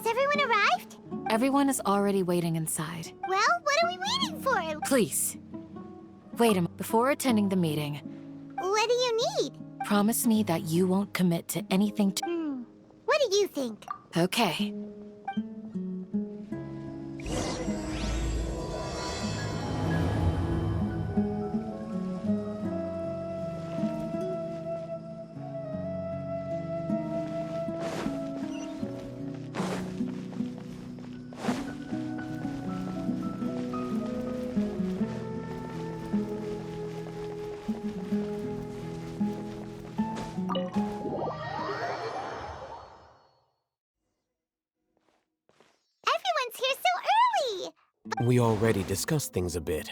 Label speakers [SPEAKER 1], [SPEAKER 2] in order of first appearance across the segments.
[SPEAKER 1] Has everyone arrived?
[SPEAKER 2] Everyone is already waiting inside.
[SPEAKER 1] Well, what are we waiting for?
[SPEAKER 2] Please. Wait a minute. Before attending the meeting,
[SPEAKER 1] What do you need?
[SPEAKER 2] promise me that you won't commit to anything
[SPEAKER 1] What do you think?
[SPEAKER 2] Okay.
[SPEAKER 1] Everyone's here so early!
[SPEAKER 3] We already discussed things a bit.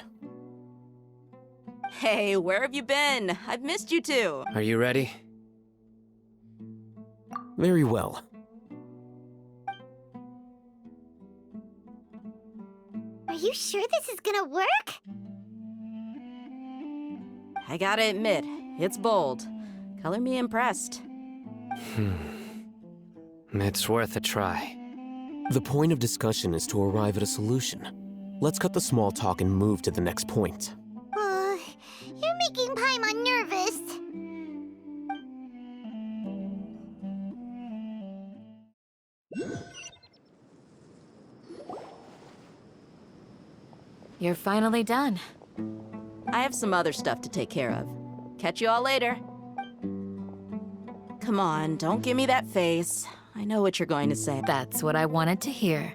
[SPEAKER 4] Hey, where have you been? I've missed you too.
[SPEAKER 3] Are you ready? Very well.
[SPEAKER 1] Are you sure this is gonna work?
[SPEAKER 4] I gotta admit, it's bold. Color me impressed.
[SPEAKER 3] It's worth a try. The point of discussion is to arrive at a solution. Let's cut the small talk and move to the next point.
[SPEAKER 1] You're making Paimon nervous.
[SPEAKER 2] You're finally done.
[SPEAKER 4] I have some other stuff to take care of. Catch you all later. Come on, don't give me that face. I know what you're going to say.
[SPEAKER 2] That's what I wanted to hear.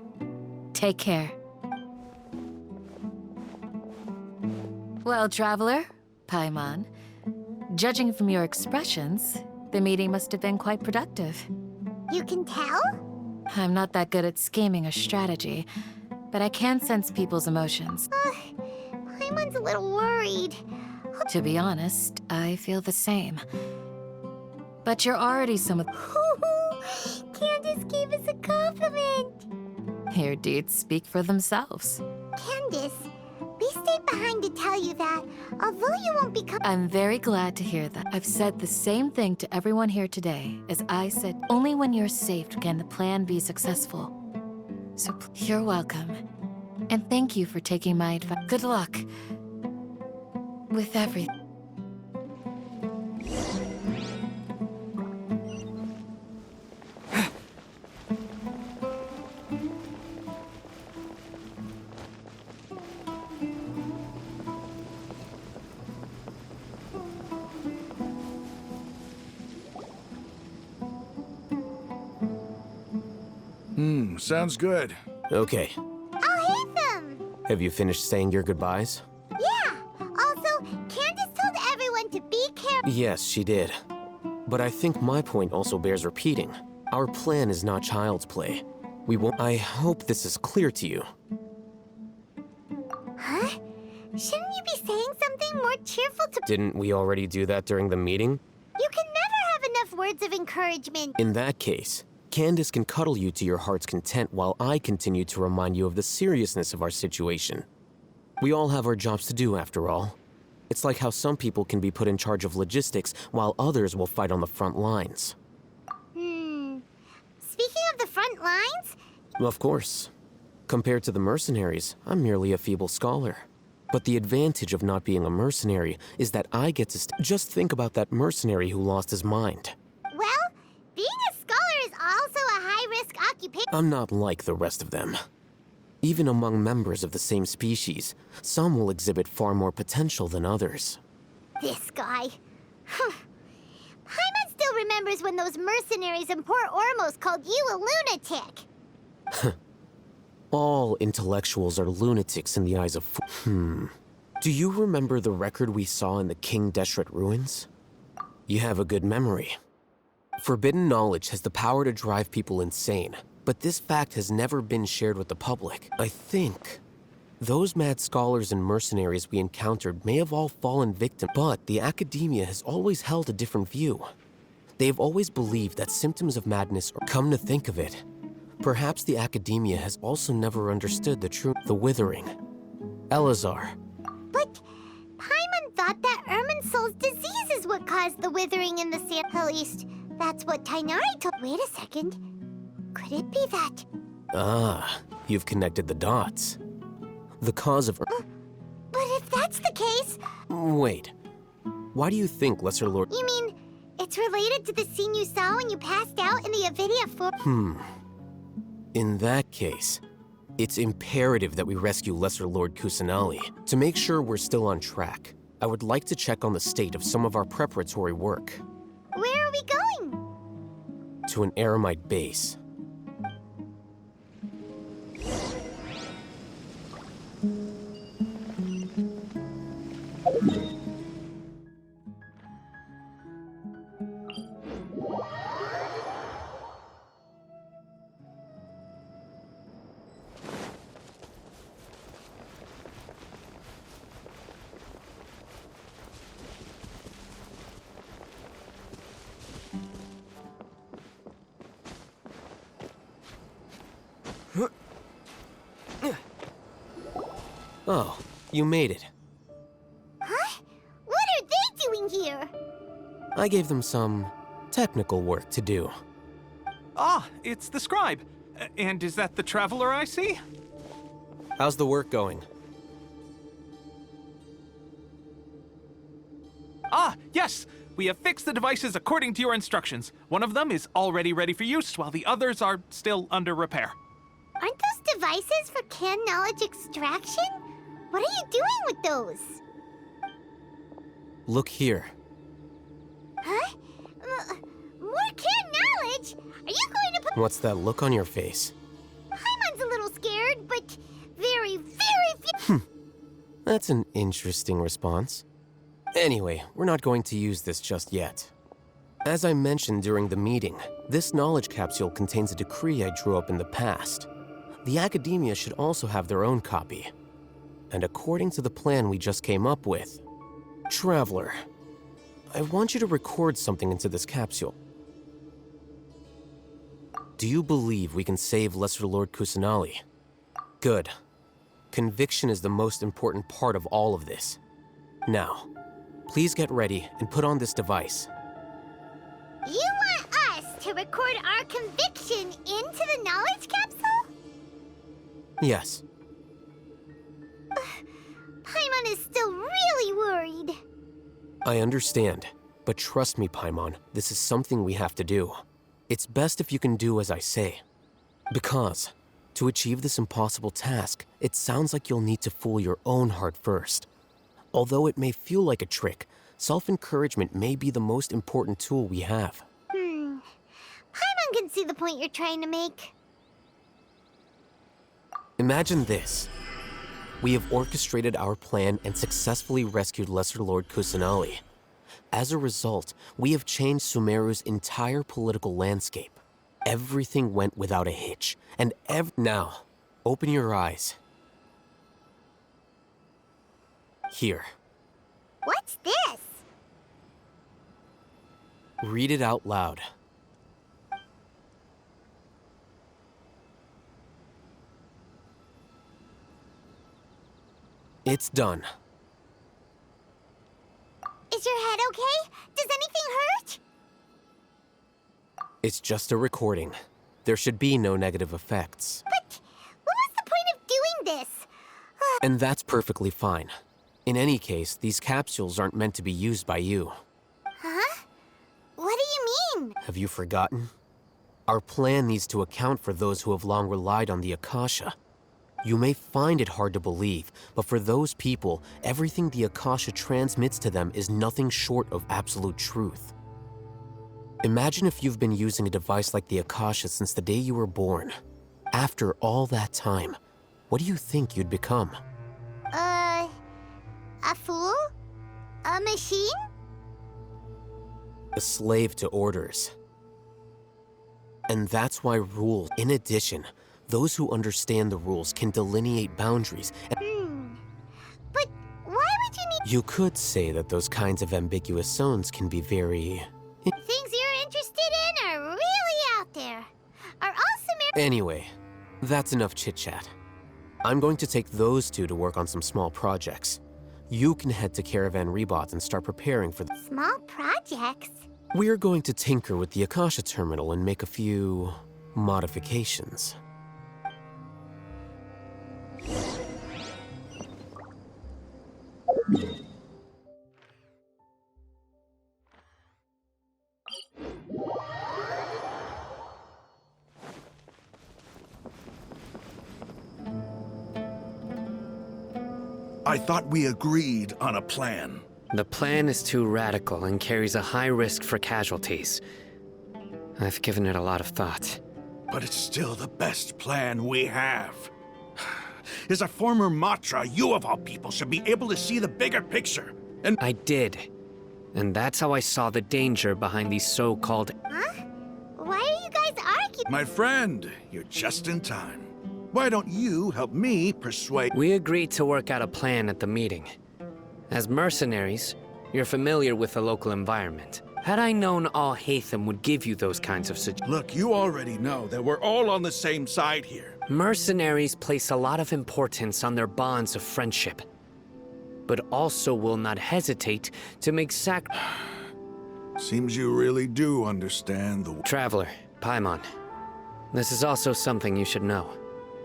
[SPEAKER 2] Take care. Well, traveler, Paimon, judging from your expressions, the meeting must have been quite productive.
[SPEAKER 1] You can tell?
[SPEAKER 2] I'm not that good at scheming or strategy, but I can sense people's emotions.
[SPEAKER 1] Paimon's a little worried.
[SPEAKER 2] To be honest, I feel the same. But you're already some of...
[SPEAKER 1] Candace gave us a compliment.
[SPEAKER 2] Your deeds speak for themselves.
[SPEAKER 1] Candace, we stayed behind to tell you that, although you won't become...
[SPEAKER 2] I'm very glad to hear that. I've said the same thing to everyone here today, as I said, only when you're saved can the plan be successful. So you're welcome. And thank you for taking my advice. Good luck with everything.
[SPEAKER 5] Sounds good.
[SPEAKER 3] Okay.
[SPEAKER 1] I'll hit them!
[SPEAKER 3] Have you finished saying your goodbyes?
[SPEAKER 1] Yeah! Also, Candace told everyone to be careful.
[SPEAKER 3] Yes, she did. But I think my point also bears repeating. Our plan is not child's play. We won't... I hope this is clear to you.
[SPEAKER 1] Huh? Shouldn't you be saying something more cheerful to...
[SPEAKER 3] Didn't we already do that during the meeting?
[SPEAKER 1] You can never have enough words of encouragement.
[SPEAKER 3] In that case, Candace can cuddle you to your heart's content while I continue to remind you of the seriousness of our situation. We all have our jobs to do, after all. It's like how some people can be put in charge of logistics while others will fight on the front lines.
[SPEAKER 1] Speaking of the front lines...
[SPEAKER 3] Of course. Compared to the mercenaries, I'm merely a feeble scholar. But the advantage of not being a mercenary is that I get to just think about that mercenary who lost his mind.
[SPEAKER 1] Well, being a scholar is also a high-risk occupation.
[SPEAKER 3] I'm not like the rest of them. Even among members of the same species, some will exhibit far more potential than others.
[SPEAKER 1] This guy. Paimon still remembers when those mercenaries in Port Ormos called you a lunatic.
[SPEAKER 3] All intellectuals are lunatics in the eyes of Do you remember the record we saw in the King Deshret ruins? You have a good memory. Forbidden knowledge has the power to drive people insane, but this fact has never been shared with the public. I think those mad scholars and mercenaries we encountered may have all fallen victim, but the academia has always held a different view. They've always believed that symptoms of madness are... Come to think of it, perhaps the academia has also never understood the withering. Elazar.
[SPEAKER 1] But Paimon thought that Irminsul's disease is what caused the withering in the sand. At least, that's what Tainari told. Wait a second. Could it be that
[SPEAKER 3] Ah, you've connected the dots. The cause of...
[SPEAKER 1] But if that's the case...
[SPEAKER 3] Wait. Why do you think Lesser Lord...
[SPEAKER 1] You mean, it's related to the scene you saw when you passed out in the Avidia
[SPEAKER 3] In that case, it's imperative that we rescue Lesser Lord Kusanali. To make sure we're still on track, I would like to check on the state of some of our preparatory work.
[SPEAKER 1] Where are we going?
[SPEAKER 3] To an Eremite base. Oh, you made it.
[SPEAKER 1] Huh? What are they doing here?
[SPEAKER 3] I gave them some technical work to do.
[SPEAKER 6] Ah, it's the scribe. And is that the traveler I see?
[SPEAKER 3] How's the work going?
[SPEAKER 6] Ah, yes! We have fixed the devices according to your instructions. One of them is already ready for use, while the others are still under repair.
[SPEAKER 1] Aren't those devices for can knowledge extraction? What are you doing with those?
[SPEAKER 3] Look here.
[SPEAKER 1] Huh? More can knowledge? Are you going to put...
[SPEAKER 3] What's that look on your face?
[SPEAKER 1] Paimon's a little scared, but very,
[SPEAKER 3] That's an interesting response. Anyway, we're not going to use this just yet. As I mentioned during the meeting, this knowledge capsule contains a decree I drew up in the past. The academia should also have their own copy. And according to the plan we just came up with, Traveler, I want you to record something into this capsule. Do you believe we can save Lesser Lord Kusanali? Good. Conviction is the most important part of all of this. Now, please get ready and put on this device.
[SPEAKER 1] You want us to record our conviction into the knowledge capsule?
[SPEAKER 3] Yes.
[SPEAKER 1] Paimon is still really worried.
[SPEAKER 3] I understand, but trust me, Paimon, this is something we have to do. It's best if you can do as I say. Because, to achieve this impossible task, it sounds like you'll need to fool your own heart first. Although it may feel like a trick, self-encouragement may be the most important tool we have.
[SPEAKER 1] Paimon can see the point you're trying to make.
[SPEAKER 3] Imagine this. We have orchestrated our plan and successfully rescued Lesser Lord Kusanali. As a result, we have changed Sumeru's entire political landscape. Everything went without a hitch, and now, open your eyes. Here.
[SPEAKER 1] What's this?
[SPEAKER 3] Read it out loud. It's done.
[SPEAKER 1] Is your head okay? Does anything hurt?
[SPEAKER 3] It's just a recording. There should be no negative effects.
[SPEAKER 1] But what was the point of doing this?
[SPEAKER 3] And that's perfectly fine. In any case, these capsules aren't meant to be used by you.
[SPEAKER 1] Huh? What do you mean?
[SPEAKER 3] Have you forgotten? Our plan needs to account for those who have long relied on the Akasha. You may find it hard to believe, but for those people, everything the Akasha transmits to them is nothing short of absolute truth. Imagine if you've been using a device like the Akasha since the day you were born. After all that time, what do you think you'd become?
[SPEAKER 1] A fool? A machine?
[SPEAKER 3] A slave to orders. And that's why rules, in addition, those who understand the rules can delineate boundaries.
[SPEAKER 1] But why would you need...
[SPEAKER 3] You could say that those kinds of ambiguous zones can be very...
[SPEAKER 1] Things you're interested in are really out there. Are all Sumer...
[SPEAKER 3] Anyway, that's enough chit-chat. I'm going to take those two to work on some small projects. You can head to Caravan Rebot and start preparing for the...
[SPEAKER 1] Small projects?
[SPEAKER 3] We're going to tinker with the Akasha terminal and make a few... modifications.
[SPEAKER 5] I thought we agreed on a plan.
[SPEAKER 7] The plan is too radical and carries a high risk for casualties. I've given it a lot of thought.
[SPEAKER 5] But it's still the best plan we have. As a former Matra, you of all people should be able to see the bigger picture. And
[SPEAKER 7] I did. And that's how I saw the danger behind these so-called...
[SPEAKER 1] Huh? Why are you guys arguing?
[SPEAKER 5] my friend, you're just in time. Why don't you help me persuade...
[SPEAKER 7] We agreed to work out a plan at the meeting. As mercenaries, you're familiar with the local environment. Had I known all Hatham would give you those kinds of suggestions...
[SPEAKER 5] Look, you already know that we're all on the same side here.
[SPEAKER 7] Mercenaries place a lot of importance on their bonds of friendship, but also will not hesitate to make
[SPEAKER 5] Seems you really do understand the...
[SPEAKER 7] Traveler, Paimon, this is also something you should know.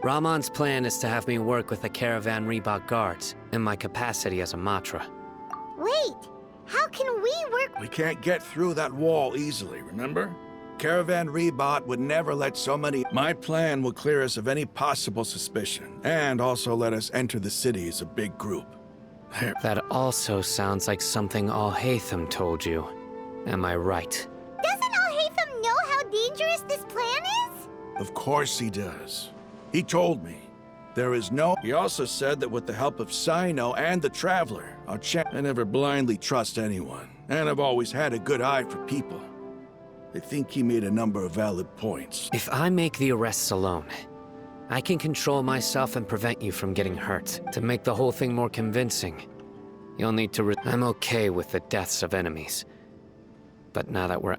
[SPEAKER 7] Rahman's plan is to have me work with the Caravan Reebok guards in my capacity as a Matra.
[SPEAKER 1] Wait, how can we work?
[SPEAKER 5] We can't get through that wall easily, remember? Caravan Rebot would never let so many... My plan will clear us of any possible suspicion, and also let us enter the city as a big group.
[SPEAKER 7] That also sounds like something All Hatham told you. Am I right?
[SPEAKER 1] Doesn't Al-Haytham know how dangerous this plan is?
[SPEAKER 5] Of course he does. He told me. There is no... He also said that with the help of Sino and the Traveler, I never blindly trust anyone, and I've always had a good eye for people. I think he made a number of valid points.
[SPEAKER 7] If I make the arrests alone, I can control myself and prevent you from getting hurt. To make the whole thing more convincing, you'll need to I'm okay with the deaths of enemies. But now that we're...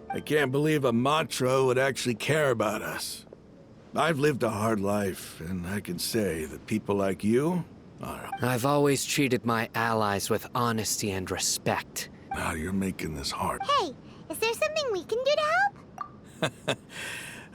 [SPEAKER 5] I can't believe a Matra would actually care about us. I've lived a hard life, and I can say that people like you are...
[SPEAKER 7] I've always treated my allies with honesty and respect.
[SPEAKER 5] Now you're making this hard.
[SPEAKER 1] Hey, is there something we can do to help?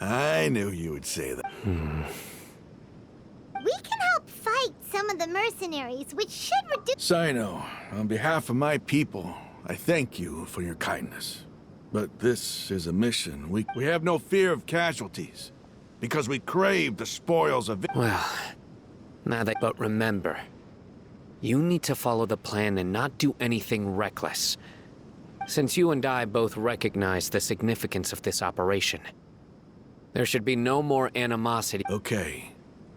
[SPEAKER 5] I knew you would say that.
[SPEAKER 1] We can help fight some of the mercenaries, which should reduce...
[SPEAKER 5] Sino, on behalf of my people, I thank you for your kindness. But this is a mission. We have no fear of casualties, because we crave the spoils of...
[SPEAKER 7] Well, now that... But remember, you need to follow the plan and not do anything reckless. Since you and I both recognize the significance of this operation, there should be no more animosity.
[SPEAKER 5] Okay,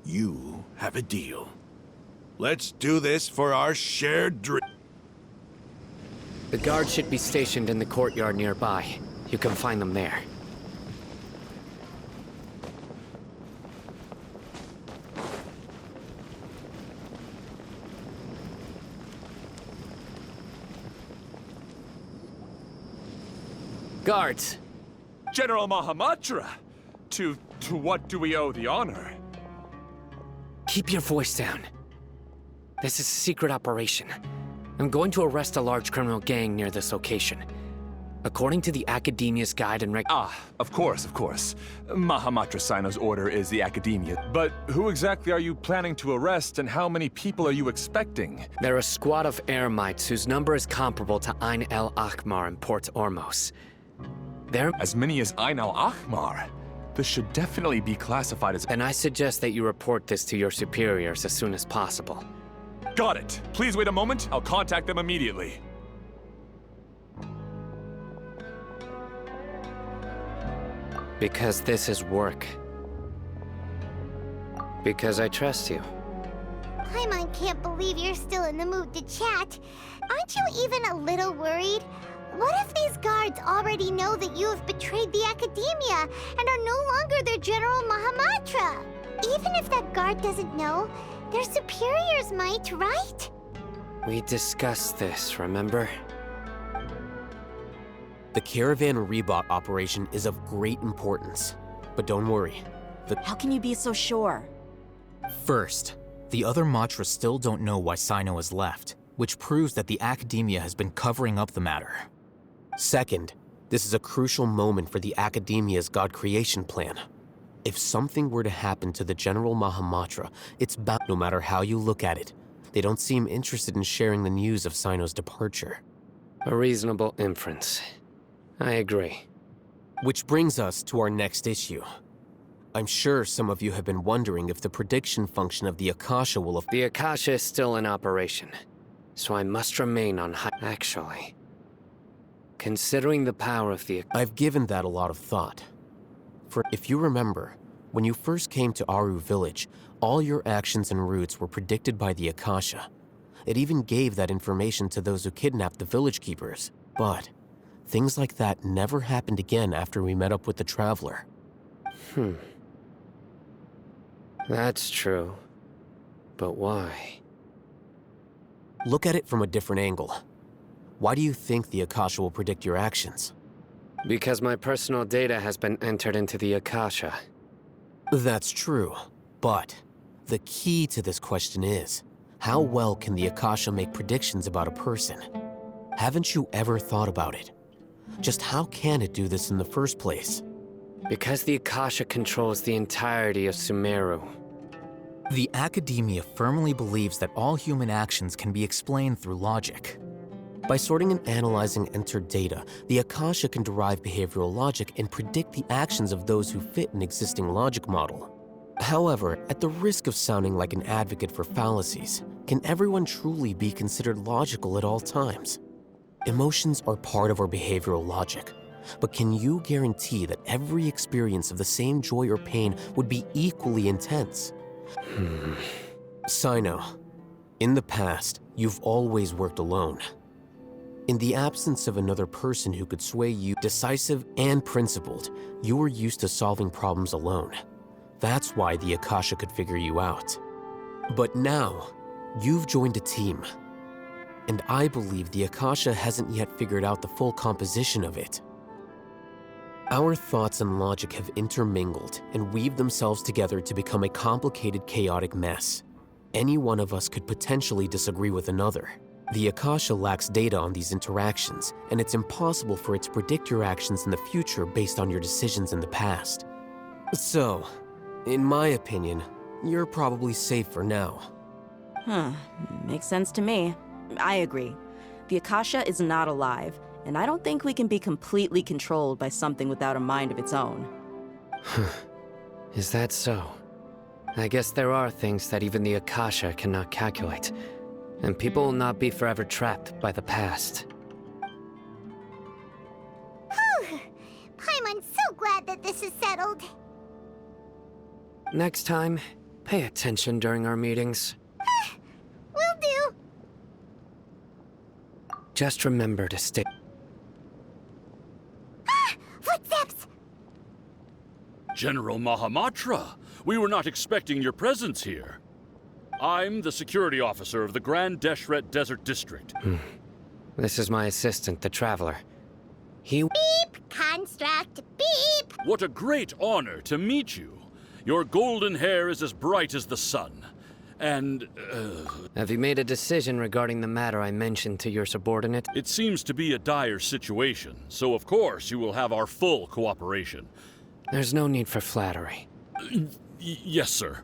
[SPEAKER 5] you have a deal. Let's do this for our shared dream.
[SPEAKER 7] The guards should be stationed in the courtyard nearby. You can find them there. Guards!
[SPEAKER 8] General Mahamatra! To what do we owe the honor?
[SPEAKER 7] Keep your voice down. This is a secret operation. I'm going to arrest a large criminal gang near this location. According to the Academia's guide and
[SPEAKER 8] Of course. Mahamatra Sino's order is the Academia. But who exactly are you planning to arrest, and how many people are you expecting?
[SPEAKER 7] They're a squad of Eremites whose number is comparable to Ain el Akhmar in Port Ormos. They're...
[SPEAKER 8] As many as Ain al Akhmar? This should definitely be classified as...
[SPEAKER 7] And I suggest that you report this to your superiors as soon as possible.
[SPEAKER 8] Got it. Please wait a moment. I'll contact them immediately.
[SPEAKER 7] Because this is work. Because I trust you.
[SPEAKER 1] Paimon can't believe you're still in the mood to chat. Aren't you even a little worried? What if these guards already know that you have betrayed the Academia and are no longer their General Mahamatra? Even if that guard doesn't know, their superiors might, right?
[SPEAKER 7] We discussed this, remember?
[SPEAKER 3] The Caravan Rebot operation is of great importance. But don't worry.
[SPEAKER 4] How can you be so sure?
[SPEAKER 9] First, the other Matras still don't know why Sino has left, which proves that the Academia has been covering up the matter.
[SPEAKER 3] Second, this is a crucial moment for the Academia's God creation plan. If something were to happen to the General Mahamatra, it's bound, no matter how you look at it, They don't seem interested in sharing the news of Sino's departure.
[SPEAKER 7] A reasonable inference. I agree.
[SPEAKER 3] Which brings us to our next issue. I'm sure some of you have been wondering if the prediction function of the Akasha will have—
[SPEAKER 7] The Akasha is still in operation, so I must remain on high— Actually, considering the power of the—
[SPEAKER 3] I've given that a lot of thought. For if you remember, when you first came to Aru Village, all your actions and routes were predicted by the Akasha. It even gave that information to those who kidnapped the village keepers. But things like that never happened again after we met up with the Traveler.
[SPEAKER 7] That's true. But why?
[SPEAKER 3] Look at it from a different angle. Why do you think the Akasha will predict your actions?
[SPEAKER 7] Because my personal data has been entered into the Akasha.
[SPEAKER 3] That's true, but the key to this question is, how well can the Akasha make predictions about a person? Haven't you ever thought about it? Just how can it do this in the first place?
[SPEAKER 7] Because the Akasha controls the entirety of Sumeru.
[SPEAKER 9] The Academia firmly believes that all human actions can be explained through logic.
[SPEAKER 3] By sorting and analyzing entered data, the Akasha can derive behavioral logic and predict the actions of those who fit an existing logic model. However, at the risk of sounding like an advocate for fallacies, can everyone truly be considered logical at all times? Emotions are part of our behavioral logic, but can you guarantee that every experience of the same joy or pain would be equally intense? Sino, in the past, you've always worked alone. In the absence of another person who could sway you, decisive and principled, you were used to solving problems alone. That's why the Akasha could figure you out. But now, you've joined a team. And I believe the Akasha hasn't yet figured out the full composition of it. Our thoughts and logic have intermingled and weaved themselves together to become a complicated, chaotic mess. Any one of us could potentially disagree with another. The Akasha lacks data on these interactions, and it's impossible for it to predict your actions in the future based on your decisions in the past. So, in my opinion, you're probably safe for now.
[SPEAKER 4] Makes sense to me. I agree. The Akasha is not alive, and I don't think we can be completely controlled by something without a mind of its own.
[SPEAKER 7] Is that so? I guess there are things that even the Akasha cannot calculate, and people will not be forever trapped by the past.
[SPEAKER 1] Paimon's so glad that this is settled.
[SPEAKER 7] Next time, pay attention during our meetings.
[SPEAKER 1] Will do.
[SPEAKER 7] Just remember to stay—
[SPEAKER 1] Footsteps!
[SPEAKER 10] General Mahamatra, we were not expecting your presence here. I'm the security officer of the Grand Deshret Desert District.
[SPEAKER 7] This is my assistant, the Traveler. He—
[SPEAKER 1] Beep! Construct! Beep!
[SPEAKER 10] What a great honor to meet you. Your golden hair is as bright as the sun. And,
[SPEAKER 7] Have you made a decision regarding the matter I mentioned to your subordinate?
[SPEAKER 10] it seems to be a dire situation, so of course you will have our full cooperation.
[SPEAKER 7] There's no need for flattery.
[SPEAKER 10] Yes, sir.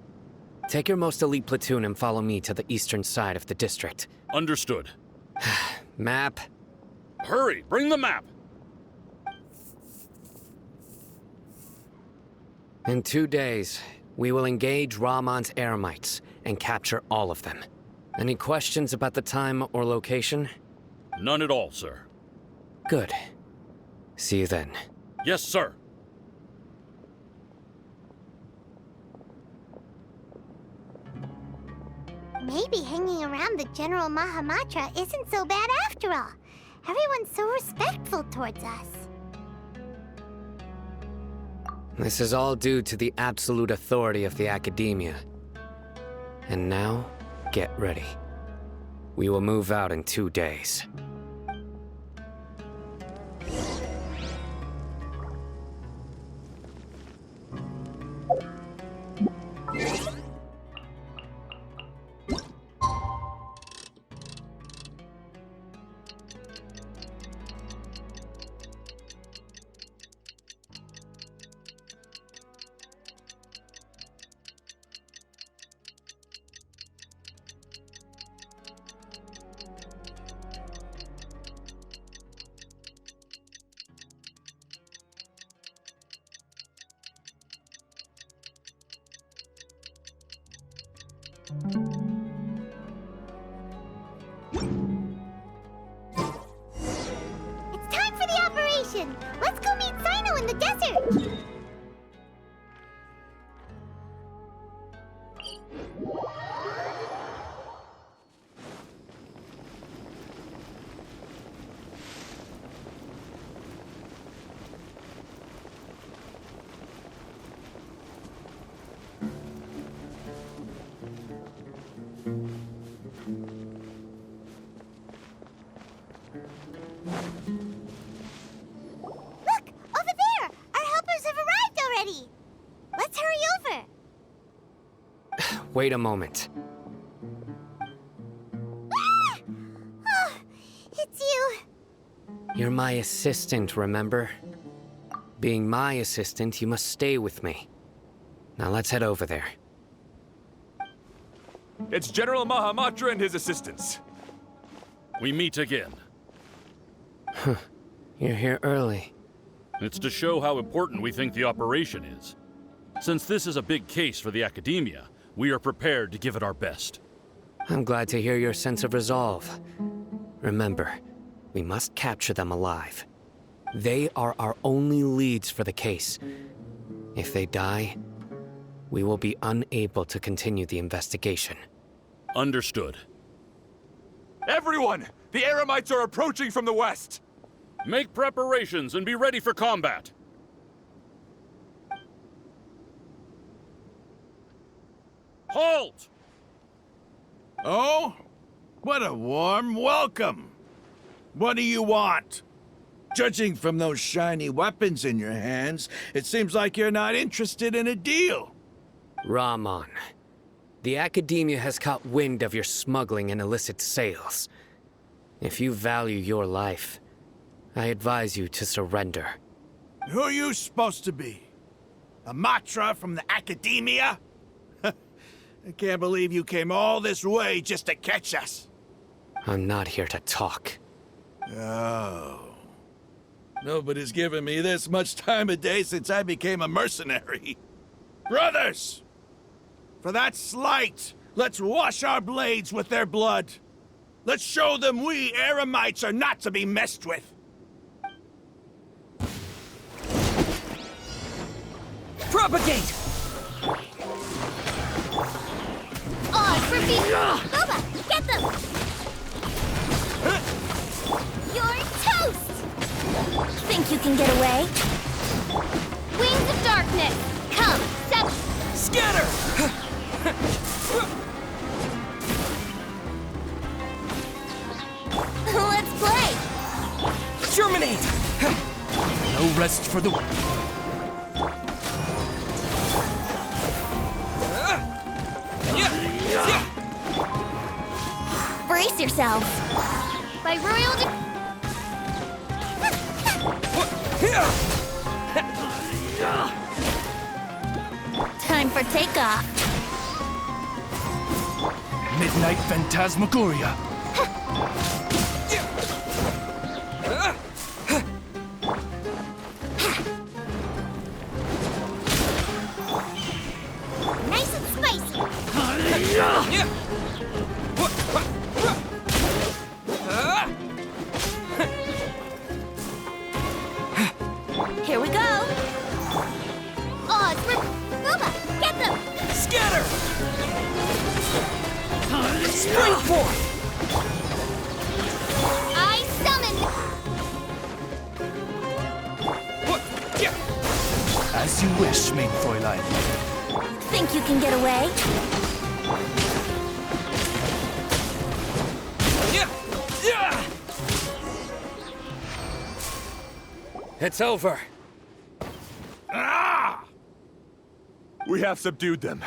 [SPEAKER 7] Take your most elite platoon and follow me to the eastern side of the district.
[SPEAKER 10] Understood.
[SPEAKER 7] Map.
[SPEAKER 10] Hurry, bring the map!
[SPEAKER 7] In 2 days, we will engage Rahman's Eremites and capture all of them. Any questions about the time or location?
[SPEAKER 10] None at all, sir.
[SPEAKER 7] Good. See you then.
[SPEAKER 10] Yes, sir.
[SPEAKER 1] Maybe hanging around the General Mahamatra isn't so bad after all. Everyone's so respectful towards us.
[SPEAKER 7] This is all due to the absolute authority of the Academia. And now, get ready. We will move out in 2 days.
[SPEAKER 1] It's time for the operation! Let's go meet Sino in the desert! Look! Over there! Our helpers have arrived already! Let's hurry over!
[SPEAKER 7] Wait a moment.
[SPEAKER 1] Ah! Oh, it's you!
[SPEAKER 7] You're my assistant, remember? Being my assistant, you must stay with me. Now let's head over there.
[SPEAKER 8] It's General Mahamatra and his assistants.
[SPEAKER 10] We meet again.
[SPEAKER 7] You're here early.
[SPEAKER 10] It's to show how important we think the operation is. Since this is a big case for the Academia, we are prepared to give it our best.
[SPEAKER 7] I'm glad to hear your sense of resolve. Remember, we must capture them alive. They are our only leads for the case. If they die, we will be unable to continue the investigation.
[SPEAKER 10] Understood.
[SPEAKER 8] Everyone! The Eremites are approaching from the west!
[SPEAKER 10] Make preparations and be ready for combat. Halt!
[SPEAKER 5] Oh? What a warm welcome! What do you want? Judging from those shiny weapons in your hands, it seems like you're not interested in a deal.
[SPEAKER 7] Rahman, the Academia has caught wind of your smuggling and illicit sales. If you value your life, I advise you to surrender.
[SPEAKER 5] Who are you supposed to be? A Matra from the Academia? I can't believe you came all this way just to catch us.
[SPEAKER 7] I'm not here to talk.
[SPEAKER 5] Oh. Nobody's given me this much time of day since I became a mercenary. Brothers! For that slight, let's wash our blades with their blood. Let's show them we Eremites are not to be messed with.
[SPEAKER 11] Propagate!
[SPEAKER 1] Oh, for me! Boba, get them! You're toast! Think you can get away? Wings of darkness! Come,
[SPEAKER 11] Scatter!
[SPEAKER 1] let's play!
[SPEAKER 11] Germinate! No rest for the...
[SPEAKER 1] Brace yourselves! By royal time for takeoff!
[SPEAKER 11] Midnight Phantasmagoria!
[SPEAKER 1] Nice and spicy! Here we go! Oh, it's for Boba! Get them!
[SPEAKER 11] Scatter! Spring forth!
[SPEAKER 1] I summon!
[SPEAKER 11] As you wish, main Fräulein.
[SPEAKER 1] Think you can get away?
[SPEAKER 7] It's over.
[SPEAKER 5] Ah!
[SPEAKER 8] We have subdued them.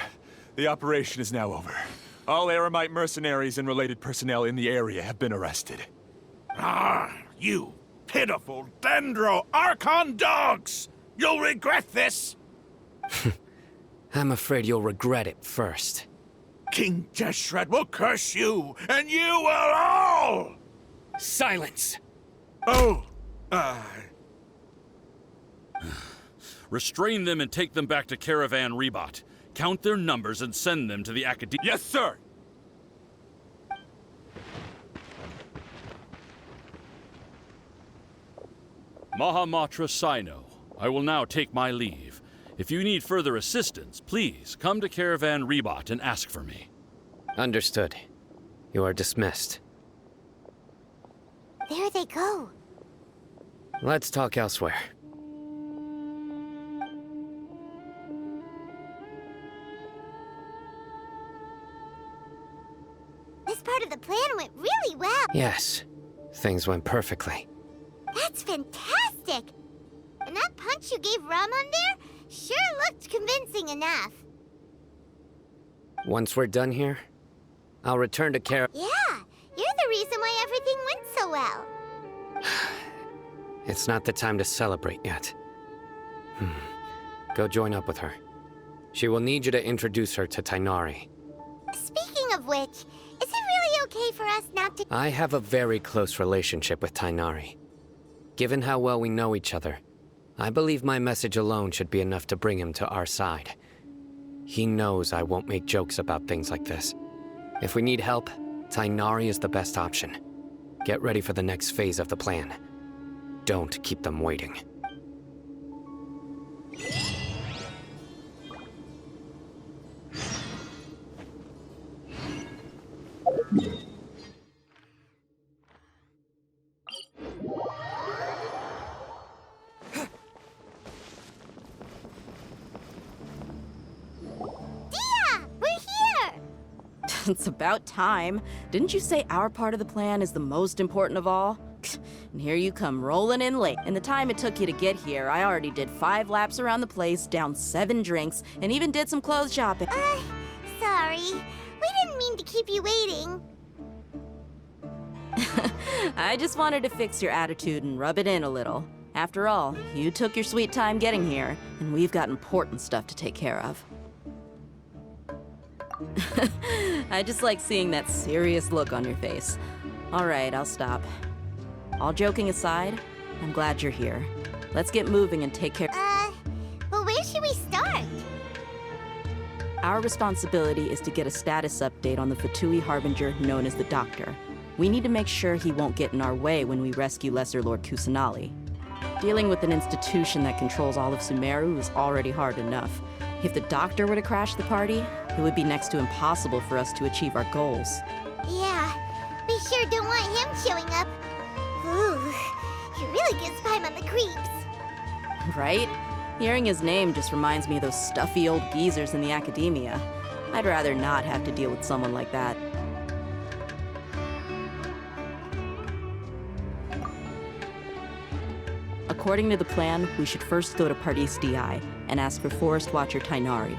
[SPEAKER 8] The operation is now over. All Eremite mercenaries and related personnel in the area have been arrested.
[SPEAKER 5] Ah, you pitiful Dendro Archon dogs! You'll regret this!
[SPEAKER 7] I'm afraid you'll regret it first.
[SPEAKER 5] King Deshret will curse you, and you will all!
[SPEAKER 7] Silence!
[SPEAKER 5] Oh,
[SPEAKER 10] Restrain them and take them back to Caravan Rebot. Count their numbers and send them to the Academia.
[SPEAKER 8] Yes, sir!
[SPEAKER 10] Mahamatra Sino, I will now take my leave. If you need further assistance, please come to Caravan Rebot and ask for me.
[SPEAKER 7] Understood. You are dismissed.
[SPEAKER 1] There they go.
[SPEAKER 7] Let's talk elsewhere.
[SPEAKER 1] This part of the plan went really well.
[SPEAKER 7] Yes, things went perfectly.
[SPEAKER 1] That's fantastic! And that punch you gave Ramon there sure looked convincing enough.
[SPEAKER 7] Once we're done here, I'll return to
[SPEAKER 1] Yeah, you're the reason why everything went so well.
[SPEAKER 7] It's not the time to celebrate yet. Go join up with her. She will need you to introduce her to Tainari.
[SPEAKER 1] Speaking of which, is it really okay for us not to—
[SPEAKER 7] I have a very close relationship with Tainari. Given how well we know each other, I believe my message alone should be enough to bring him to our side. He knows I won't make jokes about things like this. If we need help, Tainari is the best option. Get ready for the next phase of the plan. Don't keep them waiting.
[SPEAKER 4] It's about time. Didn't you say our part of the plan is the most important of all? And here you come rolling in late. In the time it took you to get here, I already did 5 laps around the place, downed 7 drinks, and even did some clothes shopping.
[SPEAKER 1] Sorry. We didn't mean to keep you waiting.
[SPEAKER 4] I just wanted to fix your attitude and rub it in a little. After all, you took your sweet time getting here, and we've got important stuff to take care of. I just like seeing that serious look on your face. All right, I'll stop. All joking aside, I'm glad you're here. Let's get moving and take care—
[SPEAKER 1] but where should we start?
[SPEAKER 4] Our responsibility is to get a status update on the Fatui Harbinger known as the Doctor. We need to make sure he won't get in our way when we rescue Lesser Lord Kusanali. Dealing with an institution that controls all of Sumeru is already hard enough. If the Doctor were to crash the party, it would be next to impossible for us to achieve our goals.
[SPEAKER 1] Yeah, we sure don't want him showing up. Ooh, he really gives Paimon on the creeps.
[SPEAKER 4] Right? Hearing his name just reminds me of those stuffy old geezers in the Academia. I'd rather not have to deal with someone like that. According to the plan, we should first go to Pardis Di and ask for Forest Watcher Tainari.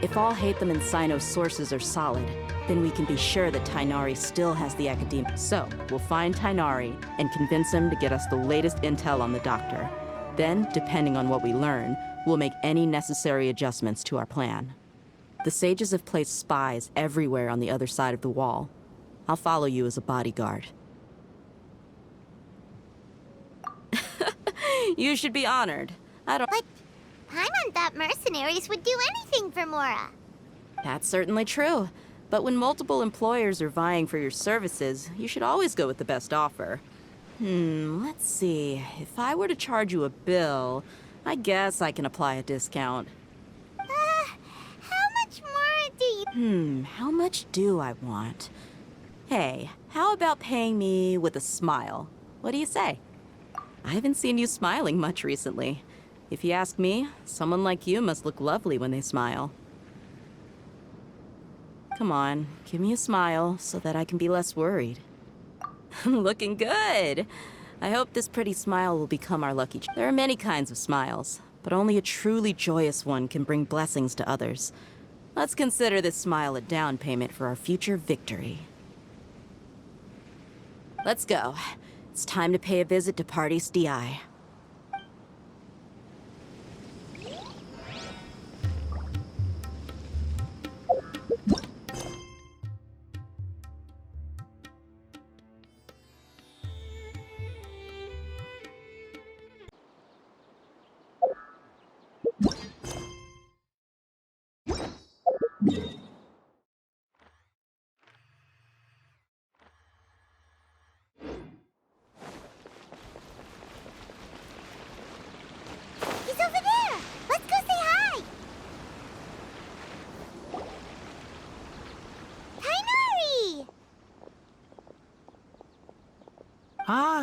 [SPEAKER 4] If all Hatham and Sino's sources are solid, then we can be sure that Tainari still has the Academia. So, we'll find Tainari and convince him to get us the latest intel on the Doctor. Then, depending on what we learn, we'll make any necessary adjustments to our plan. The sages have placed spies everywhere on the other side of the wall. I'll follow you as a bodyguard. You should be honored. I don't—
[SPEAKER 1] But Paimon thought mercenaries would do anything for Mora.
[SPEAKER 4] That's certainly true. But when multiple employers are vying for your services, you should always go with the best offer. Let's see. If I were to charge you a bill, I guess I can apply a discount.
[SPEAKER 1] How much more do you—
[SPEAKER 4] How much do I want? Hey, how about paying me with a smile? What do you say? I haven't seen you smiling much recently. If you ask me, someone like you must look lovely when they smile. Come on, give me a smile so that I can be less worried. Looking good! I hope this pretty smile will become our lucky There are many kinds of smiles, but only a truly joyous one can bring blessings to others. Let's consider this smile a down payment for our future victory. Let's go. It's time to pay a visit to Pardis Di.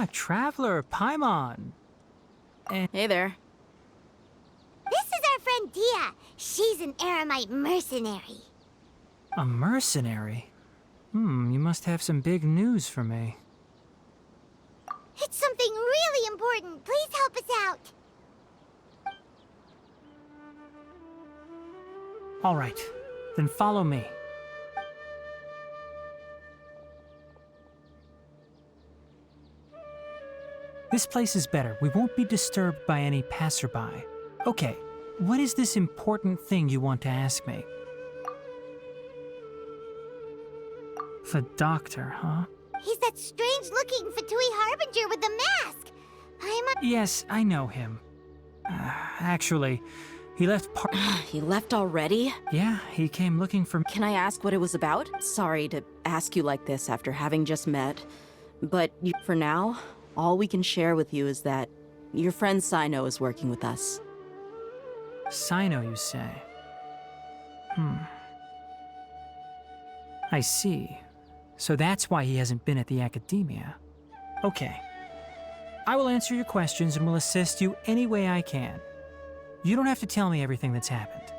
[SPEAKER 12] Traveler, Paimon.
[SPEAKER 4] Hey there.
[SPEAKER 1] This is our friend Dia. She's an Aramite mercenary.
[SPEAKER 12] A mercenary? You must have some big news for me.
[SPEAKER 1] It's something really important. Please help us out.
[SPEAKER 12] All right, then follow me. This place is better. We won't be disturbed by any passerby. Okay, what is this important thing you want to ask me? The doctor, huh?
[SPEAKER 1] He's that strange-looking Fatui Harbinger with the mask.
[SPEAKER 12] Yes, I know him. Actually, he left
[SPEAKER 4] He left already?
[SPEAKER 12] Yeah, he came looking for me.
[SPEAKER 4] Can I ask what it was about? Sorry to ask you like this after having just met. But for now, all we can share with you is that your friend Sino is working with us.
[SPEAKER 12] Sino, you say? I see. So that's why he hasn't been at the academia. Okay. I will answer your questions and will assist you any way I can. You don't have to tell me everything that's happened.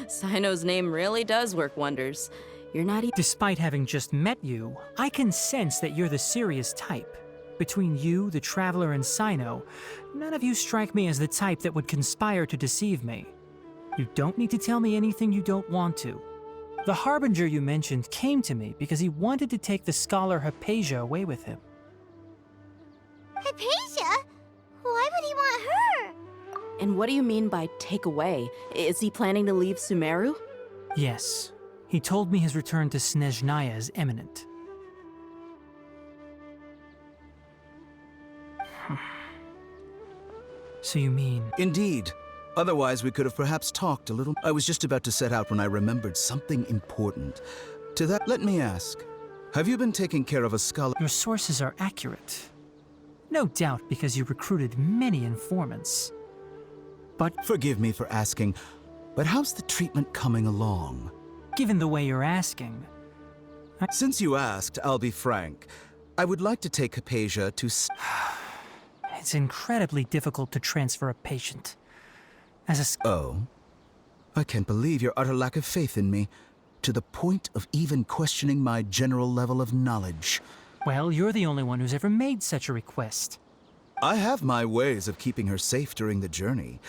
[SPEAKER 4] Sino's name really does work wonders. You're not
[SPEAKER 12] Despite having just met you, I can sense that you're the serious type. Between you, the Traveler, and Sino, none of you strike me as the type that would conspire to deceive me. You don't need to tell me anything you don't want to. The Harbinger you mentioned came to me because he wanted to take the scholar Hypatia away with him.
[SPEAKER 1] Hypatia? Why would he want her?
[SPEAKER 4] And what do you mean by take away? Is he planning to leave Sumeru?
[SPEAKER 12] Yes. He told me his return to Snezhnaya is imminent. So you mean...
[SPEAKER 13] Indeed. Otherwise, we could have perhaps talked a little. I was just about to set out when I remembered something important. To that, let me ask, have you been taking care of a scholar?
[SPEAKER 12] Your sources are accurate. No doubt because you recruited many informants. But...
[SPEAKER 13] Forgive me for asking, but how's the treatment coming along?
[SPEAKER 12] Given the way you're asking...
[SPEAKER 13] Since you asked, I'll be frank. I would like to take Hypatia to...
[SPEAKER 12] It's incredibly difficult to transfer a patient. As a...
[SPEAKER 13] Oh? I can't believe your utter lack of faith in me, to the point of even questioning my general level of knowledge.
[SPEAKER 12] Well, you're the only one who's ever made such a request.
[SPEAKER 13] I have my ways of keeping her safe during the journey.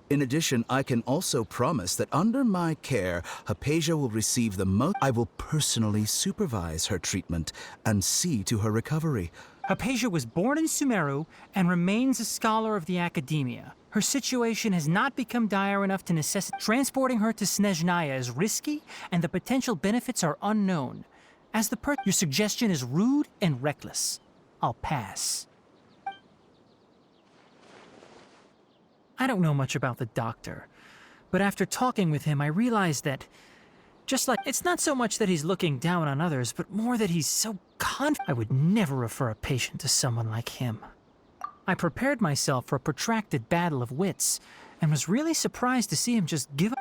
[SPEAKER 13] In addition, I can also promise that under my care, Hypatia will receive the most... I will personally supervise her treatment and see to her recovery.
[SPEAKER 12] Hypatia was born in Sumeru and remains a scholar of the academia. Her situation has not become dire enough to necessitate... Transporting her to Snezhnaya is risky, and the potential benefits are unknown. As the your suggestion is rude and reckless. I'll pass. I don't know much about the doctor, but after talking with him, I realized that, just like, it's not so much that he's looking down on others, but more that he's so I would never refer a patient to someone like him. I prepared myself for a protracted battle of wits, and was really surprised to see him just give up.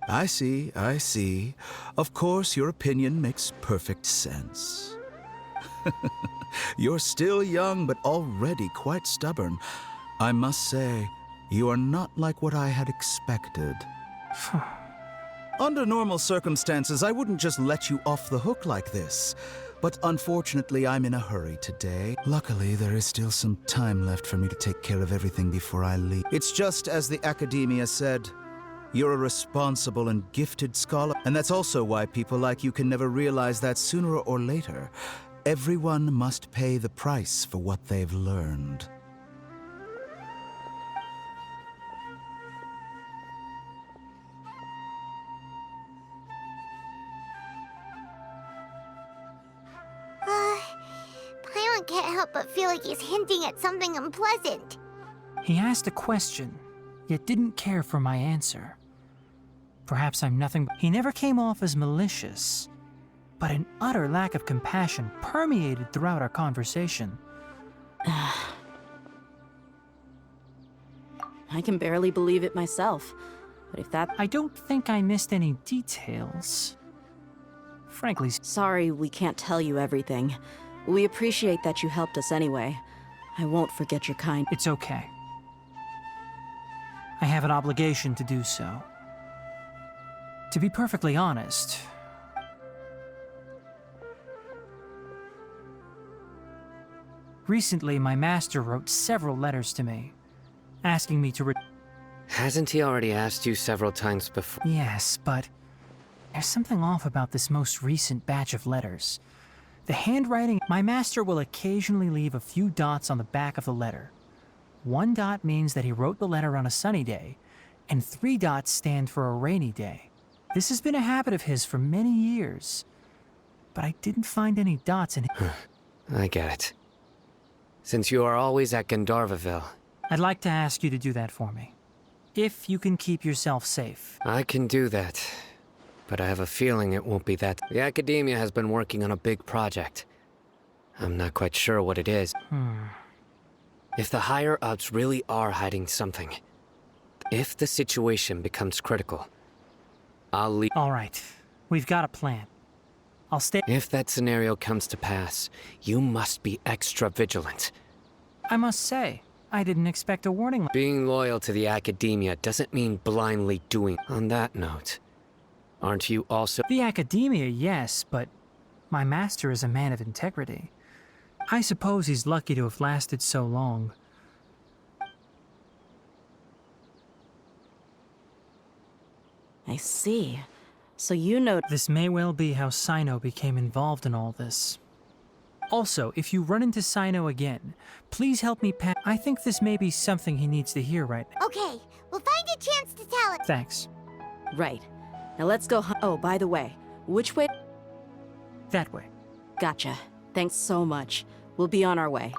[SPEAKER 13] I see. Of course, your opinion makes perfect sense. You're still young, but already quite stubborn. I must say, you are not like what I had expected. Under normal circumstances, I wouldn't just let you off the hook like this. But unfortunately, I'm in a hurry today. Luckily, there is still some time left for me to take care of everything before I leave. It's just as the academia said. You're a responsible and gifted scholar, and that's also why people like you can never realize that sooner or later, everyone must pay the price for what they've learned.
[SPEAKER 1] Paimon can't help but feel like he's hinting at something unpleasant.
[SPEAKER 12] He asked a question, yet didn't care for my answer. Perhaps I'm nothing. He never came off as malicious, but an utter lack of compassion permeated throughout our conversation.
[SPEAKER 4] I can barely believe it myself. But if that...
[SPEAKER 12] I don't think I missed any details. Frankly...
[SPEAKER 4] Sorry we can't tell you everything. We appreciate that you helped us anyway. I won't forget your kind...
[SPEAKER 12] It's okay. I have an obligation to do so. To be perfectly honest... Recently, my master wrote several letters to me, asking me to
[SPEAKER 7] Hasn't he already asked you several times before?
[SPEAKER 12] Yes, but there's something off about this most recent batch of letters. The handwriting... My master will occasionally leave a few dots on the back of the letter. 1 dot means that he wrote the letter on a sunny day, and 3 dots stand for a rainy day. This has been a habit of his for many years, but I didn't find any dots in it.
[SPEAKER 7] I get it. Since you are always at Gandharvaville...
[SPEAKER 12] I'd like to ask you to do that for me. If you can keep yourself safe.
[SPEAKER 7] I can do that, but I have a feeling it won't be that. The Academia has been working on a big project. I'm not quite sure what it is. If the higher-ups really are hiding something, if the situation becomes critical, I'll leave...
[SPEAKER 12] All right. We've got a plan. I'll stay...
[SPEAKER 7] If that scenario comes to pass, you must be extra vigilant.
[SPEAKER 12] I must say, I didn't expect a warning.
[SPEAKER 7] Being loyal to the Academia doesn't mean blindly doing... On that note, aren't you also...
[SPEAKER 12] The Academia, yes, but my master is a man of integrity. I suppose he's lucky to have lasted so long.
[SPEAKER 4] I see. So you know...
[SPEAKER 12] This may well be how Sino became involved in all this. Also, if you run into Sino again, please help me I think this may be something he needs to hear right now.
[SPEAKER 1] Okay, we'll find a chance to tell it.
[SPEAKER 12] Thanks.
[SPEAKER 4] Right. Now let's go... Oh, by the way, which way...
[SPEAKER 12] That way.
[SPEAKER 4] Gotcha. Thanks so much. We'll be on our way.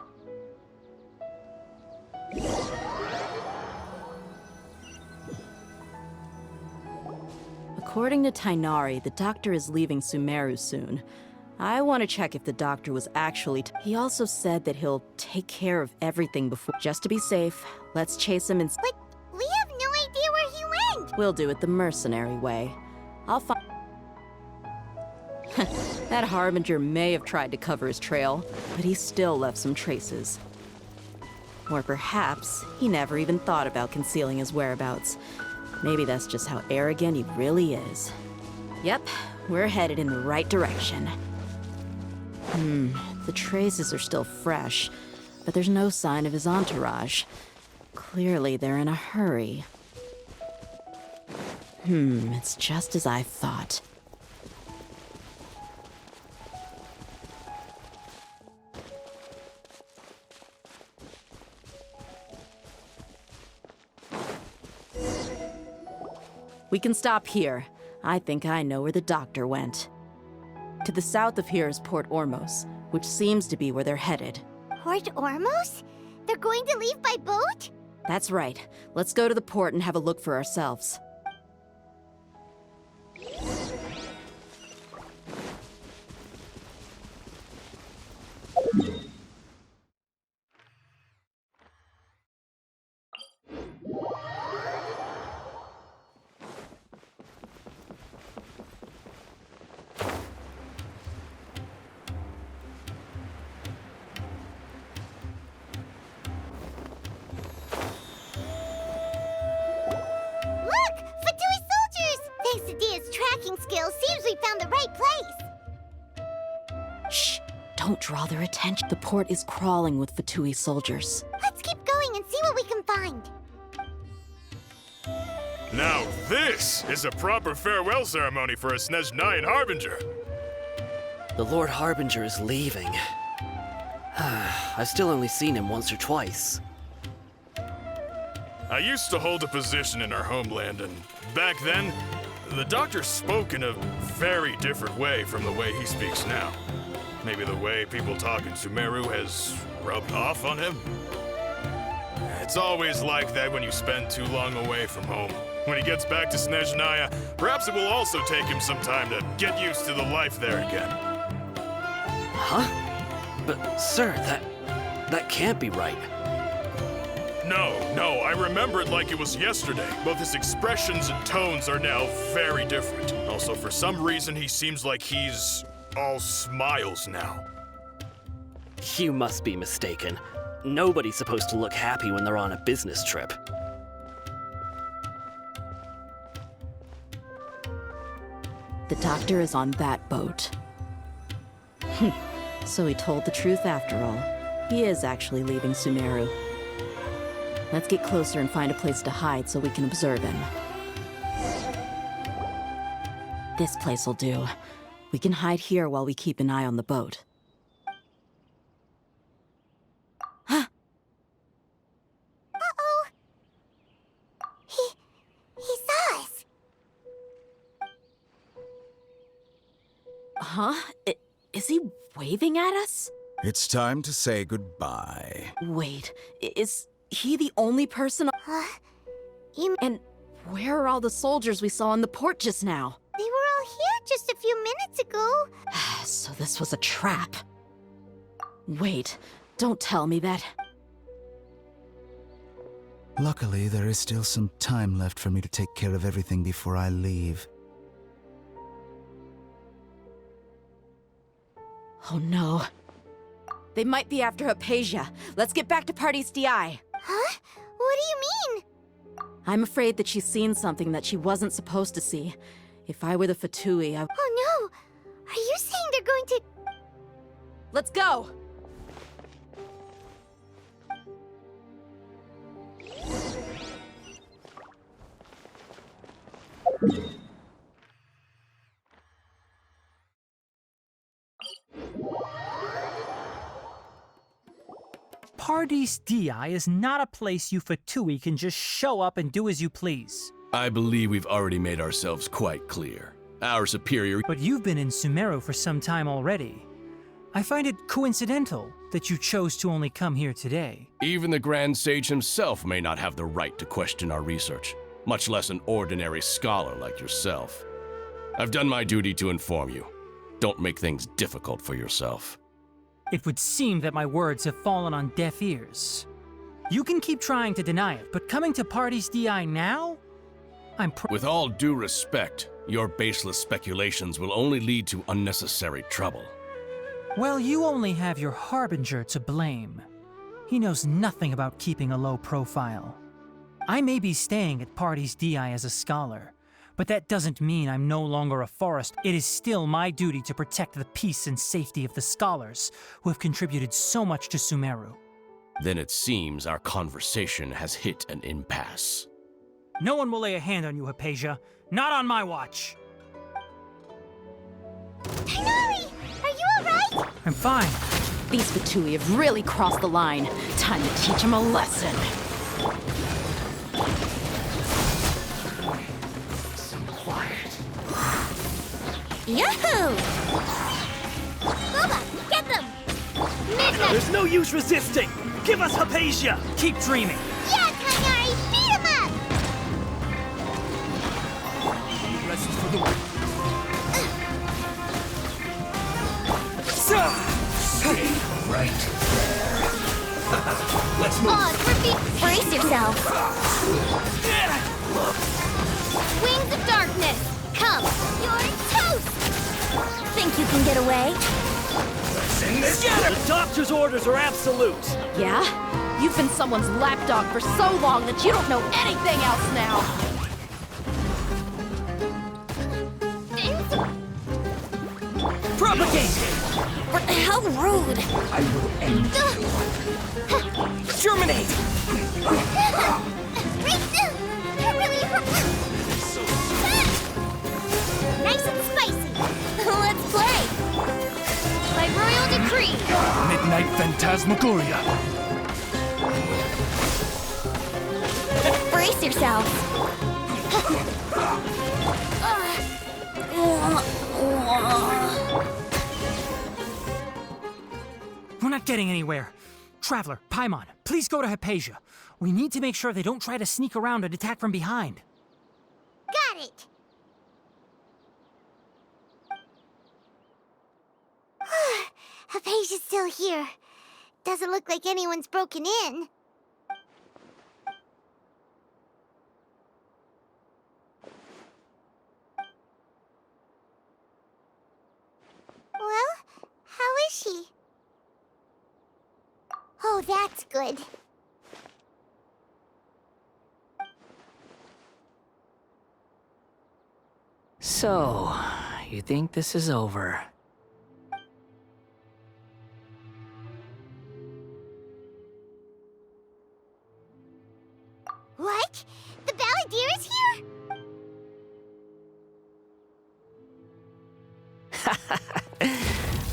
[SPEAKER 4] According to Tighnari, the doctor is leaving Sumeru soon. I want to check if the doctor was actually... He also said that he'll take care of everything before... Just to be safe, let's chase him and...
[SPEAKER 1] But we have no idea where he went!
[SPEAKER 4] We'll do it the mercenary way. I'll find... That Harbinger may have tried to cover his trail, but he still left some traces. Or perhaps he never even thought about concealing his whereabouts. Maybe that's just how arrogant he really is. Yep, we're headed in the right direction. The traces are still fresh, but there's no sign of his entourage. Clearly they're in a hurry. It's just as I thought. We can stop here. I think I know where the doctor went. To the south of here is Port Ormos, which seems to be where they're headed.
[SPEAKER 1] Port Ormos? They're going to leave by boat?
[SPEAKER 4] That's right. Let's go to the port and have a look for ourselves.
[SPEAKER 1] Thanks to Dia's tracking skills, seems we found the right place.
[SPEAKER 4] Shh! Don't draw their attention. The port is crawling with Fatui soldiers.
[SPEAKER 1] Let's keep going and see what we can find.
[SPEAKER 14] Now this is a proper farewell ceremony for a Snezhnayan Harbinger.
[SPEAKER 15] The Lord Harbinger is leaving. I've still only seen him once or twice.
[SPEAKER 14] I used to hold a position in our homeland, and back then, the doctor spoke in a very different way from the way he speaks now. Maybe the way people talk in Sumeru has rubbed off on him? It's always like that when you spend too long away from home. When he gets back to Snezhnaya, perhaps it will also take him some time to get used to the life there again.
[SPEAKER 15] Huh? But, sir, that can't be right.
[SPEAKER 14] No, I remember it like it was yesterday. Both his expressions and tones are now very different. Also, for some reason, he seems like he's all smiles now.
[SPEAKER 15] You must be mistaken. Nobody's supposed to look happy when they're on a business trip.
[SPEAKER 4] The doctor is on that boat. So he told the truth after all. He is actually leaving Sumeru. Let's get closer and find a place to hide so we can observe him. This place will do. We can hide here while we keep an eye on the boat.
[SPEAKER 1] Uh-oh. He saw us.
[SPEAKER 4] Huh? Is he waving at us?
[SPEAKER 13] It's time to say goodbye.
[SPEAKER 4] Wait, is he the only person? And where are all the soldiers we saw in the port just now?
[SPEAKER 1] They were all here just a few minutes ago.
[SPEAKER 4] So this was a trap. Wait, don't tell me that.
[SPEAKER 13] Luckily, there is still some time left for me to take care of everything before I leave.
[SPEAKER 4] Oh no. They might be after Hypatia. Let's get back to Party's DI.
[SPEAKER 1] Huh? What do you mean?
[SPEAKER 4] I'm afraid that she's seen something that she wasn't supposed to see. If I were the Fatui, I...
[SPEAKER 1] Oh no! Are you saying they're going to...
[SPEAKER 4] Let's go!
[SPEAKER 12] Party's DI is not a place you Fatui can just show up and do as you please.
[SPEAKER 11] I believe we've already made ourselves quite clear. Our superior...
[SPEAKER 12] But you've been in Sumeru for some time already. I find it coincidental that you chose to only come here today.
[SPEAKER 11] Even the Grand Sage himself may not have the right to question our research, much less an ordinary scholar like yourself. I've done my duty to inform you. Don't make things difficult for yourself.
[SPEAKER 12] It would seem that my words have fallen on deaf ears. You can keep trying to deny it, but coming to Party's DI now?
[SPEAKER 11] With all due respect, your baseless speculations will only lead to unnecessary trouble.
[SPEAKER 12] Well, you only have your Harbinger to blame. He knows nothing about keeping a low profile. I may be staying at Party's DI as a scholar, but that doesn't mean I'm no longer a forest. It is still my duty to protect the peace and safety of the scholars who have contributed so much to Sumeru.
[SPEAKER 11] Then it seems our conversation has hit an impasse.
[SPEAKER 12] No one will lay a hand on you, Hypatia. Not on my watch.
[SPEAKER 1] Tighnari! Are you alright?
[SPEAKER 12] I'm fine.
[SPEAKER 4] These Fatui have really crossed the line. Time to teach them a lesson.
[SPEAKER 1] Yahoo! Bubba, get them! Midnight!
[SPEAKER 16] There's no use resisting! Give us Hypatia!
[SPEAKER 12] Keep dreaming!
[SPEAKER 1] Yeah, Tighnari! Beat him up!
[SPEAKER 11] Rest for the win.
[SPEAKER 17] Stay right there. Let's move.
[SPEAKER 1] Brace yourself! Wings of darkness! Come! You're toast! Think you can get away?
[SPEAKER 16] The doctor's orders are absolute!
[SPEAKER 4] Yeah? You've been someone's lapdog for so long that you don't know anything else now!
[SPEAKER 16] Propagate!
[SPEAKER 1] How rude!
[SPEAKER 17] I will end you.
[SPEAKER 16] Germinate!
[SPEAKER 1] That really hurt! Nice and spicy! Let's play! By royal decree!
[SPEAKER 11] Midnight Phantasmagoria!
[SPEAKER 1] Brace yourself!
[SPEAKER 12] We're not getting anywhere. Traveler, Paimon, please go to Hypatia. We need to make sure they don't try to sneak around and attack from behind.
[SPEAKER 1] Got it! Hypatia's still here. Doesn't look like anyone's broken in. that's good.
[SPEAKER 16] So, you think this is over?
[SPEAKER 1] What? The Balladeer is here?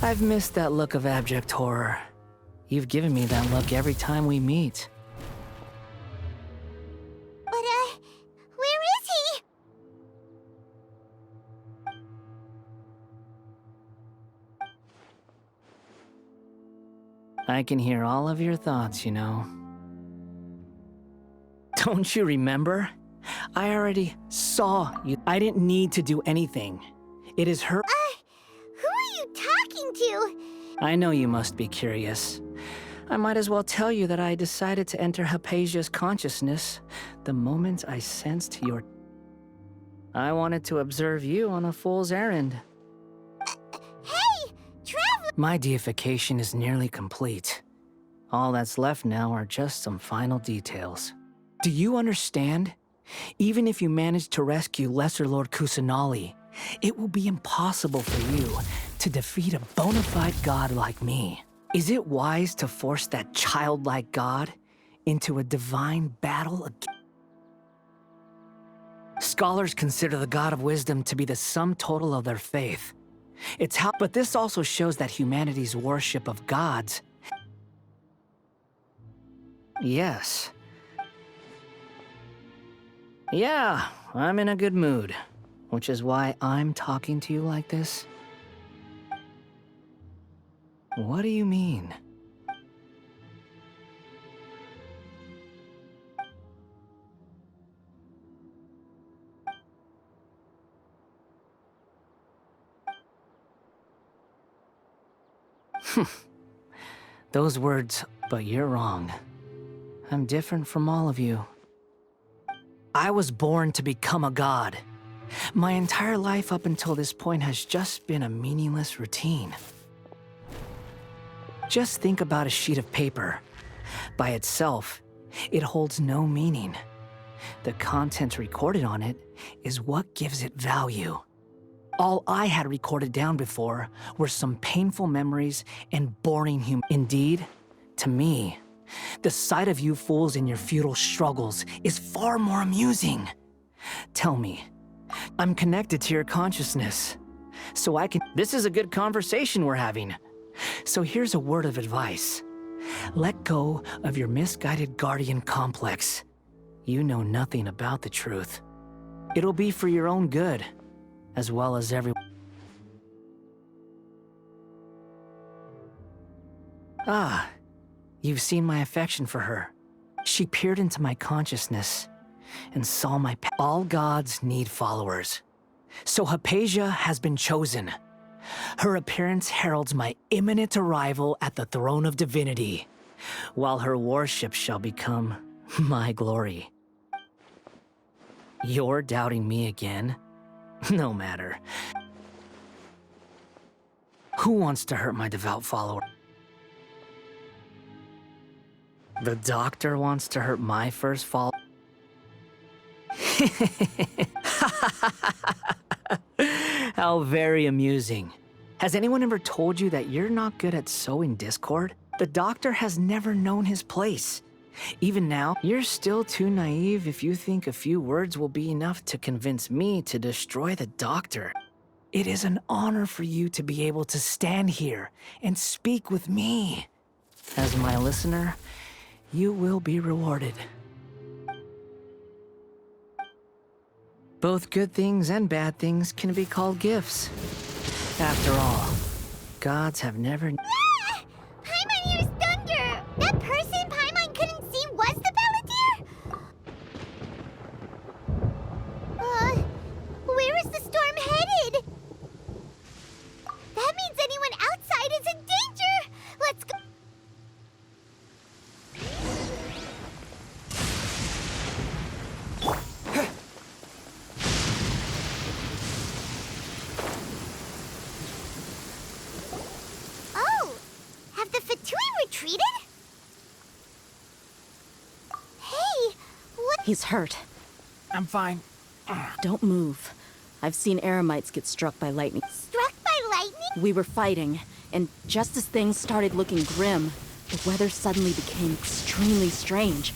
[SPEAKER 16] I've missed that look of abject horror. You've given me that look every time we meet.
[SPEAKER 1] But, where is he?
[SPEAKER 16] I can hear all of your thoughts, you know. Don't you remember? I already saw you. I didn't need to do anything. It is her.
[SPEAKER 1] Who are you talking to?
[SPEAKER 16] I know you must be curious. I might as well tell you that I decided to enter Hypatia's consciousness the moment I sensed your... I wanted to observe you on a fool's errand.
[SPEAKER 1] Hey, Traveler!
[SPEAKER 16] My deification is nearly complete. All that's left now are just some final details. Do you understand? Even if you manage to rescue Lesser Lord Kusanali, it will be impossible for you to defeat a bona fide god like me. Is it wise to force that childlike god into a divine battle again? Scholars consider the god of wisdom to be the sum total of their faith. But this also shows that humanity's worship of gods... Yes. Yeah, I'm in a good mood, which is why I'm talking to you like this. What do you mean? Those words, but you're wrong. I'm different from all of you. I was born to become a god. My entire life up until this point has just been a meaningless routine. Just think about a sheet of paper. By itself, it holds no meaning. The content recorded on it is what gives it value. All I had recorded down before were some painful memories and boring Indeed, to me, the sight of you fools in your futile struggles is far more amusing. Tell me, I'm connected to your consciousness, so I can... This is a good conversation we're having. So here's a word of advice. Let go of your misguided guardian complex. You know nothing about the truth. It'll be for your own good, as well as everyone. Ah, you've seen my affection for her. She peered into my consciousness and saw my all gods need followers. So Hypatia has been chosen. Her appearance heralds my imminent arrival at the throne of divinity, while her worship shall become my glory. You're doubting me again? No matter. Who wants to hurt my devout follower? The doctor wants to hurt my first follower? How very amusing. Has anyone ever told you that you're not good at sowing discord? The doctor has never known his place. Even now, you're still too naive if you think a few words will be enough to convince me to destroy the doctor. It is an honor for you to be able to stand here and speak with me. As my listener, you will be rewarded. Both good things and bad things can be called gifts. After all, gods have never...
[SPEAKER 1] Paimon hears thunder! That person Paimon couldn't see was the Balladeer? Where is the storm headed? That means anyone outside is in danger! Let's go... Oh,
[SPEAKER 4] He's hurt.
[SPEAKER 12] I'm fine.
[SPEAKER 4] Don't move. I've seen eremites get struck by lightning.
[SPEAKER 1] Struck by lightning?
[SPEAKER 4] We were fighting, and just as things started looking grim, the weather suddenly became extremely strange.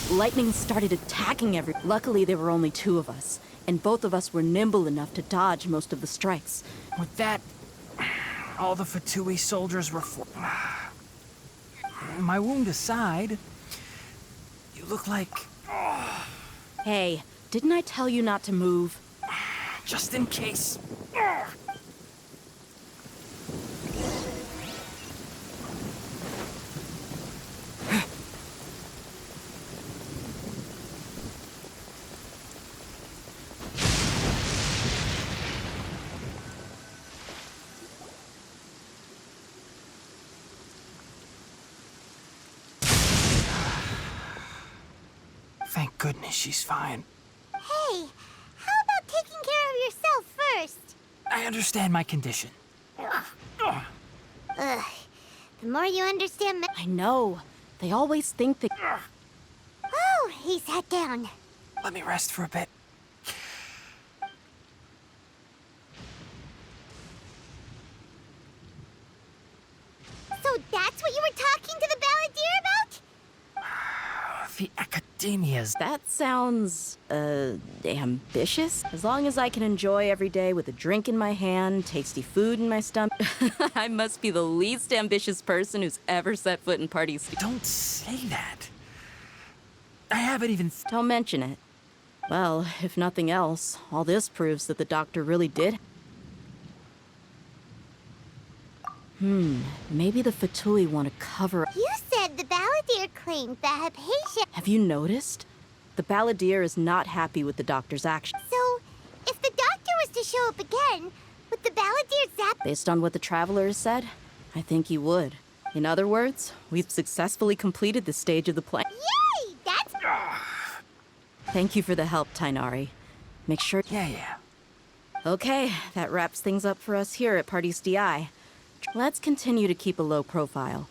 [SPEAKER 4] Lightning started attacking Luckily, there were only two of us, and both of us were nimble enough to dodge most of the strikes.
[SPEAKER 12] With that, all the Fatui soldiers were My wound aside, you look like...
[SPEAKER 4] Hey, didn't I tell you not to move?
[SPEAKER 12] Just in case. Thank goodness she's fine.
[SPEAKER 1] Hey, how about taking care of yourself first?
[SPEAKER 12] I understand my condition.
[SPEAKER 1] Ugh. The more you understand...
[SPEAKER 4] I know. They always think that...
[SPEAKER 1] Oh, he sat down.
[SPEAKER 12] Let me rest for a bit.
[SPEAKER 1] So that's what you were talking to the balladeer about?
[SPEAKER 12] The Academia's...
[SPEAKER 4] That sounds, ambitious? As long as I can enjoy every day with a drink in my hand, tasty food in my stomach, I must be the least ambitious person who's ever set foot in parties.
[SPEAKER 12] Don't say that. I haven't even...
[SPEAKER 4] Don't mention it. Well, if nothing else, all this proves that the doctor really did. Maybe the Fatui want to cover...
[SPEAKER 1] You said the balladeer claimed that Hypatia...
[SPEAKER 4] Have you noticed? The balladeer is not happy with the doctor's action.
[SPEAKER 1] So, if the doctor was to show up again, would the balladeer zap...
[SPEAKER 4] Based on what the Traveler has said, I think he would. In other words, we've successfully completed this stage of the plan.
[SPEAKER 1] Yay! That's...
[SPEAKER 4] Thank you for the help, Tainari. Make sure...
[SPEAKER 12] Yeah.
[SPEAKER 4] Okay, that wraps things up for us here at Parties DI. Let's continue to keep a low profile.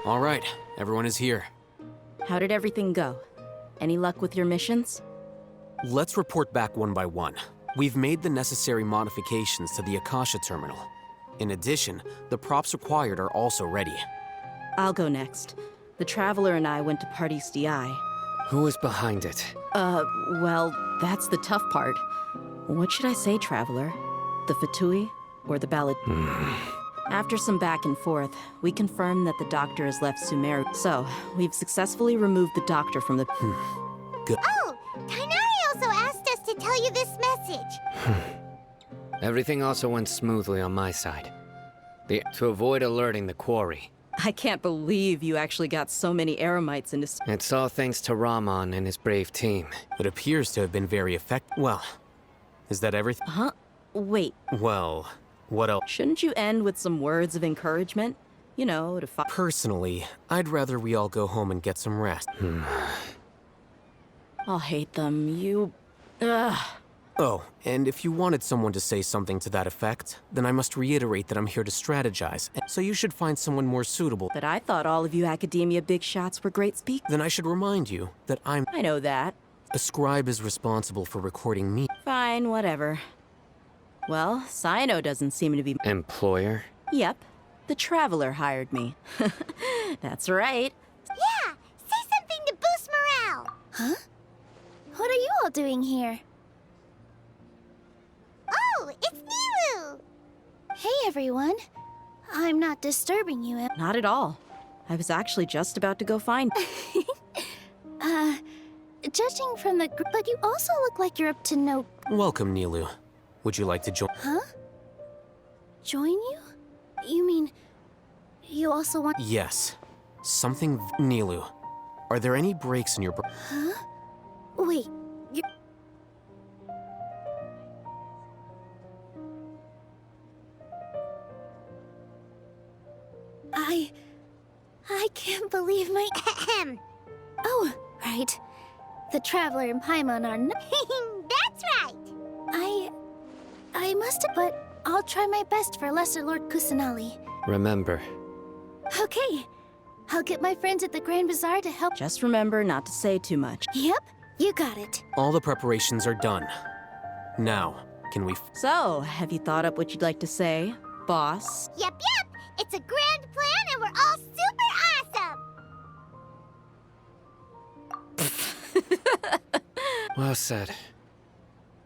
[SPEAKER 3] All right, everyone is here.
[SPEAKER 4] How did everything go? Any luck with your missions?
[SPEAKER 3] Let's report back one by one. We've made the necessary modifications to the Akasha terminal. In addition, the props required are also ready.
[SPEAKER 4] I'll go next. The Traveler and I went to Parties DI.
[SPEAKER 7] Who is behind it?
[SPEAKER 4] Well, that's the tough part. What should I say, Traveler? The Fatui or the Ballad? After some back and forth, we confirmed that the doctor has left Sumeru. So, we've successfully removed the doctor from the...
[SPEAKER 3] Good.
[SPEAKER 1] Oh, Tainari also asked us to tell you this message.
[SPEAKER 7] Everything also went smoothly on my side. To avoid alerting the quarry.
[SPEAKER 4] I can't believe you actually got so many eremites into...
[SPEAKER 7] It's all thanks to Rahman and his brave team.
[SPEAKER 3] It appears to have been very effective. Well, is that everything?
[SPEAKER 4] Huh? Wait.
[SPEAKER 3] Well, what else?
[SPEAKER 4] Shouldn't you end with some words of encouragement? You know, to
[SPEAKER 3] Personally, I'd rather we all go home and get some rest.
[SPEAKER 4] I'll hate them. You... Ugh.
[SPEAKER 3] Oh, and if you wanted someone to say something to that effect, then I must reiterate that I'm here to strategize, so you should find someone more suitable.
[SPEAKER 4] But I thought all of you academia big shots were great speakers.
[SPEAKER 3] Then I should remind you that I
[SPEAKER 4] know that.
[SPEAKER 3] A scribe is responsible for recording me.
[SPEAKER 4] Fine, whatever. Well, Cyno doesn't seem to be...
[SPEAKER 7] Employer?
[SPEAKER 4] Yep. The Traveler hired me. That's right.
[SPEAKER 1] Yeah! Say something to boost morale!
[SPEAKER 18] Huh? What are you all doing here?
[SPEAKER 1] Oh, it's Nilu!
[SPEAKER 18] Hey, everyone. I'm not disturbing you, am
[SPEAKER 4] Not at all. I was actually just about to go find...
[SPEAKER 18] Judging from the group, but you also look like you're up to no...
[SPEAKER 3] Welcome, Nilu. Would you like to join?
[SPEAKER 18] Huh? Join you? You mean... you also want...
[SPEAKER 3] Yes. Something... Nilu, are there any breaks in your...
[SPEAKER 18] Huh? Wait, you... I can't believe my... Oh, right. The Traveler and Paimon are not...
[SPEAKER 1] That's right!
[SPEAKER 18] I must have... But I'll try my best for Lesser Lord Kusanali.
[SPEAKER 7] Remember.
[SPEAKER 18] Okay. I'll get my friends at the Grand Bazaar to help...
[SPEAKER 4] Just remember not to say too much.
[SPEAKER 18] Yep, you got it.
[SPEAKER 3] All the preparations are done. Now, can we...
[SPEAKER 4] So, have you thought up what you'd like to say, boss?
[SPEAKER 1] Yep. It's a grand plan and we're all super awesome!
[SPEAKER 7] Well said.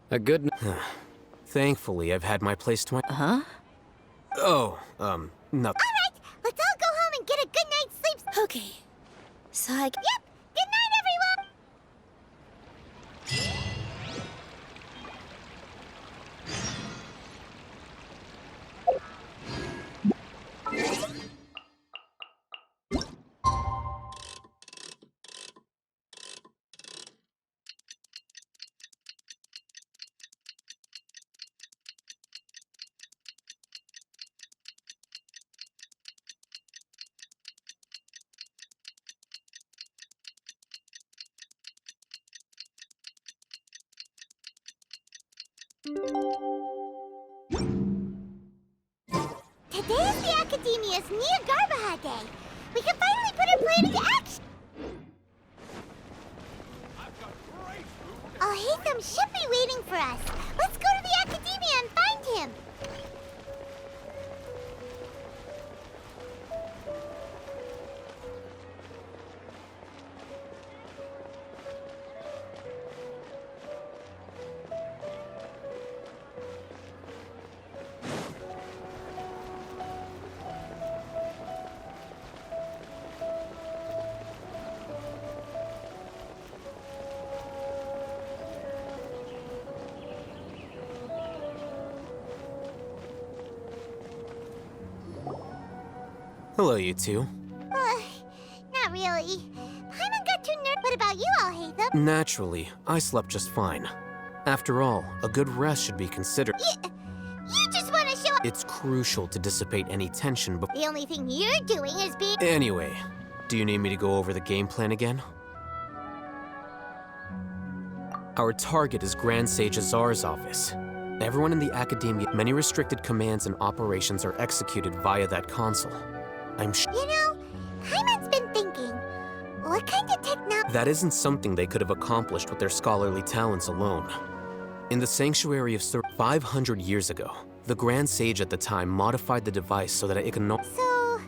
[SPEAKER 7] A good...
[SPEAKER 3] Thankfully, I've had my place to my...
[SPEAKER 4] Huh?
[SPEAKER 3] Oh, no.
[SPEAKER 1] Alright, let's all go home and get a good night's sleep.
[SPEAKER 18] Okay. So I...
[SPEAKER 1] Yep! Good night, everyone! Today is the Academia's Niagarbaha Day. We can finally put our plan into action. Al-Haytham should be waiting for us. Let's go to the Academia and find him.
[SPEAKER 3] Hello, you two.
[SPEAKER 1] Not really. Paimon got too nervous. What about you, Al-Haytham?
[SPEAKER 3] Naturally, I slept just fine. After all, a good rest should be considered.
[SPEAKER 1] You just want to show up.
[SPEAKER 3] It's crucial to dissipate any tension before...
[SPEAKER 1] The only thing you're doing is being...
[SPEAKER 3] Anyway, do you need me to go over the game plan again? Our target is Grand Sage Azar's office. Everyone in the Academia, many restricted commands and operations are executed via that console. I'm sure...
[SPEAKER 1] You know, Paimon's been thinking, what kind of technology...
[SPEAKER 3] That isn't something they could have accomplished with their scholarly talents alone. In the Sanctuary of 500 years ago, the Grand Sage at the time modified the device so that it can...
[SPEAKER 1] So,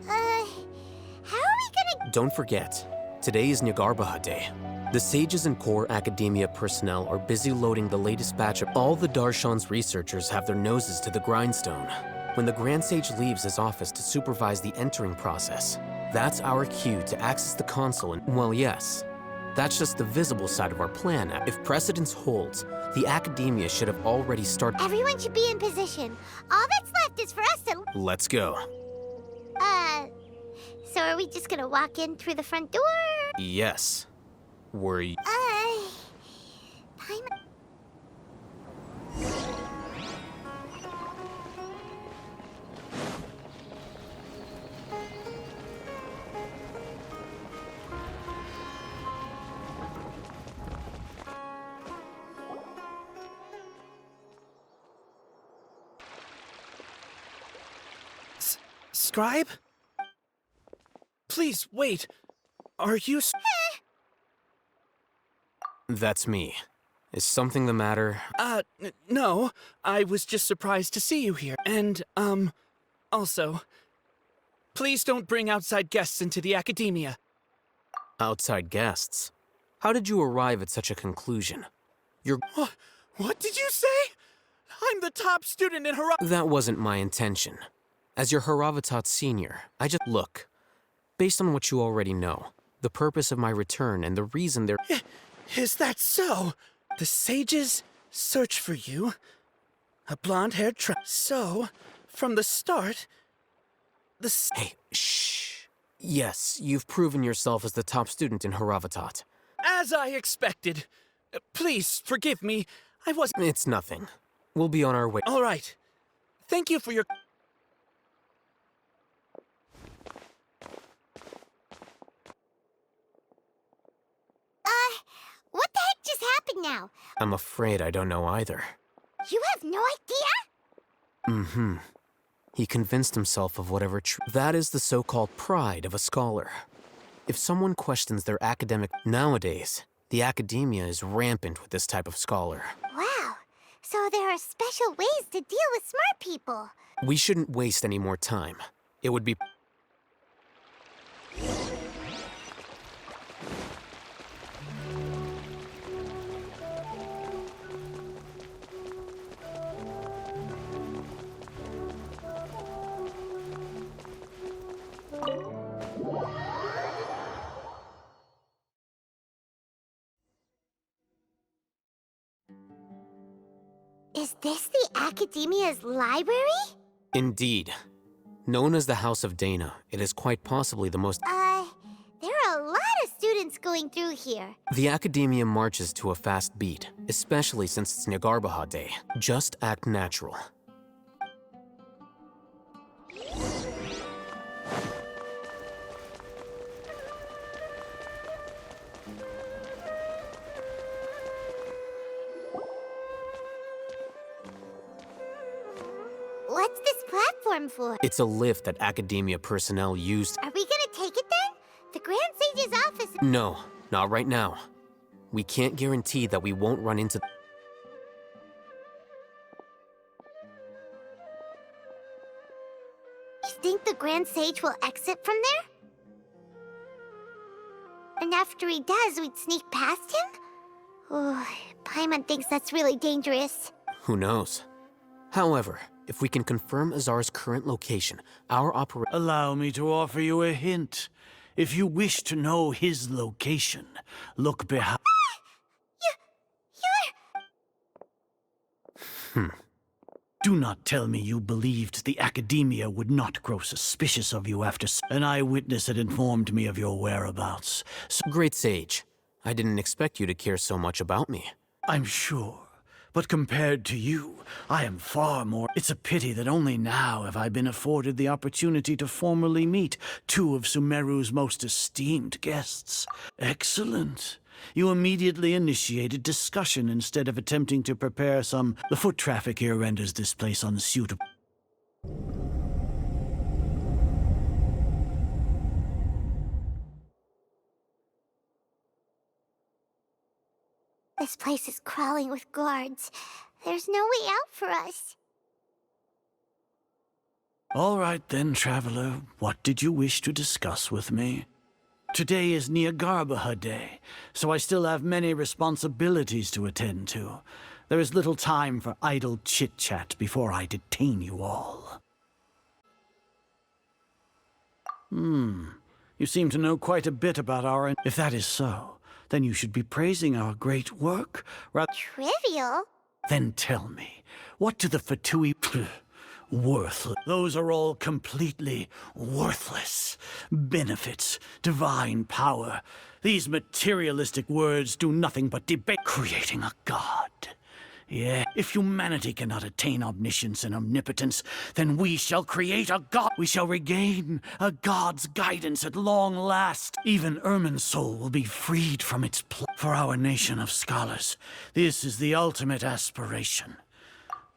[SPEAKER 1] how are we gonna...
[SPEAKER 3] Don't forget, today is Niagarbaha Day. The sages and core academia personnel are busy loading the latest batch of... All the Darshan's researchers have their noses to the grindstone. When the Grand Sage leaves his office to supervise the entering process, that's our cue to access the console and... Well, yes. That's just the visible side of our plan. If precedence holds, the Academia should have already started...
[SPEAKER 1] Everyone should be in position. All that's left is for us to...
[SPEAKER 3] Let's go.
[SPEAKER 1] So are we just gonna walk in through the front door?
[SPEAKER 3] Yes. Were you...
[SPEAKER 1] Paimon...
[SPEAKER 19] scribe? Please, wait. Are you...
[SPEAKER 3] That's me. Is something the matter?
[SPEAKER 19] No. I was just surprised to see you here. And, also, please don't bring outside guests into the academia.
[SPEAKER 3] Outside guests? How did you arrive at such a conclusion? You're...
[SPEAKER 19] What did you say? I'm the top student in
[SPEAKER 3] That wasn't my intention. As your Haravatat senior, I just... Look, based on what you already know, the purpose of my return and the reason they're...
[SPEAKER 19] Is that so? The sages search for you. A blonde-haired So, from the start,
[SPEAKER 3] Hey, shh. Yes, you've proven yourself as the top student in Haravatat.
[SPEAKER 19] As I expected. Please, forgive me.
[SPEAKER 3] It's nothing. We'll be on our way.
[SPEAKER 19] All right. Thank you for your...
[SPEAKER 1] What the heck just happened now?
[SPEAKER 3] I'm afraid I don't know either.
[SPEAKER 1] You have no idea?
[SPEAKER 3] Mm-hmm. He convinced himself of whatever That is the so-called pride of a scholar. If someone questions their academic... Nowadays, the academia is rampant with this type of scholar.
[SPEAKER 1] Wow. So there are special ways to deal with smart people.
[SPEAKER 3] We shouldn't waste any more time. It would be...
[SPEAKER 1] Is this the Academia's library?
[SPEAKER 3] Indeed. Known as the House of Dana, it is quite possibly the most...
[SPEAKER 1] There are a lot of students going through here.
[SPEAKER 3] The Academia marches to a fast beat, especially since it's Nagarbaha Day. Just act natural.
[SPEAKER 1] What's this platform for?
[SPEAKER 3] It's a lift that Academia personnel used...
[SPEAKER 1] Are we gonna take it then? The Grand Sage's office...
[SPEAKER 3] No, not right now. We can't guarantee that we won't run into...
[SPEAKER 1] You think the Grand Sage will exit from there? And after he does, we'd sneak past him? Oh, Paimon thinks that's really dangerous.
[SPEAKER 3] Who knows? However, if we can confirm Azar's current location, our operation...
[SPEAKER 20] Allow me to offer you a hint. If you wish to know his location, look behind... Do not tell me you believed the Academia would not grow suspicious of you after... An eyewitness had informed me of your whereabouts.
[SPEAKER 3] Great Sage. I didn't expect you to care so much about me.
[SPEAKER 20] I'm sure. But compared to you, I am far more... It's a pity that only now have I been afforded the opportunity to formally meet two of Sumeru's most esteemed guests. Excellent. You immediately initiated discussion instead of attempting to prepare some... The foot traffic here renders this place unsuitable.
[SPEAKER 1] This place is crawling with guards. There's no way out for us.
[SPEAKER 20] All right then, traveler. What did you wish to discuss with me? Today is Nagarbaha Day, so I still have many responsibilities to attend to. There is little time for idle chit-chat before I detain you all. You seem to know quite a bit about our... If that is so, then you should be praising our great work, rather...
[SPEAKER 1] Trivial?
[SPEAKER 20] Then tell me, what do the Fatui... Worthless. Those are all completely worthless. Benefits, divine power. These materialistic words do nothing but debate creating a god. Yeah, if humanity cannot attain omniscience and omnipotence, then we shall create a god. We shall regain a god's guidance at long last. Even Ermin's soul will be freed from its for our nation of scholars. This is the ultimate aspiration.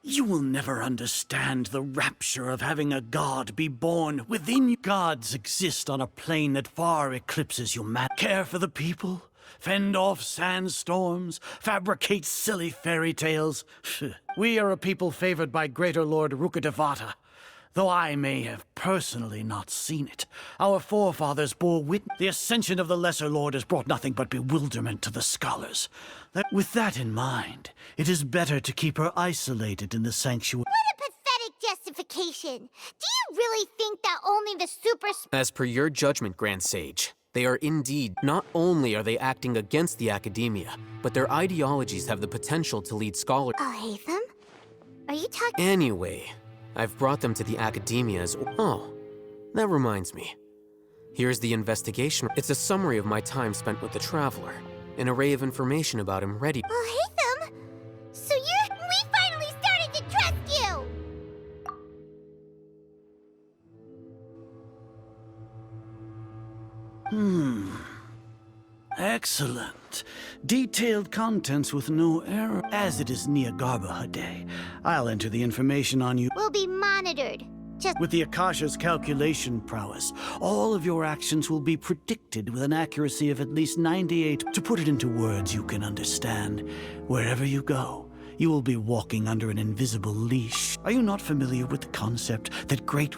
[SPEAKER 20] You will never understand the rapture of having a god be born within you. Gods exist on a plane that far eclipses humanity. Care for the people, fend off sandstorms, fabricate silly fairy tales. We are a people favored by Greater Lord Rukadevata. Though I may have personally not seen it, our forefathers bore witness. The ascension of the Lesser Lord has brought nothing but bewilderment to the scholars. With that in mind, it is better to keep her isolated in the sanctuary.
[SPEAKER 1] What a pathetic justification! Do you really think that only the super...
[SPEAKER 3] As per your judgment, Grand Sage, they are indeed... Not only are they acting against the academia, but their ideologies have the potential to lead scholars...
[SPEAKER 1] Oh, Hatham? Are you talking...
[SPEAKER 3] Anyway, I've brought them to the academia as... Oh, that reminds me. Here's the investigation. It's a summary of my time spent with the Traveler. An array of information about him ready...
[SPEAKER 1] Oh, Hatham! So we finally started to trust you!
[SPEAKER 20] Excellent. Detailed contents with no error. As it is Niagarba Day, I'll enter the information on you.
[SPEAKER 1] We'll be monitored. Just...
[SPEAKER 20] With the Akasha's calculation prowess, all of your actions will be predicted with an accuracy of at least 98. To put it into words you can understand, wherever you go, you will be walking under an invisible leash. Are you not familiar with the concept that great...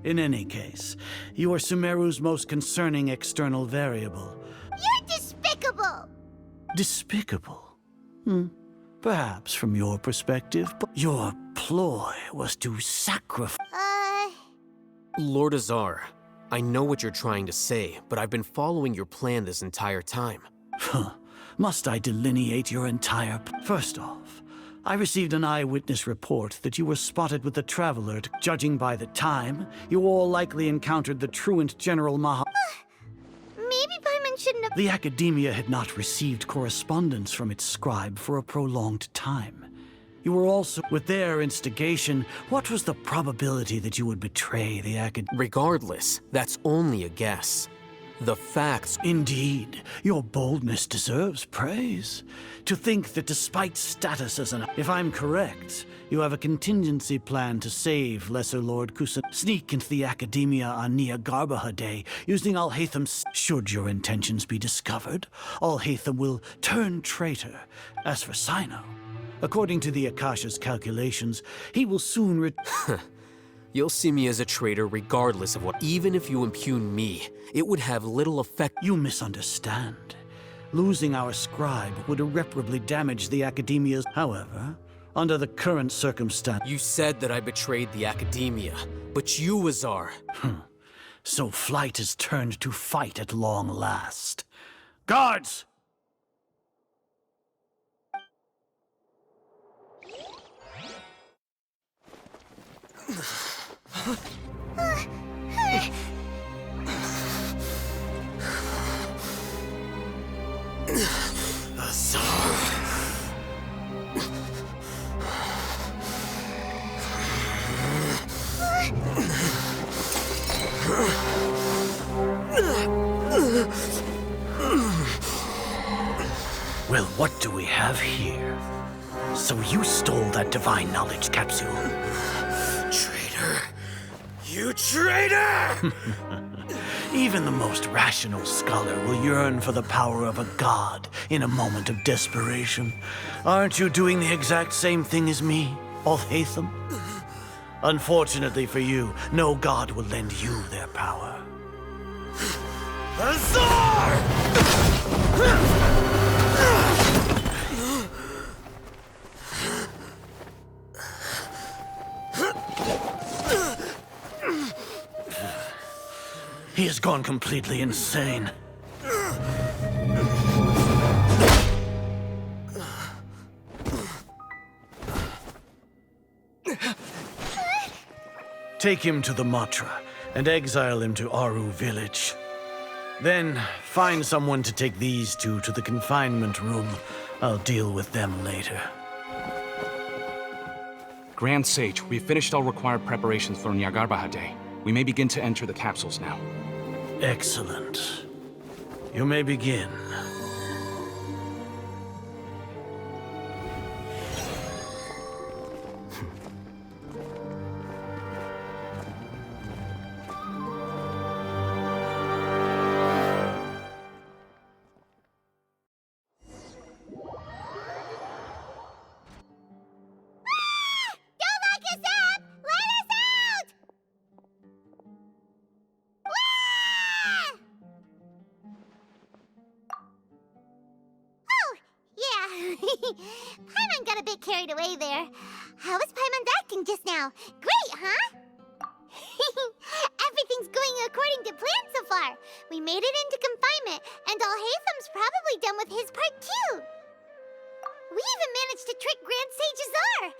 [SPEAKER 20] In any case, you are Sumeru's most concerning external variable.
[SPEAKER 1] You're despicable!
[SPEAKER 20] Despicable? Perhaps from your perspective, but your ploy was to sacrifice...
[SPEAKER 3] Lord Azar, I know what you're trying to say, but I've been following your plan this entire time.
[SPEAKER 20] Must I delineate your entire... First off, I received an eyewitness report that you were spotted with the Traveler. Judging by the time, you all likely encountered the truant General Maha...
[SPEAKER 1] Maybe Paimon shouldn't have...
[SPEAKER 20] The Academia had not received correspondence from its scribe for a prolonged time. You were also... With their instigation, what was the probability that you would betray the Academia?
[SPEAKER 3] Regardless, that's only a guess. The facts...
[SPEAKER 20] Indeed, your boldness deserves praise. To think that despite status as an... If I'm correct, you have a contingency plan to save Lesser Lord Kusan. Sneak into the Academia on Niagarba Day using Alhatham's... Should your intentions be discovered, Alhatham will turn traitor. As for Sino, according to the Akasha's calculations, he will soon
[SPEAKER 3] You'll see me as a traitor regardless of what... Even if you impugn me, it would have little effect...
[SPEAKER 20] You misunderstand. Losing our scribe would irreparably damage the Academia's... However, under the current circumstance...
[SPEAKER 3] You said that I betrayed the Academia, but you, Azar...
[SPEAKER 20] So flight has turned to fight at long last. Guards! Well, what do we have here? So you stole that divine knowledge capsule.
[SPEAKER 3] Traitor! You traitor!
[SPEAKER 20] Even the most rational scholar will yearn for the power of a god in a moment of desperation. Aren't you doing the exact same thing as me, Alhatham? Unfortunately for you, no god will lend you their power.
[SPEAKER 3] Azar!
[SPEAKER 20] He has gone completely insane. Take him to the Matra and exile him to Aru village. Then find someone to take these two to the confinement room. I'll deal with them later.
[SPEAKER 21] Grand Sage, we've finished all required preparations for Niagarba Day. We may begin to enter the capsules now.
[SPEAKER 20] Excellent. You may begin.
[SPEAKER 1] Oh, yeah. Paimon got a bit carried away there. How was Paimon's acting just now? Great, huh? Everything's going according to plan so far. We made it into confinement, and Alhaitham's probably done with his part too. We even managed to trick Grand Sage Azar.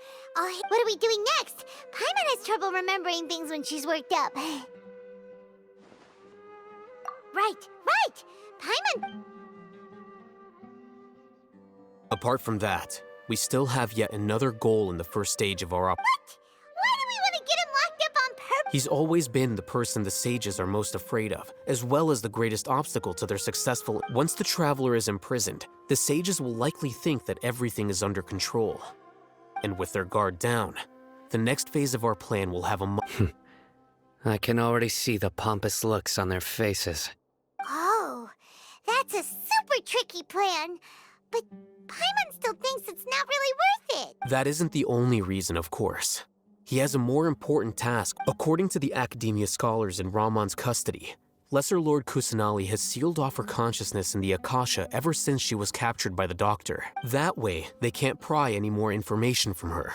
[SPEAKER 1] What are we doing next? Paimon has trouble remembering things when she's worked up. Right. Paimon.
[SPEAKER 3] Apart from that, we still have yet another goal in the first stage of our
[SPEAKER 1] What? Why do we want to get him locked up on purpose?
[SPEAKER 3] He's always been the person the sages are most afraid of, as well as the greatest obstacle to their successful. Once the traveler is imprisoned, the sages will likely think that everything is under control. And with their guard down, the next phase of our plan will have a
[SPEAKER 7] I can already see the pompous looks on their faces.
[SPEAKER 1] Oh, that's a super tricky plan. But Paimon still thinks it's not really worth it.
[SPEAKER 3] That isn't the only reason, of course. He has a more important task. According to the Academia scholars in Ramon's custody, Lesser Lord Kusanali has sealed off her consciousness in the Akasha ever since she was captured by the Doctor. That way, they can't pry any more information from her.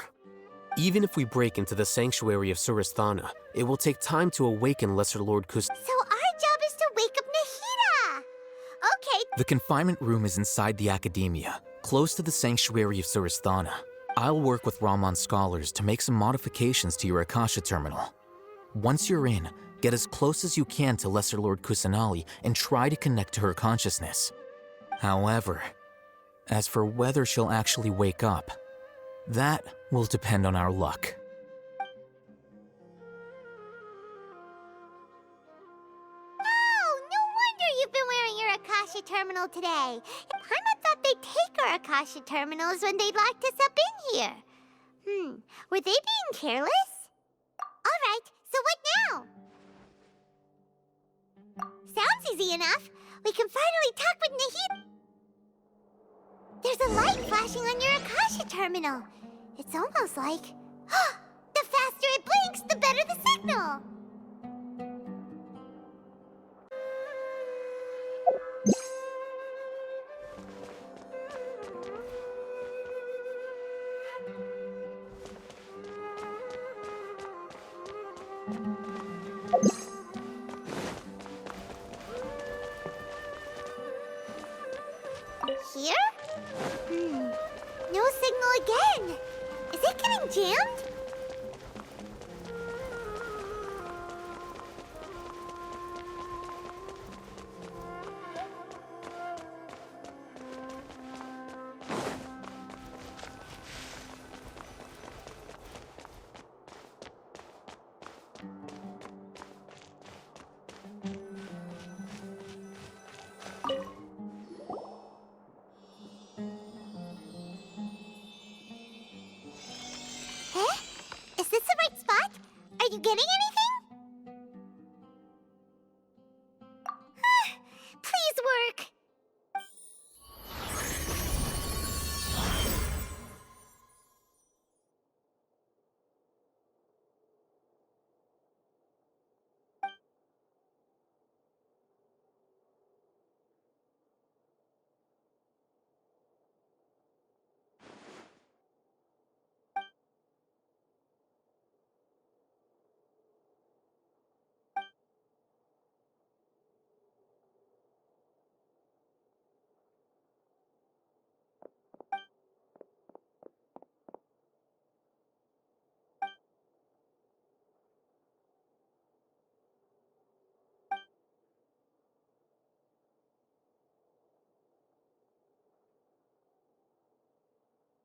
[SPEAKER 3] Even if we break into the sanctuary of Surasthana, it will take time to awaken Lesser Lord
[SPEAKER 1] So our job is to wake up Nahida! Okay.
[SPEAKER 9] The confinement room is inside the Academia, close to the sanctuary of Surasthana. I'll work with Ramon's scholars to make some modifications to your Akasha terminal. Once you're in, get as close as you can to Lesser Lord Kusanali and try to connect to her consciousness. However, as for whether she'll actually wake up, that will depend on our luck.
[SPEAKER 1] Oh, no wonder you've been wearing your Akasha terminal today. Paimon thought they'd take our Akasha terminals when they locked us up in here. Were they being careless? All right, so what now? Sounds easy enough. We can finally talk with Nahida. There's a light flashing on your Akasha terminal. It's almost like... the faster it blinks, the better the signal! Here? No signal again! Is it getting jammed? Is this the right spot? Are you getting anything? Please work!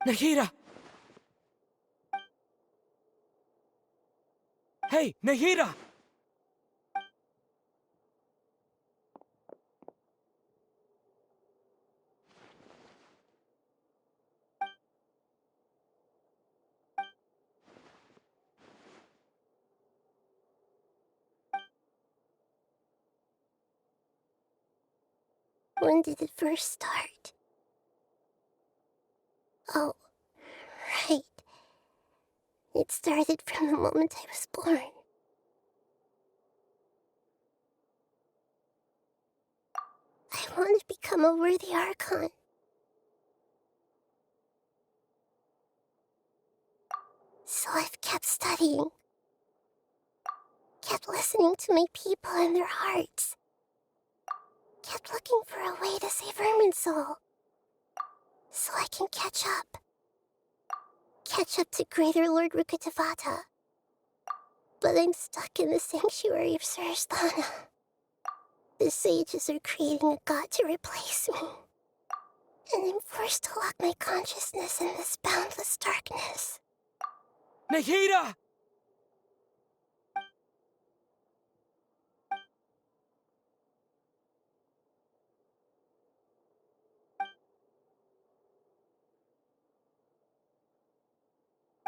[SPEAKER 19] Nahida! Hey, Nahida!
[SPEAKER 1] When did it first start? Oh, right. It started from the moment I was born. want to become a worthy Archon. So I've kept studying. Kept listening to my people and their hearts. Kept looking for a way to save Irminsul. So I can catch up. Catch up to Greater Lord Rukkhadevata. But I'm stuck in the sanctuary of Surasthana. The sages are creating a god to replace me. And I'm forced to lock my consciousness in this boundless darkness.
[SPEAKER 19] Nahida!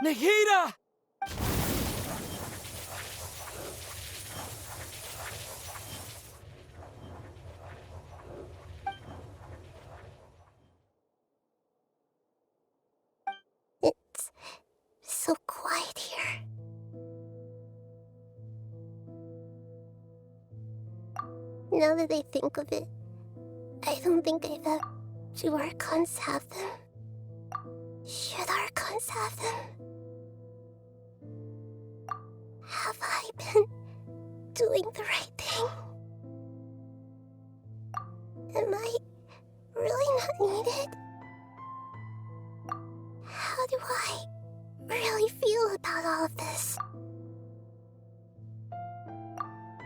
[SPEAKER 19] Nahida!
[SPEAKER 1] It's so quiet here. Now that I think of it, I don't think I thought do Archons have them. Should Archons have them? Have I been doing the right thing? Am I really not needed? How do I really feel about all of this?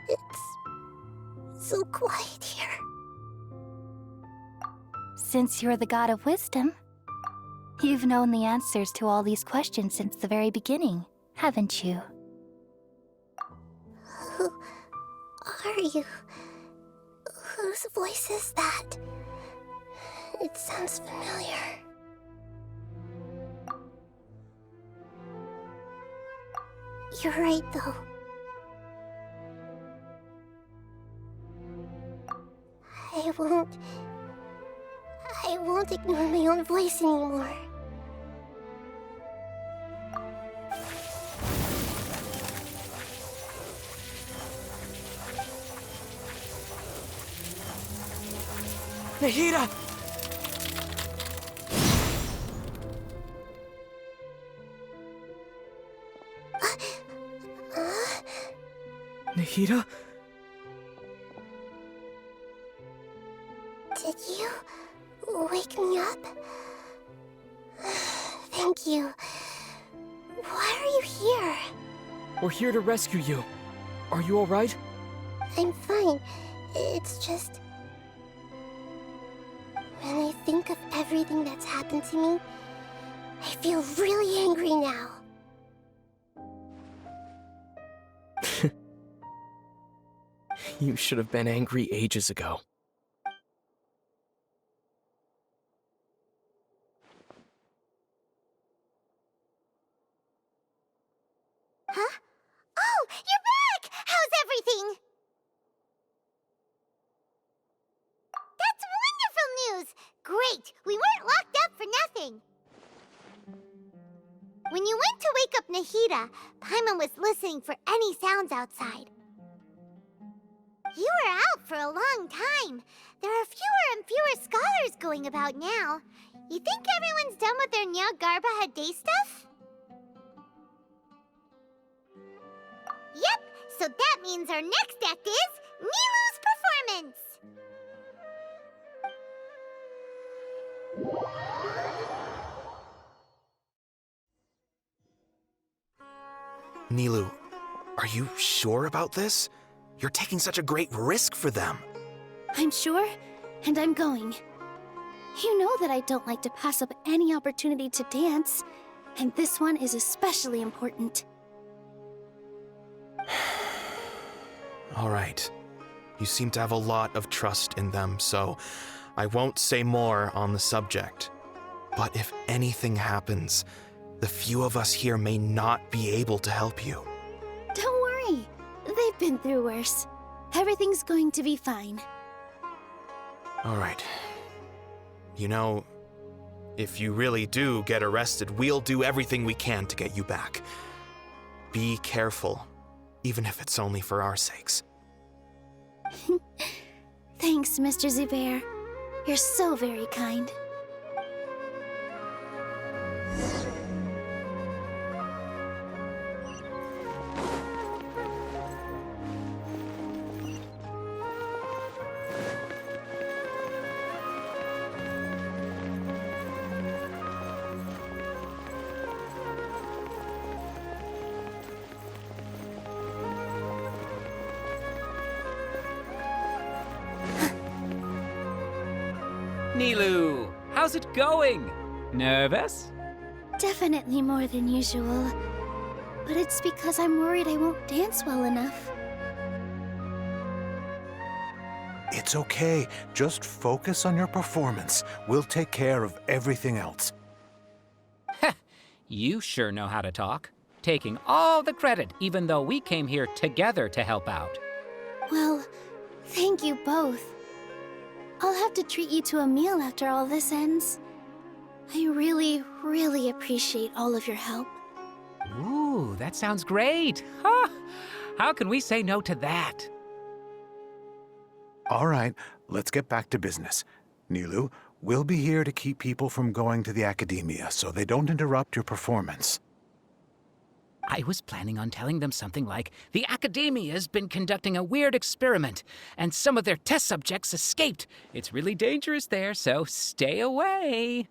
[SPEAKER 1] It's so quiet here.
[SPEAKER 2] Since you're the god of wisdom, you've known the answers to all these questions since the very beginning, haven't you?
[SPEAKER 1] Who are you? Whose voice is that? It sounds familiar. You're right, though. I won't ignore my own voice anymore.
[SPEAKER 19] Nahida! Nahida?
[SPEAKER 1] Did you wake me up? Thank you. Why are you here?
[SPEAKER 19] We're here to rescue you. Are you alright?
[SPEAKER 1] I'm fine. It's just... when I think of everything that's happened to me, I feel really angry now.
[SPEAKER 22] You should have been angry ages ago.
[SPEAKER 1] Huh? Oh, you're back! How's everything? That's wonderful news! Great! We weren't locked up for nothing! When you went to wake up Nahida, Paimon was listening for any sounds outside. You were out for a long time. There are fewer and fewer scholars going about now. You think everyone's done with their Nyagarbaha Day stuff? Yep, so that means our next act is Nilou's performance!
[SPEAKER 23] Nilou, are you sure about this? You're taking such a great risk for them.
[SPEAKER 18] I'm sure, and I'm going. You know that I don't like to pass up any opportunity to dance, and this one is especially important.
[SPEAKER 23] All right. You seem to have a lot of trust in them, so I won't say more on the subject. But if anything happens, the few of us here may not be able to help you.
[SPEAKER 18] Don't worry. They've been through worse. Everything's going to be fine.
[SPEAKER 23] All right. You know, if you really do get arrested, we'll do everything we can to get you back. Be careful, even if it's only for our sakes.
[SPEAKER 18] Thanks. Thanks, Mr. Zubair. You're so very kind.
[SPEAKER 5] Nilu, how's it going? Nervous?
[SPEAKER 18] Definitely more than usual. But it's because I'm worried I won't dance well enough.
[SPEAKER 6] It's okay. Just focus on your performance. We'll take care of everything else.
[SPEAKER 5] You sure know how to talk. Taking all the credit, even though we came here together to help out.
[SPEAKER 18] Well, thank you both. I'll have to treat you to a meal after all this ends. I really, really appreciate all of your help.
[SPEAKER 5] Ooh, that sounds great. Huh? How can we say no to that?
[SPEAKER 6] All right, let's get back to business. Nilu, we'll be here to keep people from going to the academia so they don't interrupt your performance.
[SPEAKER 5] I was planning on telling them something like, the Academia's been conducting a weird experiment, and some of their test subjects escaped. It's really dangerous there, so stay away.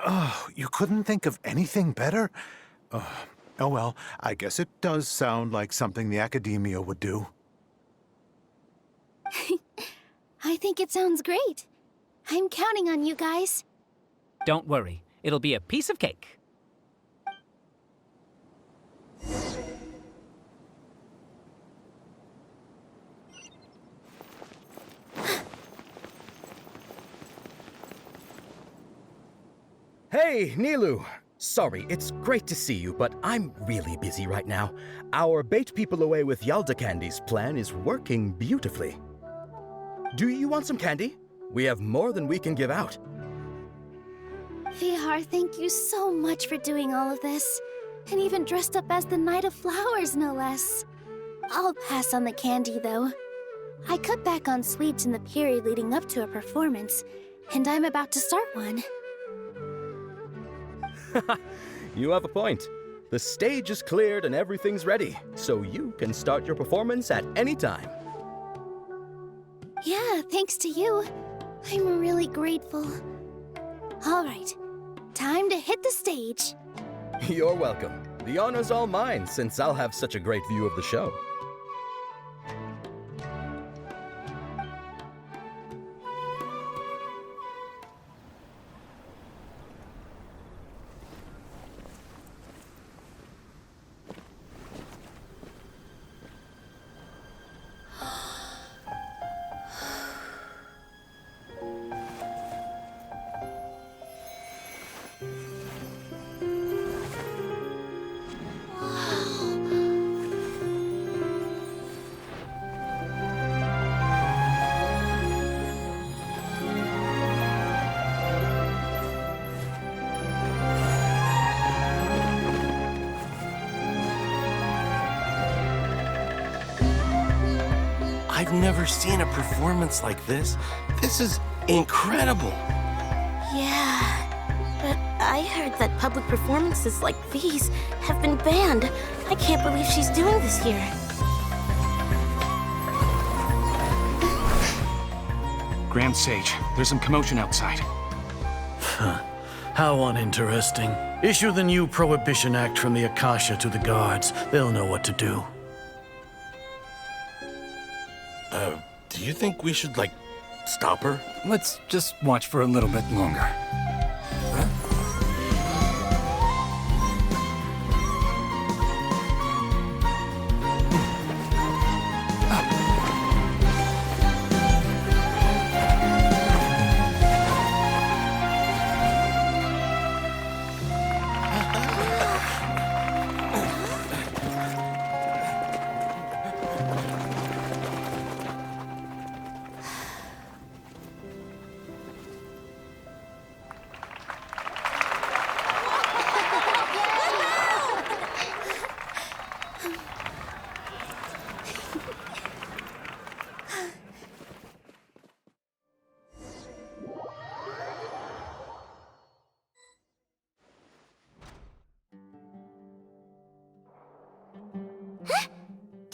[SPEAKER 6] Oh, you couldn't think of anything better? Oh well, I guess it does sound like something the Academia would do.
[SPEAKER 18] I think it sounds great. I'm counting on you guys.
[SPEAKER 5] Don't worry, it'll be a piece of cake.
[SPEAKER 8] Hey, Nilu! Sorry, it's great to see you, but I'm really busy right now. Our Bait People Away with Yalda Candies plan is working beautifully. Do you want some candy? We have more than we can give out.
[SPEAKER 18] Vihar, thank you so much for doing all of this. And even dressed up as the Knight of Flowers, no less. I'll pass on the candy, though. I cut back on sweets in the period leading up to a performance, and I'm about to start one.
[SPEAKER 8] You have a point. The stage is cleared and everything's ready, so you can start your performance at any time.
[SPEAKER 18] Yeah, thanks to you. I'm really grateful. All right, time to hit the stage.
[SPEAKER 8] You're welcome. The honor's all mine, since I'll have such a great view of the show.
[SPEAKER 24] I've never seen a performance like this. This is incredible.
[SPEAKER 25] Yeah, but I heard that public performances like these have been banned. I can't believe she's doing this here.
[SPEAKER 21] Grand Sage, there's some commotion outside.
[SPEAKER 20] How uninteresting. Issue the new Prohibition Act from the Akasha to the guards. They'll know what to do.
[SPEAKER 24] Do you think we should, stop her?
[SPEAKER 17] Let's just watch for a little bit longer.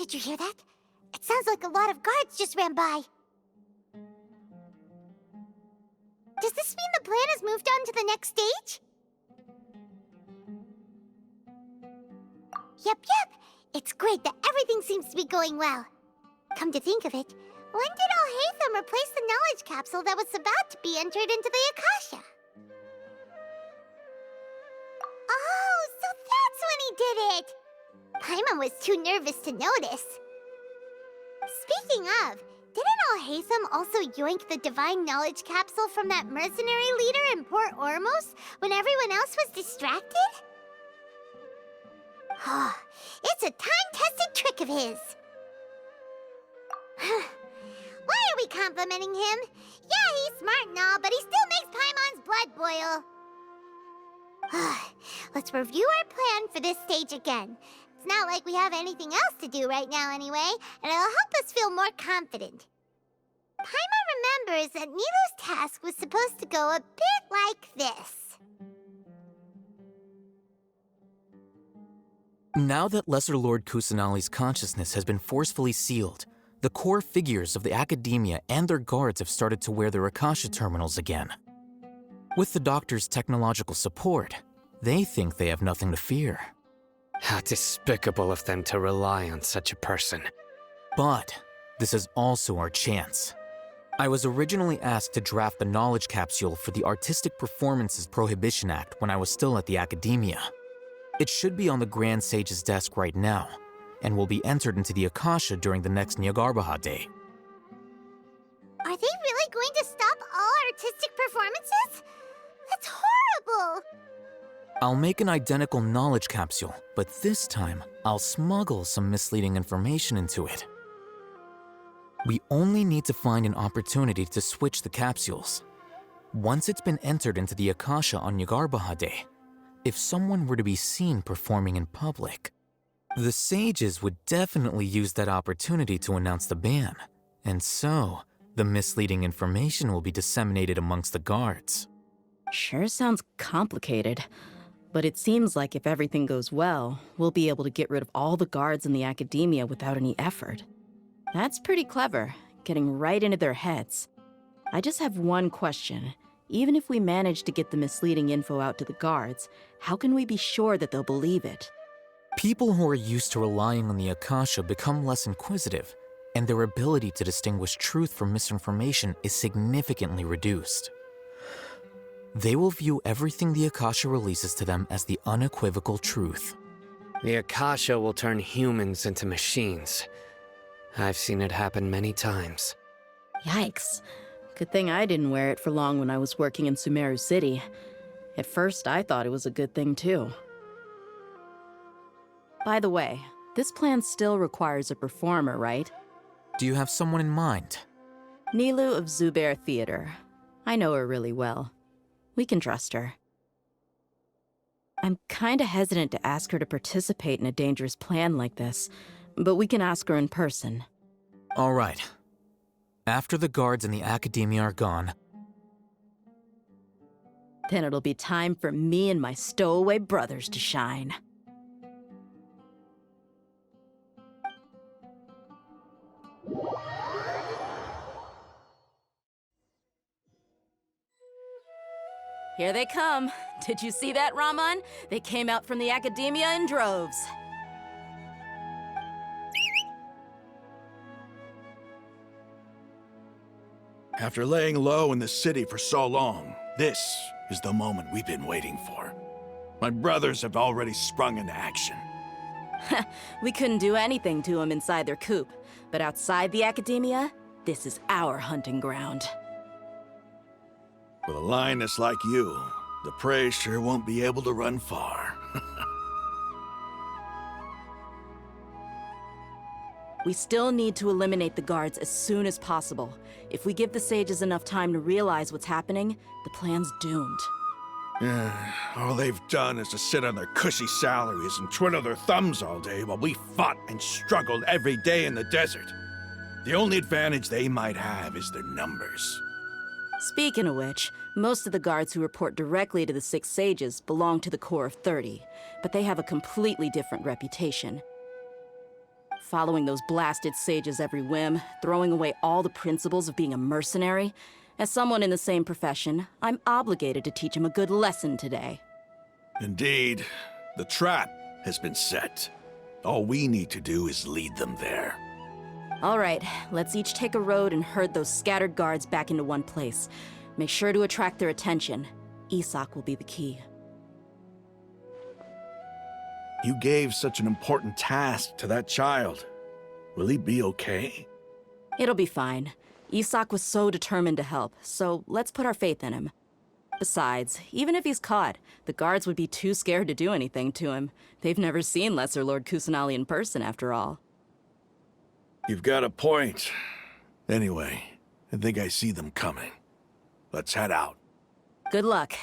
[SPEAKER 1] Did you hear that? It sounds like a lot of guards just ran by. Does this mean the plan has moved on to the next stage? Yep. It's great that everything seems to be going well. Come to think of it, when did Alhaitham replace the knowledge capsule that was about to be entered into the Akasha? Oh, so that's when he did it! Paimon was too nervous to notice. Speaking of, didn't Alhaitham also yoink the divine knowledge capsule from that mercenary leader in Port Ormos when everyone else was distracted? It's a time-tested trick of his. Why are we complimenting him? Yeah, he's smart and all, but he still makes Paimon's blood boil. Let's review our plan for this stage again. It's not like we have anything else to do right now anyway, and it'll help us feel more confident. Paimon remembers that Nilou's task was supposed to go a bit like this.
[SPEAKER 9] Now that Lesser Lord Kusanali's consciousness has been forcefully sealed, the core figures of the Academia and their guards have started to wear their Akasha terminals again. With the Doctor's technological support, they think they have nothing to fear.
[SPEAKER 7] How despicable of them to rely on such a person.
[SPEAKER 9] But this is also our chance. I was originally asked to draft the knowledge capsule for the Artistic Performances Prohibition Act when I was still at the Academia. It should be on the Grand Sage's desk right now, and will be entered into the Akasha during the next Nyargarbaha Day.
[SPEAKER 1] Are they really going to stop all artistic performances? That's horrible!
[SPEAKER 9] I'll make an identical knowledge capsule, but this time, I'll smuggle some misleading information into it. We only need to find an opportunity to switch the capsules. Once it's been entered into the Akasha on Nyargarbaha Day, if someone were to be seen performing in public, the sages would definitely use that opportunity to announce the ban, and so the misleading information will be disseminated amongst the guards.
[SPEAKER 4] Sure sounds complicated, but it seems like if everything goes well, we'll be able to get rid of all the guards in the Academia without any effort. That's pretty clever, getting right into their heads. I just have one question. Even if we manage to get the misleading info out to the guards, how can we be sure that they'll believe it?
[SPEAKER 9] People who are used to relying on the Akasha become less inquisitive, and their ability to distinguish truth from misinformation is significantly reduced. They will view everything the Akasha releases to them as the unequivocal truth.
[SPEAKER 7] The Akasha will turn humans into machines. I've seen it happen many times.
[SPEAKER 4] Yikes. Good thing I didn't wear it for long when I was working in Sumeru City. At first, I thought it was a good thing too. By the way, this plan still requires a performer, right?
[SPEAKER 9] Do you have someone in mind?
[SPEAKER 4] Nilou of Zubair Theater. I know her really well. We can trust her. I'm kinda hesitant to ask her to participate in a dangerous plan like this, but we can ask her in person.
[SPEAKER 9] All right. After the guards in the Academia are gone,
[SPEAKER 4] then it'll be time for me and my stowaway brothers to shine. Here they come. Did you see that, Raman? They came out from the Academia in droves.
[SPEAKER 20] After laying low in the city for so long, this is the moment we've been waiting for. My brothers have already sprung into action.
[SPEAKER 4] We couldn't do anything to them inside their coop, but outside the Academia, this is our hunting ground.
[SPEAKER 20] With a lioness like you, the prey sure won't be able to run far.
[SPEAKER 4] We still need to eliminate the guards as soon as possible. If we give the sages enough time to realize what's happening, the plan's doomed.
[SPEAKER 20] All they've done is to sit on their cushy salaries and twiddle their thumbs all day while we fought and struggled every day in the desert. The only advantage they might have is their numbers.
[SPEAKER 4] Speaking of which, most of the guards who report directly to the Six Sages belong to the Corps of 30, but they have a completely different reputation. following those blasted sages' every whim, throwing away all the principles of being a mercenary. As someone in the same profession, I'm obligated to teach him a good lesson today.
[SPEAKER 10] Indeed. The trap has been set. All we need to do is lead them there.
[SPEAKER 4] All right, let's each take a road and herd those scattered guards back into one place. Make sure to attract their attention. Isak will be the key.
[SPEAKER 10] You gave such an important task to that child. Will he be okay?
[SPEAKER 4] It'll be fine. Isak was so determined to help, so let's put our faith in him. Besides, even if he's caught, the guards would be too scared to do anything to him. They've never seen Lesser Lord Kusanali in person, after all.
[SPEAKER 10] You've got a point. Anyway, I think I see them coming. Let's head out.
[SPEAKER 4] Good luck.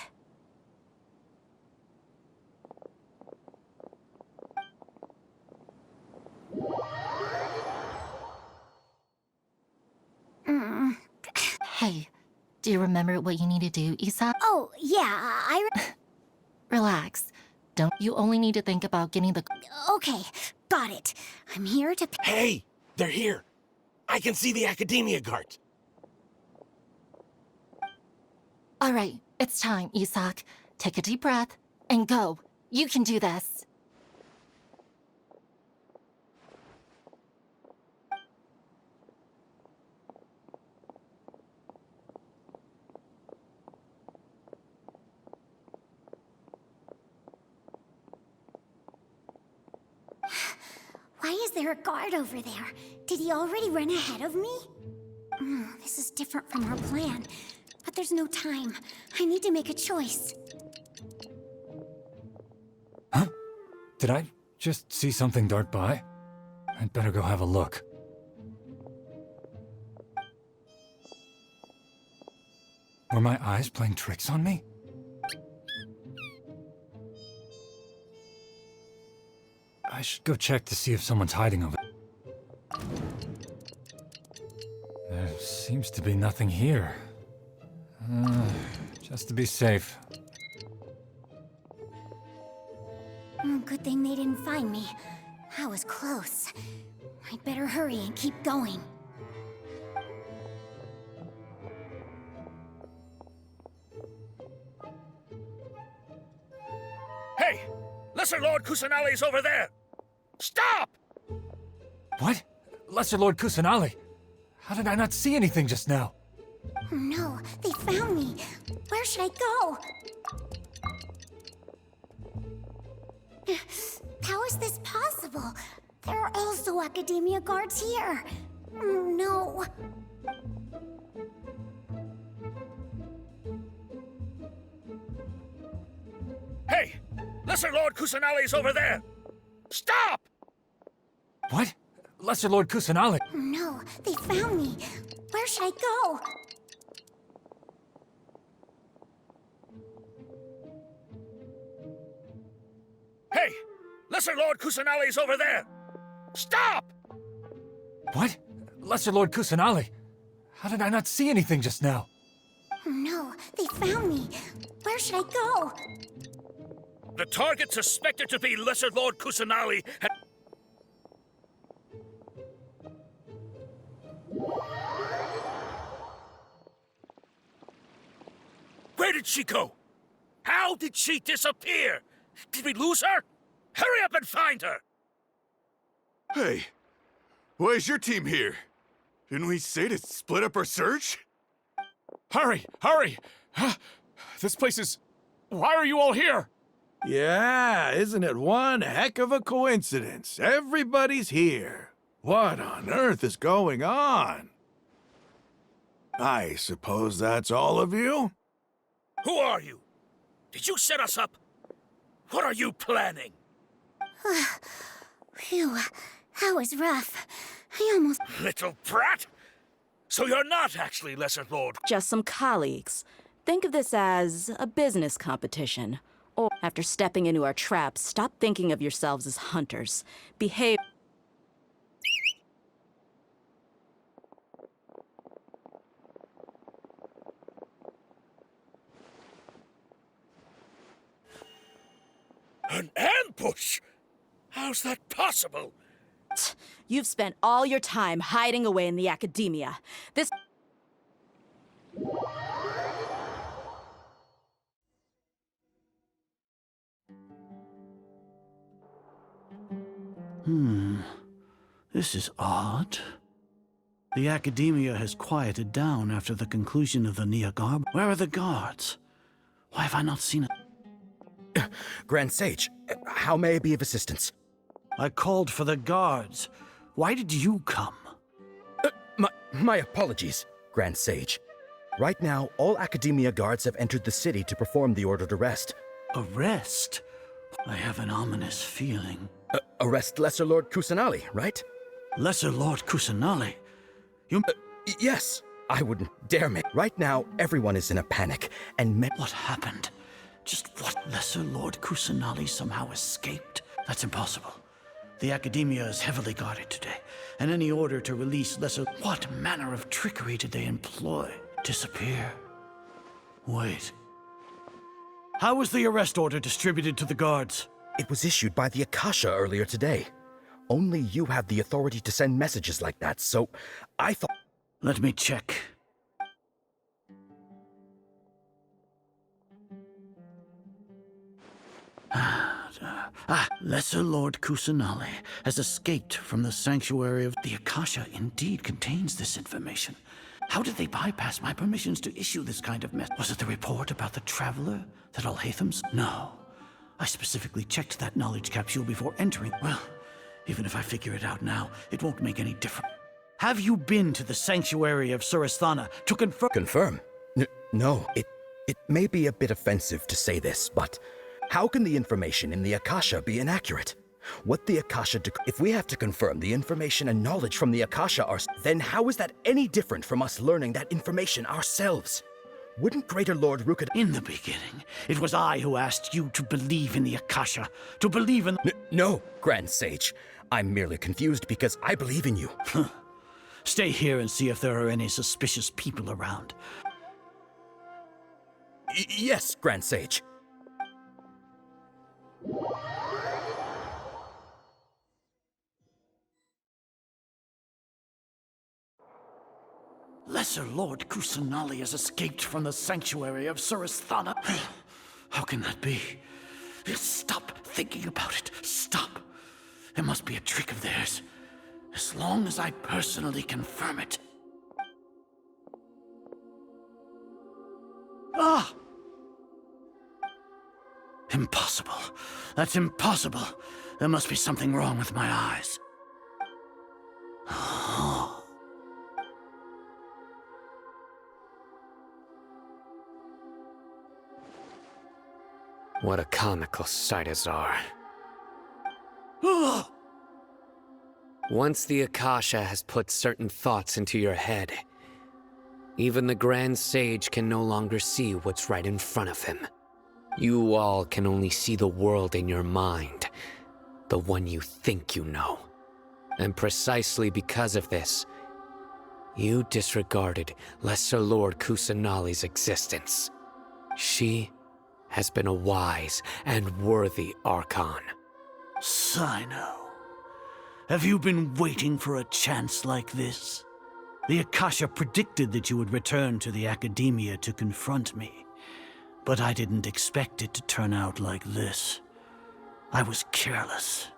[SPEAKER 11] Hey, do you remember what you need to do, Isak?
[SPEAKER 1] Oh, yeah,
[SPEAKER 11] Relax. You only need to think about getting the...
[SPEAKER 1] Okay, got it. I'm here to...
[SPEAKER 24] Hey, they're here. I can see the Academia guard.
[SPEAKER 11] All right, it's time, Isak. Take a deep breath and go. You can do this.
[SPEAKER 1] Why is there a guard over there? Did he already run ahead of me? This is different from our plan. But there's no time. I need to make a choice.
[SPEAKER 17] Huh? Did I just see something dart by? I'd better go have a look. Were my eyes playing tricks on me? I should go check to see if someone's hiding over there. There seems to be nothing here. Just to be safe.
[SPEAKER 1] Good thing they didn't find me. I was close. I'd better hurry and keep going.
[SPEAKER 10] Hey! Lesser Lord Kusanali's over there! Stop!
[SPEAKER 17] What? Lesser Lord Kusanali? How did I not see anything just now?
[SPEAKER 1] Oh no, they found me. Where should I go? How is this possible? There are also Academia guards here. No.
[SPEAKER 10] Hey! Lesser Lord Kusanali's over there! Stop!
[SPEAKER 17] What? Lesser Lord Kusanali?
[SPEAKER 1] No, they found me. Where should I go?
[SPEAKER 10] Hey! Lesser Lord Kusanali's over there! Stop!
[SPEAKER 17] What? Lesser Lord Kusanali? How did I not see anything just now?
[SPEAKER 1] No, they found me. Where should I go?
[SPEAKER 10] The target suspected to be Lesser Lord Kusanali had... Where did she go? How did she disappear? Did we lose her? Hurry up and find her!
[SPEAKER 13] Hey, why is your team here? Didn't we say to split up our search?
[SPEAKER 17] Hurry! Hurry! This place is... Why are you all here?
[SPEAKER 10] Yeah, isn't it one heck of a coincidence? Everybody's here. What on earth is going on? I suppose that's all of you? Who are you? Did you set us up? What are you planning?
[SPEAKER 1] Phew, that was rough. I almost...
[SPEAKER 10] Little brat! So you're not actually Lesser Lord?
[SPEAKER 4] Just some colleagues. Think of this as a business competition. Or, after stepping into our trap, stop thinking of yourselves as hunters. Behave...
[SPEAKER 10] An ambush? How's that possible?
[SPEAKER 4] You've spent all your time hiding away in the academia. This...
[SPEAKER 20] This is odd. The academia has quieted down after the conclusion of the Niagara. Where are the guards? Why have I not seen it?
[SPEAKER 8] Grand Sage, how may I be of assistance?
[SPEAKER 20] I called for the guards. Why did you come?
[SPEAKER 8] My apologies, Grand Sage. Right now, all Academia guards have entered the city to perform the ordered arrest.
[SPEAKER 20] Arrest? I have an ominous feeling.
[SPEAKER 8] Arrest Lesser Lord Kusanali, right?
[SPEAKER 20] Lesser Lord Kusanali? You...
[SPEAKER 8] yes, I wouldn't dare make... Right now, everyone is in a panic, and
[SPEAKER 20] What happened? Just what Lesser Lord Kusanali somehow escaped? That's impossible. The Academia is heavily guarded today, and any order to release Lesser... What manner of trickery did they employ? Disappear? Wait. How was the arrest order distributed to the guards?
[SPEAKER 8] It was issued by the Akasha earlier today. Only you have the authority to send messages like that, so I thought...
[SPEAKER 20] Let me check. Lesser Lord Kusanali has escaped from the sanctuary of... The Akasha indeed contains this information. How did they bypass my permissions to issue this kind of mess? Was it the report about the traveler that Alhatham's? No. I specifically checked that knowledge capsule before entering. Well, even if I figure it out now, it won't make any difference. Have you been to the sanctuary of Surasthana to confirm?
[SPEAKER 8] Confirm? No, it may be a bit offensive to say this, but how can the information in the Akasha be inaccurate? What the Akasha if we have to confirm the information and knowledge from the Akasha are, then how is that any different from us learning that information ourselves? Wouldn't Greater Lord Rukad...
[SPEAKER 20] In the beginning, it was I who asked you to believe in the Akasha, to believe in...
[SPEAKER 8] No, Grand Sage. I'm merely confused because I believe in you.
[SPEAKER 20] Stay here and see if there are any suspicious people around.
[SPEAKER 8] Yes, Grand Sage.
[SPEAKER 20] Lesser Lord Kusanali has escaped from the sanctuary of Surasthana. How can that be? Stop thinking about it. Stop. It must be a trick of theirs. As long as I personally confirm it. Ah! Impossible. That's impossible. There must be something wrong with my eyes.
[SPEAKER 7] What a comical sight, Azar. Once the Akasha has put certain thoughts into your head, even the Grand Sage can no longer see what's right in front of him. You all can only see the world in your mind, the one you think you know. And precisely because of this, you disregarded Lesser Lord Kusanali's existence. She has been a wise and worthy Archon.
[SPEAKER 20] Sino, have you been waiting for a chance like this? The Akasha predicted that you would return to the Academia to confront me, but I didn't expect it to turn out like this. I was careless.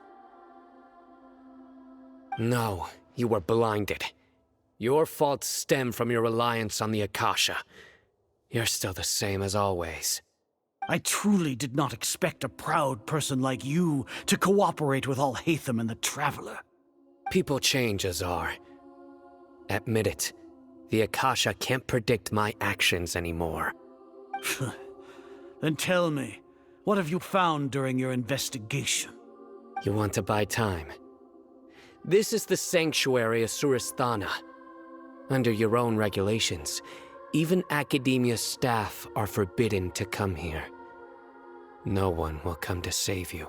[SPEAKER 7] No, you were blinded. Your faults stem from your reliance on the Akasha. You're still the same as always.
[SPEAKER 20] I truly did not expect a proud person like you to cooperate with Alhatham and the Traveler.
[SPEAKER 7] People change, Azar. Admit it. The Akasha can't predict my actions anymore.
[SPEAKER 20] Then tell me, what have you found during your investigation?
[SPEAKER 7] You want to buy time? This is the sanctuary of Surasthana. Under your own regulations, even Academia staff are forbidden to come here. No one will come to save you.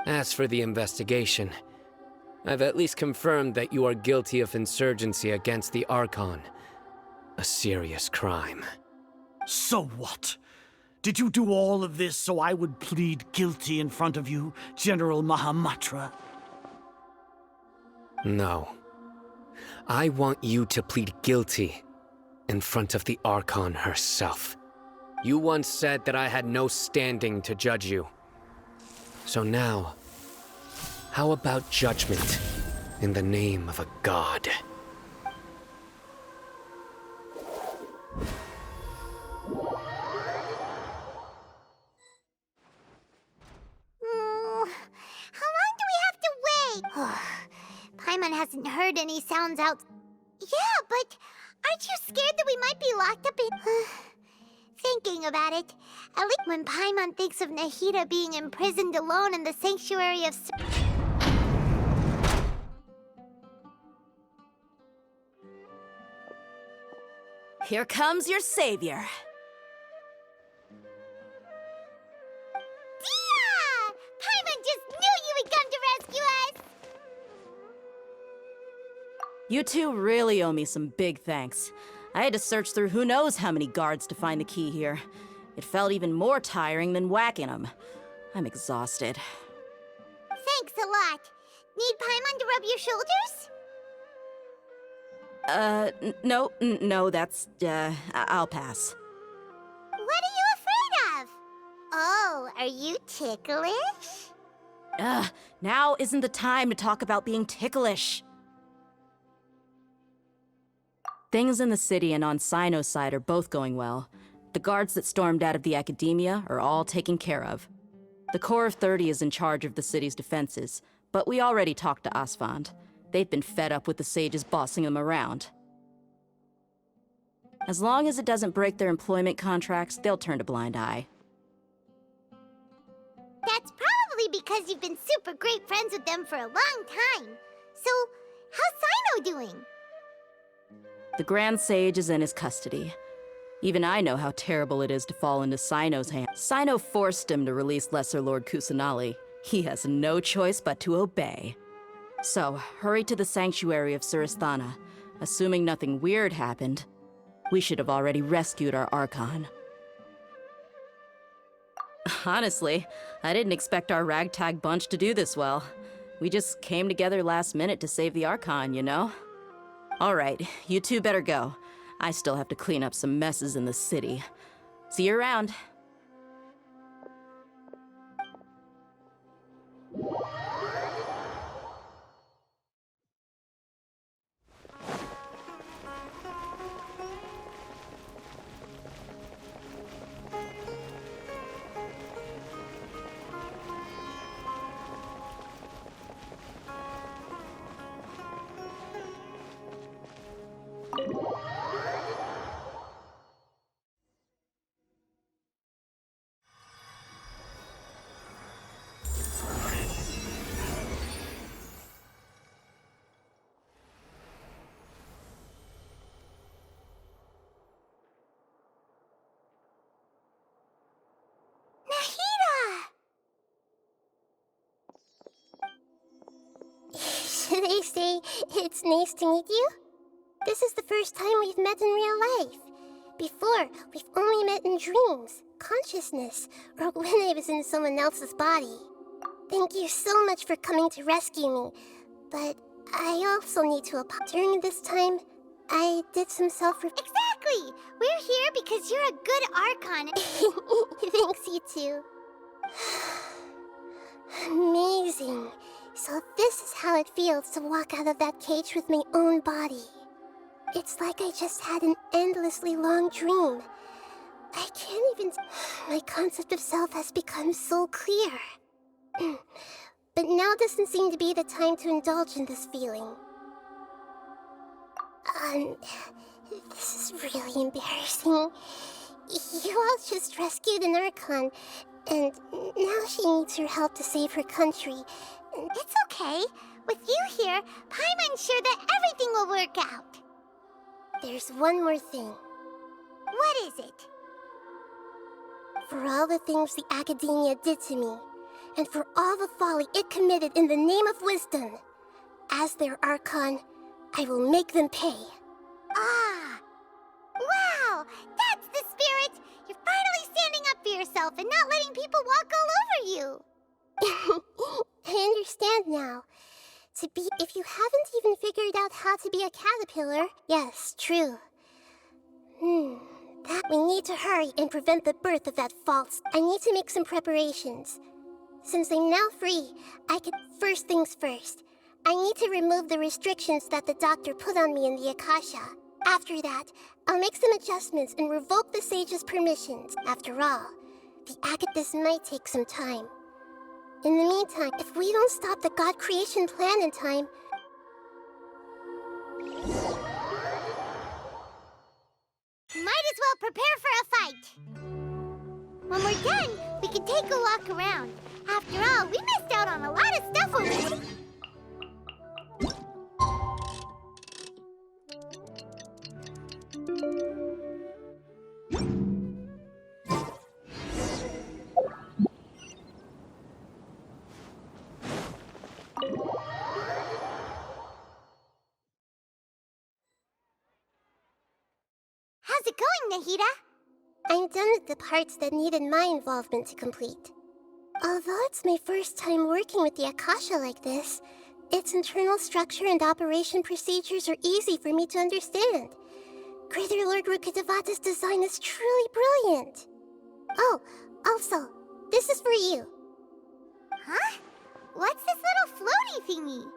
[SPEAKER 7] As for the investigation, I've at least confirmed that you are guilty of insurgency against the Archon. A serious crime.
[SPEAKER 20] So what? Did you do all of this so I would plead guilty in front of you, General Mahamatra?
[SPEAKER 7] No. I want you to plead guilty in front of the Archon herself. You once said that I had no standing to judge you. So now, how about judgment in the name of a god?
[SPEAKER 1] How long do we have to wait? Paimon hasn't heard any sounds out. Yeah, but aren't you scared that we might be locked up in... Thinking about it, at least when Paimon thinks of Nahida being imprisoned alone in the sanctuary of...
[SPEAKER 4] Here comes your savior.
[SPEAKER 1] Dia! Paimon just knew you would come to rescue us!
[SPEAKER 4] You two really owe me some big thanks. I had to search through who knows how many guards to find the key here. It felt even more tiring than whacking them. I'm exhausted.
[SPEAKER 1] Thanks a lot. Need Paimon to rub your shoulders?
[SPEAKER 4] No, that's, I'll pass.
[SPEAKER 1] What are you afraid of? Oh, are you ticklish?
[SPEAKER 4] Now isn't the time to talk about being ticklish. Things in the city and on Sino's side are both going well. The guards that stormed out of the Academia are all taken care of. The Corps of 30 is in charge of the city's defenses, but we already talked to Asfand. They've been fed up with the sages bossing them around. As long as it doesn't break their employment contracts, they'll turn a blind eye.
[SPEAKER 1] That's probably because you've been super great friends with them for a long time. So, how's Sino doing?
[SPEAKER 4] The Grand Sage is in his custody. Even I know how terrible it is to fall into Sino's hands. Sino forced him to release Lesser Lord Kusanali. He has no choice but to obey. So, hurry to the sanctuary of Surasthana. Assuming nothing weird happened, we should have already rescued our Archon. Honestly, I didn't expect our ragtag bunch to do this well. We just came together last minute to save the Archon, you know? Alright, you two better go. I still have to clean up some messes in the city. See you around.
[SPEAKER 18] Should I say, it's nice to meet you? This is the first time we've met in real life. Before, we've only met in dreams, consciousness, or when I was in someone else's body. Thank you so much for coming to rescue me, but I also need to apologize. During this time, I did some
[SPEAKER 1] Exactly! We're here because you're a good Archon.
[SPEAKER 18] Thanks, you too. Amazing. So this is how it feels to walk out of that cage with my own body. It's like I just had an endlessly long dream. I can't even... My concept of self has become so clear. But now doesn't seem to be the time to indulge in this feeling. This is really embarrassing. You all just rescued an Archon, and now she needs your help to save her country.
[SPEAKER 1] It's okay. With you here, Paimon's sure that everything will work out.
[SPEAKER 18] There's one more thing.
[SPEAKER 1] What is it?
[SPEAKER 18] For all the things the Academia did to me, and for all the folly it committed in the name of wisdom, as their Archon, I will make them pay.
[SPEAKER 1] Ah! Wow! That's the spirit! You're finally standing up for yourself and not letting people walk all over you!
[SPEAKER 18] I understand now.
[SPEAKER 1] If you haven't even figured out how to be a caterpillar, yes, true. We need to hurry and prevent the birth of that false. I need to make some preparations. Since I'm now free, first things first. I need to remove the restrictions that the doctor put on me in the Akasha. After that, I'll make some adjustments and revoke the sage's permissions. After all, this might take some time. In the meantime, if we don't stop the God creation plan in time...
[SPEAKER 3] Might as well prepare for a fight. When we're done, we can take a walk around. After all, we missed out on a lot of stuff over there.
[SPEAKER 1] How's it going, Nahida? I'm done with the parts that needed my involvement to complete. Although it's my first time working with the Akasha like this, its internal structure and operation procedures are easy for me to understand. Greater Lord Rukkhadevata's design is truly brilliant. Oh, also, this is for you.
[SPEAKER 3] Huh? What's this little floaty thingy?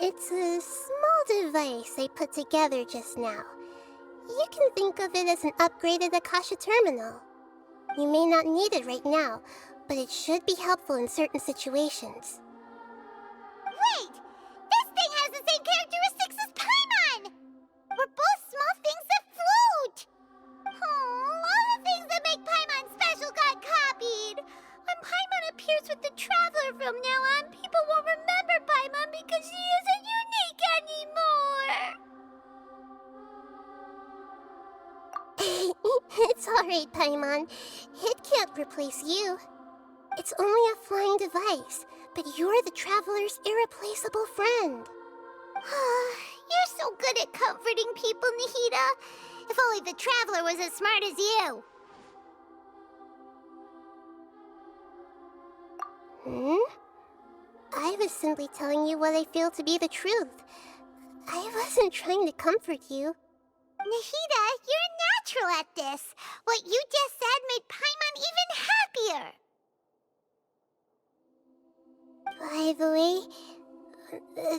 [SPEAKER 1] It's a small device I put together just now. You can think of it as an upgraded Akasha terminal. You may not need it right now, but it should be helpful in certain situations.
[SPEAKER 3] Wait! This thing has the same characteristics as Paimon! We're both small things that float! Oh, all the things that make Paimon special got copied! When Paimon appears with the Traveler from now on, people won't remember Paimon because she isn't unique anymore!
[SPEAKER 1] It's alright, Paimon. It can't replace you. It's only a flying device, but you're the Traveler's irreplaceable friend.
[SPEAKER 3] You're so good at comforting people, Nahida. If only the Traveler was as smart as you.
[SPEAKER 1] I was simply telling you what I feel to be the truth. I wasn't trying to comfort you.
[SPEAKER 3] Nahida, you're natural at this. What you just said made Paimon even happier.
[SPEAKER 1] By the way,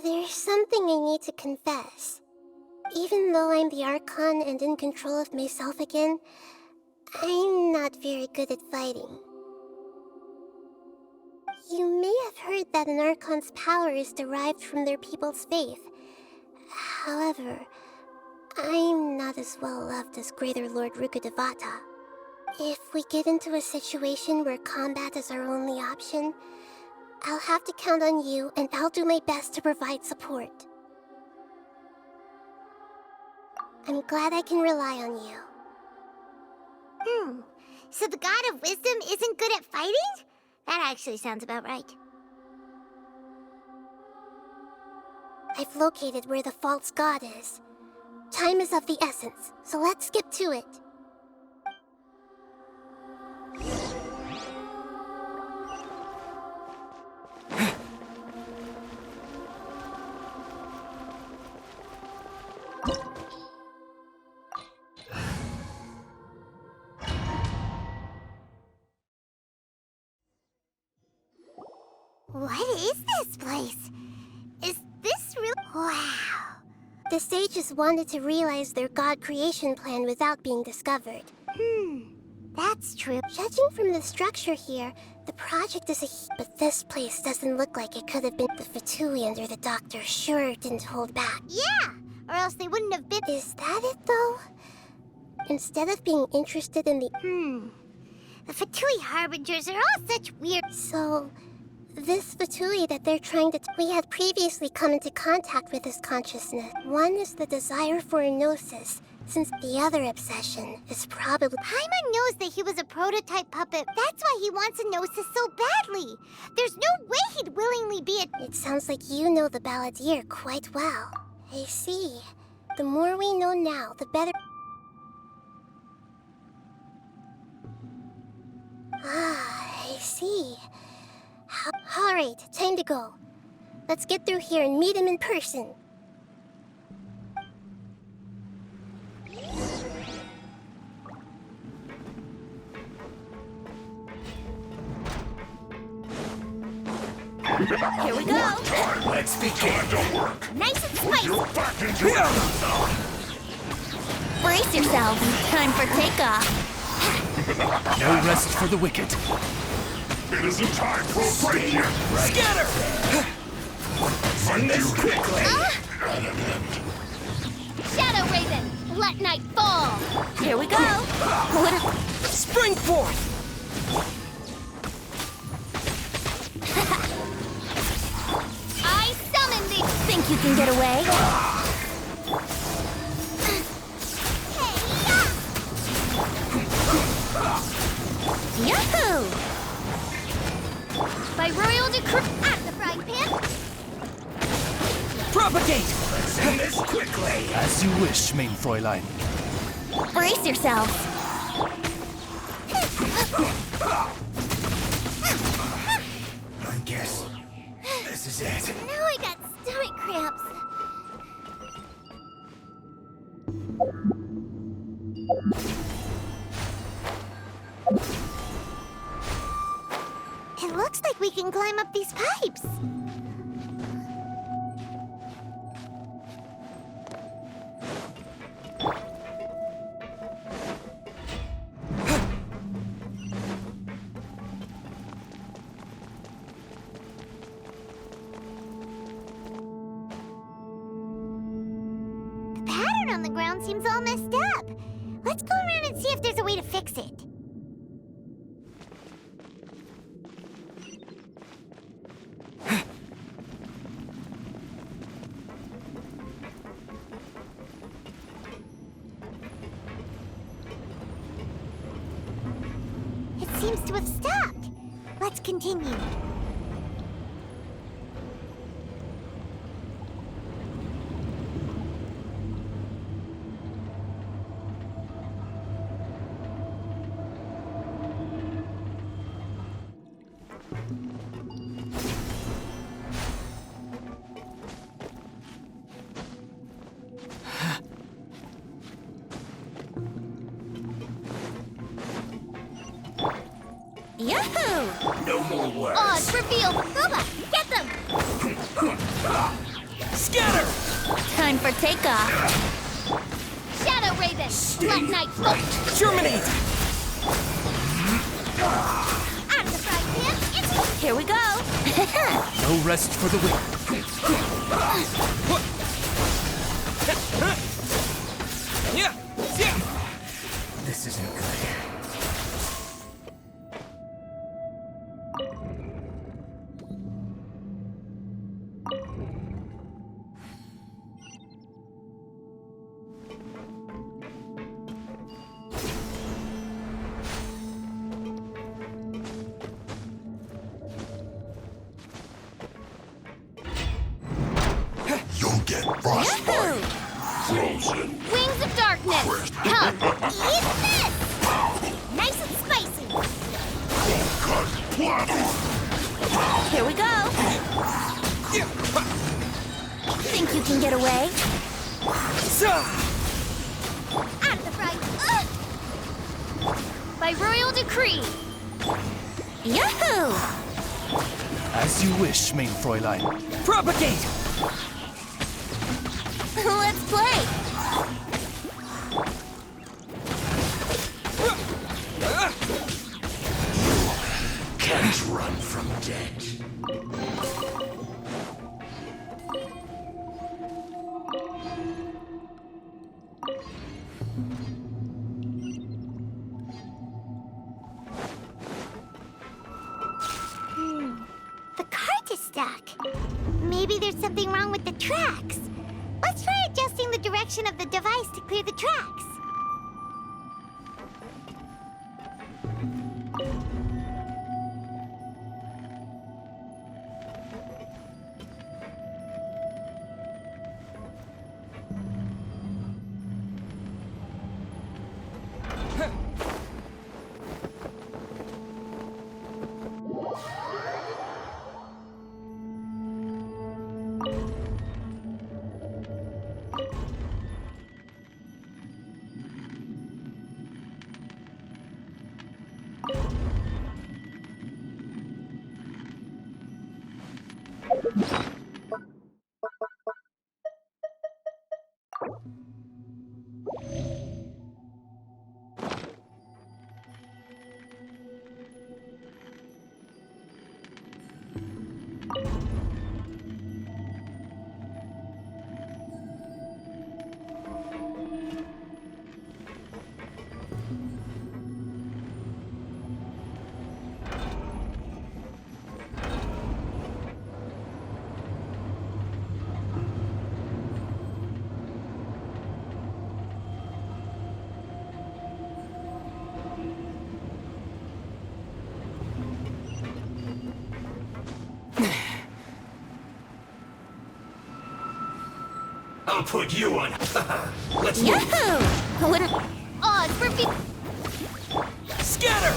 [SPEAKER 1] there's something I need to confess. Even though I'm the Archon and in control of myself again, I'm not very good at fighting. You may have heard that an Archon's power is derived from their people's faith. However, I'm not as well loved as Greater Lord Rukkhadevata. If we get into a situation where combat is our only option, I'll have to count on you, and I'll do my best to provide support. I'm glad I can rely on you.
[SPEAKER 3] So the God of Wisdom isn't good at fighting? That actually sounds about right.
[SPEAKER 1] I've located where the false god is. Time is of the essence, so let's skip to it.
[SPEAKER 3] What is this place? Is this real? Wow.
[SPEAKER 1] The sages wanted to realize their god creation plan without being discovered.
[SPEAKER 3] That's true.
[SPEAKER 1] Judging from the structure here, the project is but this place doesn't look like it could have been. The Fatui under the doctor sure didn't hold back.
[SPEAKER 3] Yeah, or else they wouldn't have been.
[SPEAKER 1] Is that it, though? Instead of being interested in the...
[SPEAKER 3] The Fatui Harbingers are all such weird...
[SPEAKER 1] So, this Fatui that they're trying to... We had previously come into contact with his consciousness. One is the desire for a gnosis, since the other obsession is probably...
[SPEAKER 3] Paimon knows that he was a prototype puppet. That's why he wants a gnosis so badly. There's no way he'd willingly be a...
[SPEAKER 1] It sounds like you know the Balladeer quite well. I see. The more we know now, the better... Ah, I see. Alright, time to go.
[SPEAKER 3] Let's get through here and meet him in person.
[SPEAKER 1] Here we go.
[SPEAKER 2] Let's begin to work.
[SPEAKER 3] Nice and spicy.
[SPEAKER 2] You're back into it.
[SPEAKER 3] Brace yourselves. Time for takeoff.
[SPEAKER 2] No rest for the wicked. It isn't time for a break here.
[SPEAKER 3] Scatter!
[SPEAKER 2] Find this quickly.
[SPEAKER 3] Shadow Raven, let night fall.
[SPEAKER 1] Here we go.
[SPEAKER 3] Spring forth. I summon thee.
[SPEAKER 1] Think you can get away?
[SPEAKER 3] Yahoo! By royal decree, at the frying pan.
[SPEAKER 2] Propagate! Let's end this quickly.
[SPEAKER 8] As you wish, main Fräulein.
[SPEAKER 1] Brace yourselves.
[SPEAKER 2] I guess this is it.
[SPEAKER 3] Now I got stomach cramps.
[SPEAKER 1] It looks like we can climb up these pipes. The pattern on the ground seems all messed up. Let's go around and see if there's a way to fix it. It seems to have stopped. Let's continue.
[SPEAKER 3] Yahoo!
[SPEAKER 2] No more words.
[SPEAKER 3] Odds revealed. Robot, get them!
[SPEAKER 2] Scatter!
[SPEAKER 1] Time for takeoff.
[SPEAKER 3] Shadow Raven, let night fall.
[SPEAKER 2] Germinate!
[SPEAKER 3] Out of the frying pan, into...
[SPEAKER 1] Here we go.
[SPEAKER 2] No rest for the wicked. This isn't good.
[SPEAKER 3] You'll get frostbite.
[SPEAKER 2] Frozen.
[SPEAKER 3] Wings of darkness, come, eat this! Nice and spicy.
[SPEAKER 1] Here we go. Think you can get away?
[SPEAKER 3] Out of the frying... By royal decree.
[SPEAKER 1] Yahoo!
[SPEAKER 8] As you wish, main Fräulein.
[SPEAKER 2] Propagate!
[SPEAKER 1] Let's play.
[SPEAKER 2] Can't run from dead.
[SPEAKER 1] The cart is stuck. Maybe there's something wrong with the tracks. Let's try adjusting the direction of the device to clear the tracks.
[SPEAKER 2] I'll put you on. Let's move.
[SPEAKER 3] Yahoo! Wouldn't... Oh, it's for me.
[SPEAKER 2] Scatter!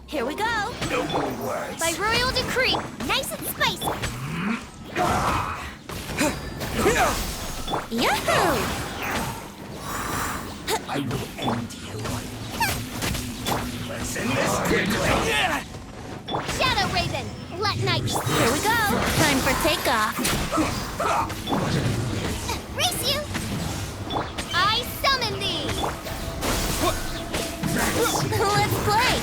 [SPEAKER 3] Here we go.
[SPEAKER 2] No more words.
[SPEAKER 3] By royal decree, nice and spicy. Yahoo!
[SPEAKER 2] I will end you. Let's end this quickly.
[SPEAKER 3] Shadow Raven, let night. Here we go. Time for takeoff. Race you. I summon thee. Let's play.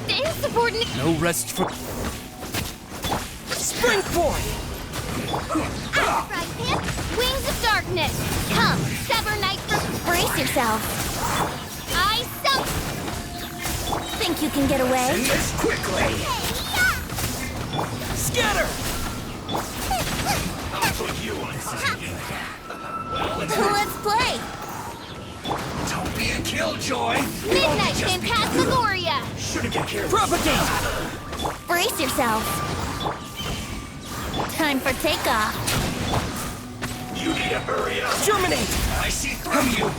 [SPEAKER 3] Insubordinate.
[SPEAKER 2] No rest for...
[SPEAKER 3] Springboard! Right hip, wings of darkness. Come, sever night for... Brace yourself. I summon... Think you can get away?
[SPEAKER 2] End this quickly. Scatter! I'll put you on.
[SPEAKER 3] Let's play.
[SPEAKER 2] Don't be a killjoy.
[SPEAKER 3] Midnight Phantasmagoria.
[SPEAKER 2] Should've get careful.
[SPEAKER 3] Propagate. Brace yourself. Time for takeoff.
[SPEAKER 2] You need to hurry up.
[SPEAKER 3] Germinate.
[SPEAKER 2] I see through you.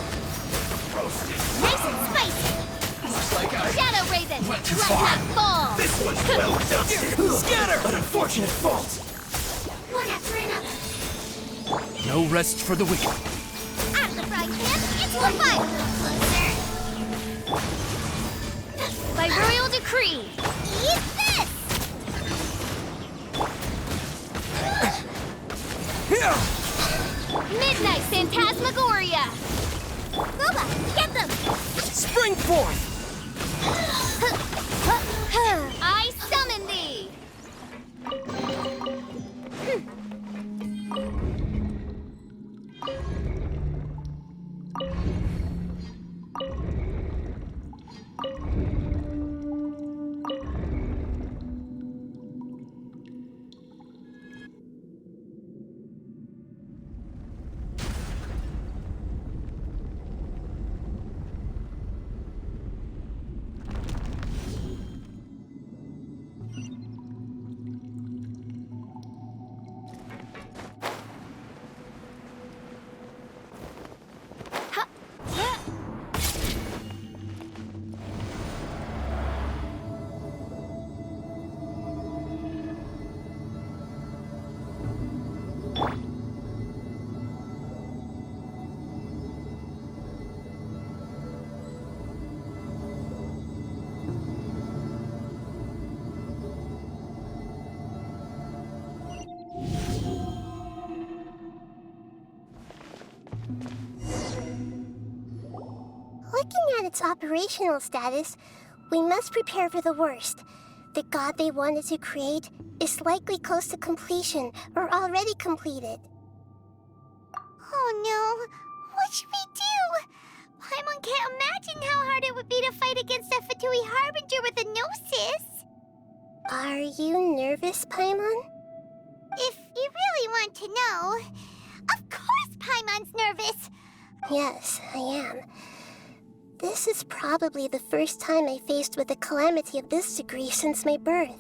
[SPEAKER 2] Roasted.
[SPEAKER 3] Nice and spicy.
[SPEAKER 2] Looks like I
[SPEAKER 3] Shadow Raven.
[SPEAKER 2] went too
[SPEAKER 3] Let
[SPEAKER 2] far.
[SPEAKER 3] night fall.
[SPEAKER 2] This one's well done.
[SPEAKER 3] Scatter.
[SPEAKER 2] An unfortunate fault.
[SPEAKER 3] One after another.
[SPEAKER 2] No rest for the wicked.
[SPEAKER 3] At the frying pan, it's the fight. By royal decree. Eat this. Midnight Phantasmagoria. Boba, get them.
[SPEAKER 2] Spring forth.
[SPEAKER 3] I summon thee. at its operational status, we must prepare for the worst. The god they wanted to create is likely close to completion or already completed.
[SPEAKER 1] Oh no! What should we do? Paimon can't imagine how hard it would be to fight against a Fatui Harbinger with a Gnosis!
[SPEAKER 3] Are you nervous, Paimon?
[SPEAKER 1] If you really want to know, of course Paimon's nervous!
[SPEAKER 3] Yes, I am. This is probably the first time I faced with a calamity of this degree since my birth.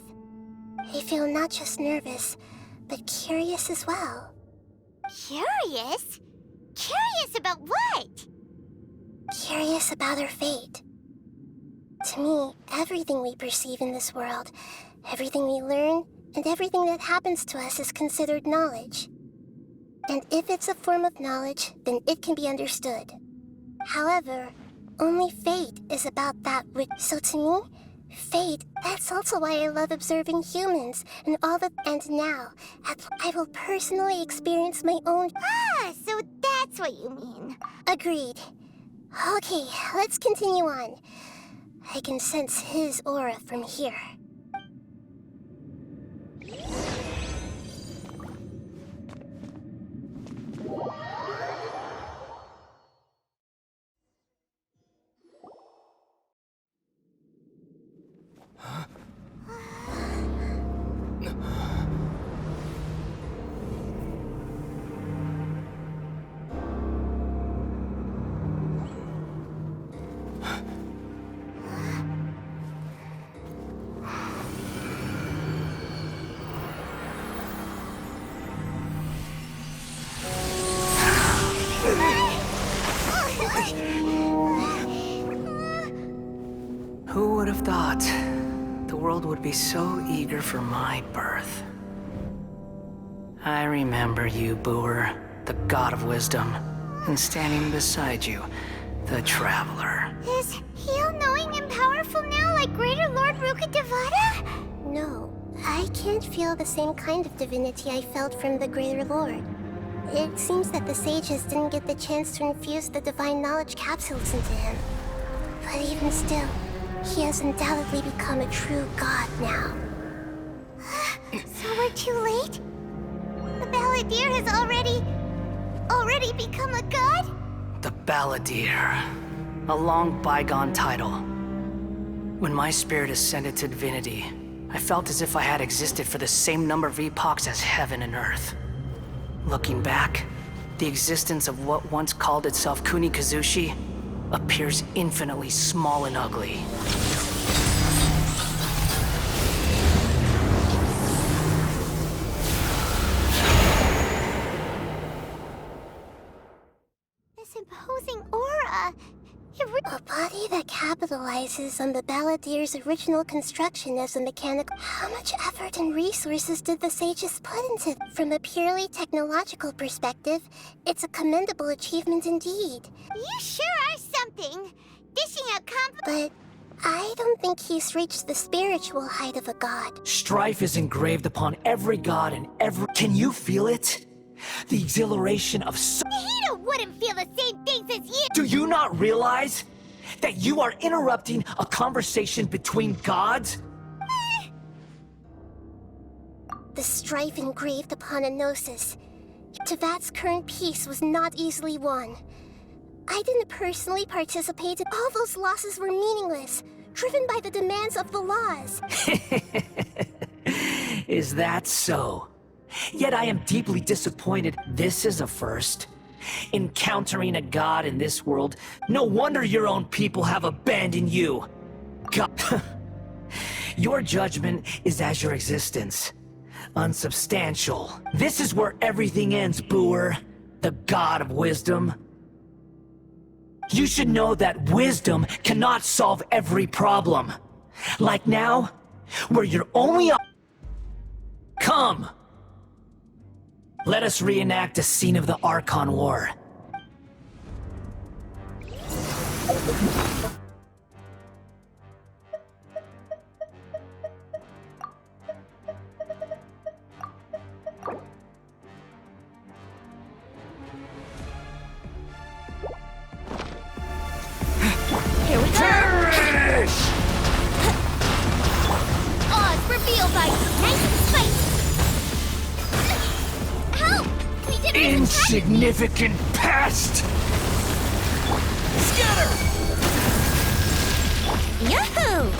[SPEAKER 3] I feel not just nervous, but curious as well.
[SPEAKER 1] Curious? Curious about what?
[SPEAKER 3] Curious about our fate. To me, everything we perceive in this world, everything we learn, and everything that happens to us is considered knowledge. And if it's a form of knowledge, then it can be understood. However, only fate is about that which... So to me, fate, that's also why I love observing humans and all the... And now, I will personally experience my own...
[SPEAKER 1] Ah, so that's what you mean.
[SPEAKER 3] Agreed. Okay, let's continue on. I can sense his aura from here.
[SPEAKER 12] Who would have thought the world would be so eager for my birth? I remember you, Booer, the god of wisdom, and standing beside you, the traveler.
[SPEAKER 1] Is he all-knowing and powerful now like Greater Lord Rukkhadevata?
[SPEAKER 3] No, I can't feel the same kind of divinity I felt from the Greater Lord. It seems that the sages didn't get the chance to infuse the divine knowledge capsules into him. But even still, he has undoubtedly become a true god now.
[SPEAKER 1] So we're too late? The Balladeer has already become a god?
[SPEAKER 12] The Balladeer. A long bygone title. When my spirit ascended to divinity, I felt as if I had existed for the same number of epochs as heaven and earth. Looking back, the existence of what once called itself Kunikazushi appears infinitely small and ugly.
[SPEAKER 1] This imposing aura.
[SPEAKER 3] A body that capitalizes on the Balladeer's original construction as a mechanical... How much effort and resources did the sages put into it? From a purely technological perspective, it's a commendable achievement indeed.
[SPEAKER 1] You sure are something. Dishing out
[SPEAKER 3] But I don't think he's reached the spiritual height of a god.
[SPEAKER 12] Strife is engraved upon every god and every... Can you feel it? The exhilaration of
[SPEAKER 1] Hito wouldn't feel the same things as you!
[SPEAKER 12] Do you not realize that you are interrupting a conversation between gods?
[SPEAKER 3] The strife engraved upon a gnosis. Tevat's current peace was not easily won. I didn't personally participate. All those losses were meaningless, driven by the demands of the laws.
[SPEAKER 12] Is that so? Yet I am deeply disappointed. This is a first. Encountering a god in this world. No wonder your own people have abandoned you. God. Your judgment is as your existence. Unsubstantial. This is where everything ends, Booer. The god of wisdom. You should know that wisdom cannot solve every problem. Like now, where you're only Come! Let us reenact a scene of the Archon War.
[SPEAKER 3] spice! Nice and spicy! Help! We didn't even try to-
[SPEAKER 12] Insignificant pest!
[SPEAKER 3] Scatter! Yahoo!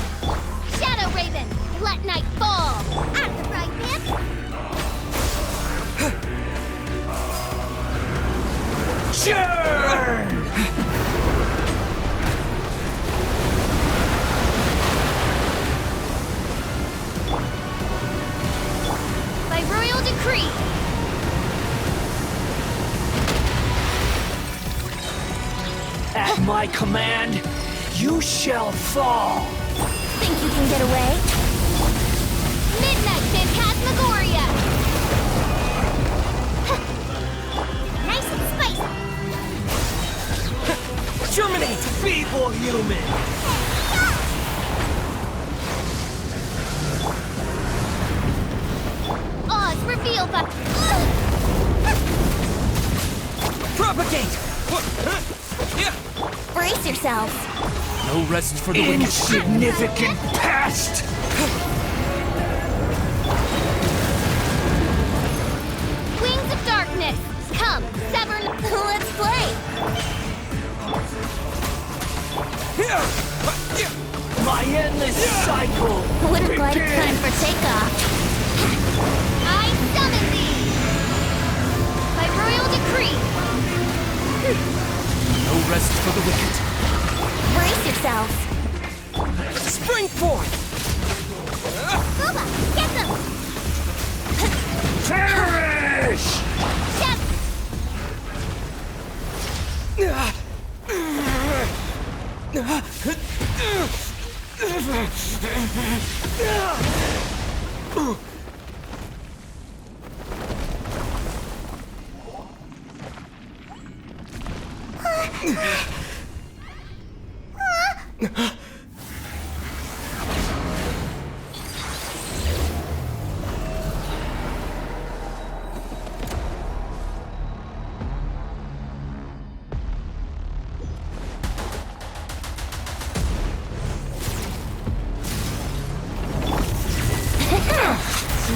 [SPEAKER 3] Shadow Raven, let night fall! Out of the frying pan!
[SPEAKER 12] Churn!
[SPEAKER 3] By royal decree!
[SPEAKER 12] At my command, you shall fall!
[SPEAKER 3] Think you can get away? Midnight Phantasmagoria! Nice and spicy!
[SPEAKER 12] Terminate, feeble human!
[SPEAKER 3] Oz revealed by...
[SPEAKER 12] Propagate!
[SPEAKER 3] Brace yourselves!
[SPEAKER 2] No rest for the wicked.
[SPEAKER 12] Insignificant pest!
[SPEAKER 3] Wings of darkness! Come, sever... Let's play!
[SPEAKER 12] My endless cycle!
[SPEAKER 3] Wouldn't like
[SPEAKER 12] begins.
[SPEAKER 3] time for takeoff. I summon thee! By royal decree!
[SPEAKER 2] No rest for the wicked.
[SPEAKER 3] Brace yourselves!
[SPEAKER 12] Spring forth!
[SPEAKER 3] Booba, get them!
[SPEAKER 12] Perish!
[SPEAKER 3] Shut!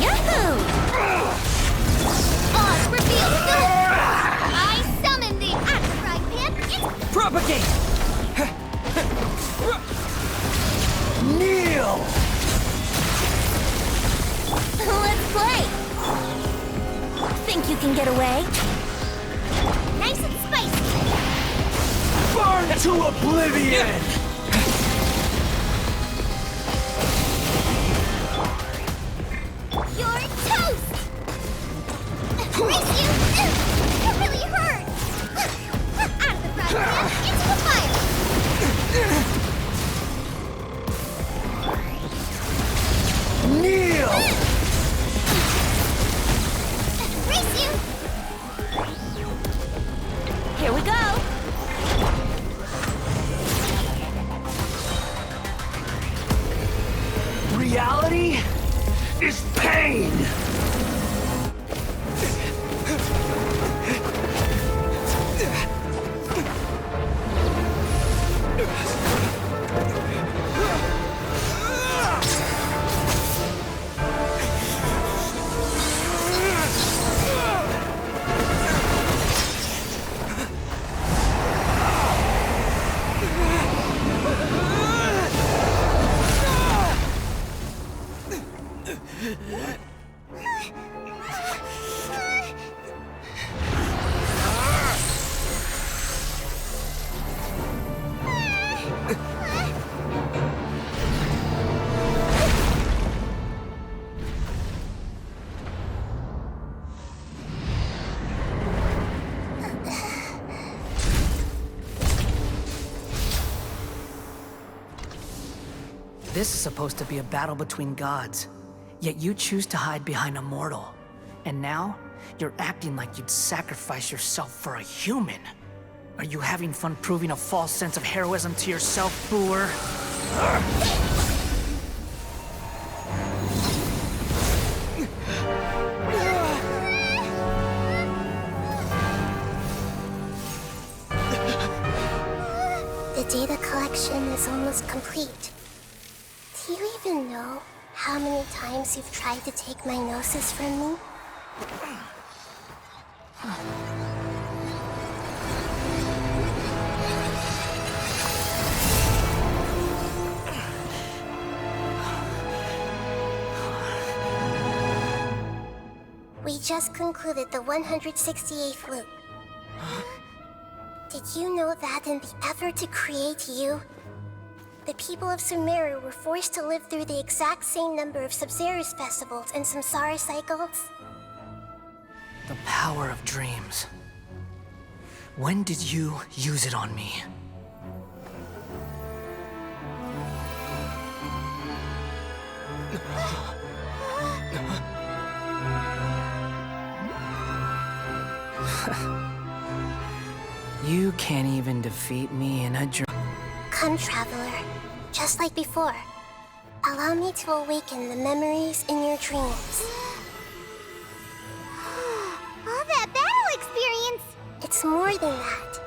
[SPEAKER 3] Yahoo! Oz revealed soon! I summon thee! At the frying pan!
[SPEAKER 12] Propagate! Kneel!
[SPEAKER 3] Let's play! Think you can get away? Nice and spicy!
[SPEAKER 12] Burn to oblivion!
[SPEAKER 3] You're toast! Brace you! It really hurts! Out of the frying pan! Into the fire!
[SPEAKER 12] Kneel!
[SPEAKER 3] Brace you! Here we go!
[SPEAKER 12] Reality is pain! This is supposed to be a battle between gods, yet you choose to hide behind a mortal. And now, you're acting like you'd sacrifice yourself for a human. Are you having fun proving a false sense of heroism to yourself, Booer?
[SPEAKER 1] The data collection is almost complete. Do you even know
[SPEAKER 3] how many times you've tried to take my gnosis from me? We just concluded the 168th loop. Did you know that in the effort to create you, the people of Sumeru were forced to live through the exact same number of Sub-Zerus festivals and samsara cycles?
[SPEAKER 12] The power of dreams. When did you use it on me? You can't even defeat me in a dream.
[SPEAKER 3] Come, Traveler. Just like before. Allow me to awaken the memories in your dreams.
[SPEAKER 1] All that battle experience!
[SPEAKER 3] It's more than that.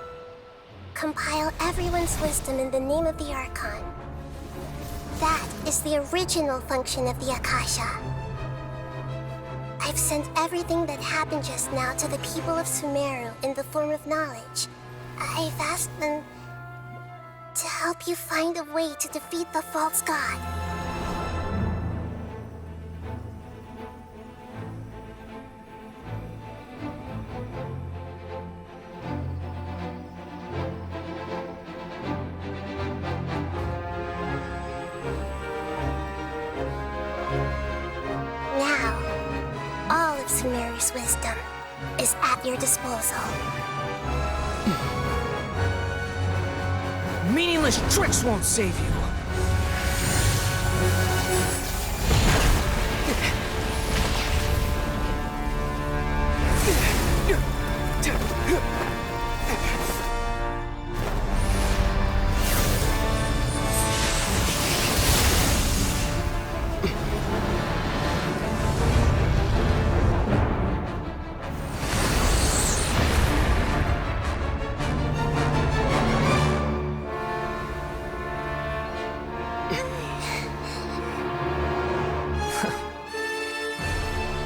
[SPEAKER 3] Compile everyone's wisdom in the name of the Archon. That is the original function of the Akasha. I've sent everything that happened just now to the people of Sumeru in the form of knowledge. I've asked them to help you find a way to defeat the false god. Now, all of Sumeru's wisdom is at your disposal.
[SPEAKER 12] Meaningless tricks won't save you.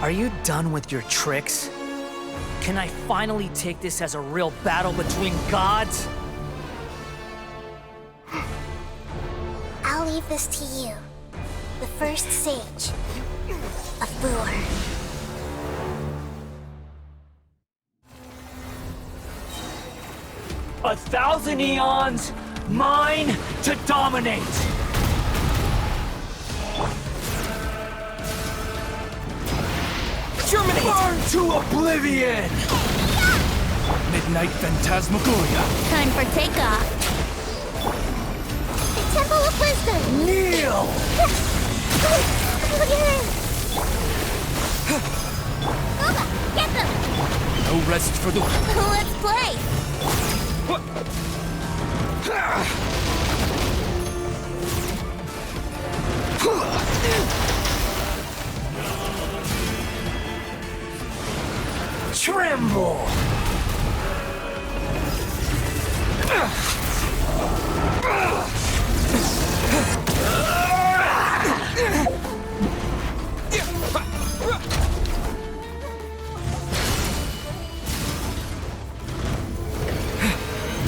[SPEAKER 12] Are you done with your tricks? Can I finally take this as a real battle between gods?
[SPEAKER 3] I'll leave this to you, the first sage of Bur.
[SPEAKER 12] 1,000 eons, mine to dominate! Germinate! Burn to oblivion!
[SPEAKER 2] Midnight Phantasmagoria.
[SPEAKER 1] Time for takeoff.
[SPEAKER 3] The Temple of Wisdom!
[SPEAKER 12] Kneel!
[SPEAKER 1] Boba, get them!
[SPEAKER 2] No rest for the...
[SPEAKER 1] Let's play!
[SPEAKER 12] Tremble!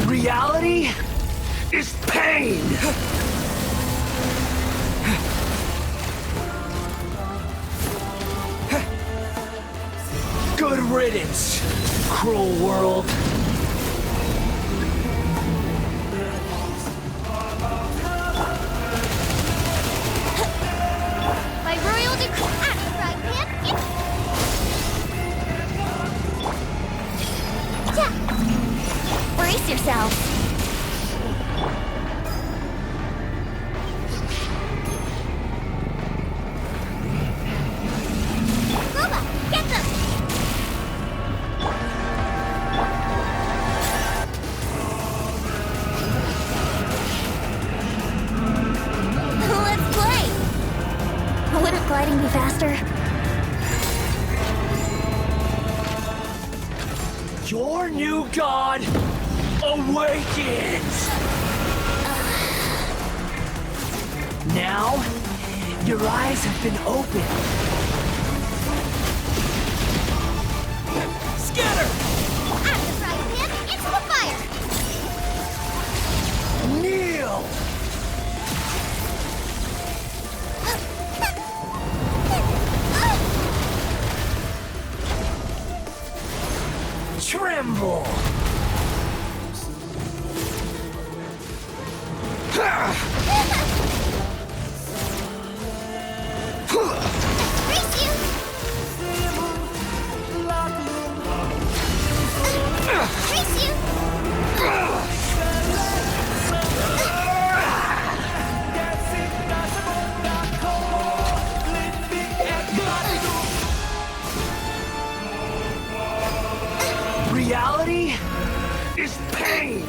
[SPEAKER 12] Reality is pain! Good riddance, cruel world.
[SPEAKER 1] By royal decree, brace yourself. Boba, get them! Let's play! Wouldn't gliding be faster?
[SPEAKER 12] Your new god awakens! Now, Your eyes have been opened.
[SPEAKER 3] Scatter! Out of the frying pan, into the fire!
[SPEAKER 12] Kneel! Tremble!
[SPEAKER 3] Brace you! Brace you!
[SPEAKER 12] Reality is pain!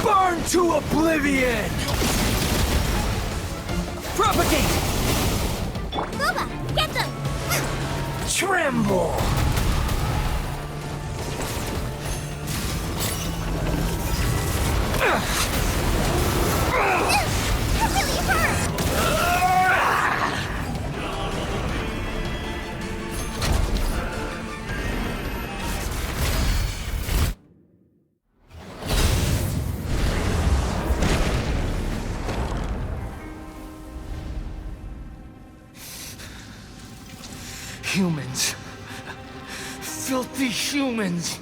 [SPEAKER 12] Burn to oblivion! Propagate!
[SPEAKER 3] Boba, get them!
[SPEAKER 12] Tremble!
[SPEAKER 3] That really hurt!
[SPEAKER 12] Humans. Filthy humans.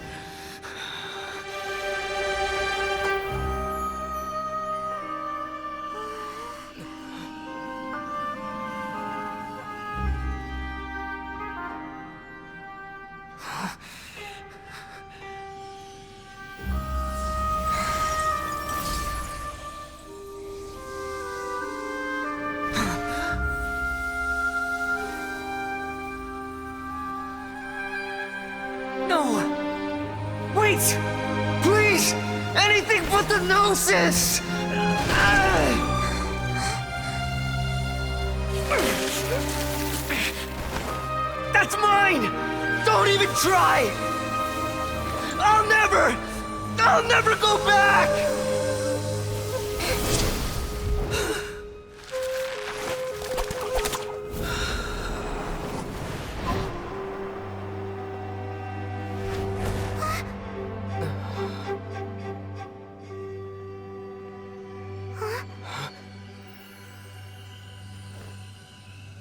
[SPEAKER 12] No! Wait! Please! Anything but the gnosis! That's mine! Don't even try! I'll never go back!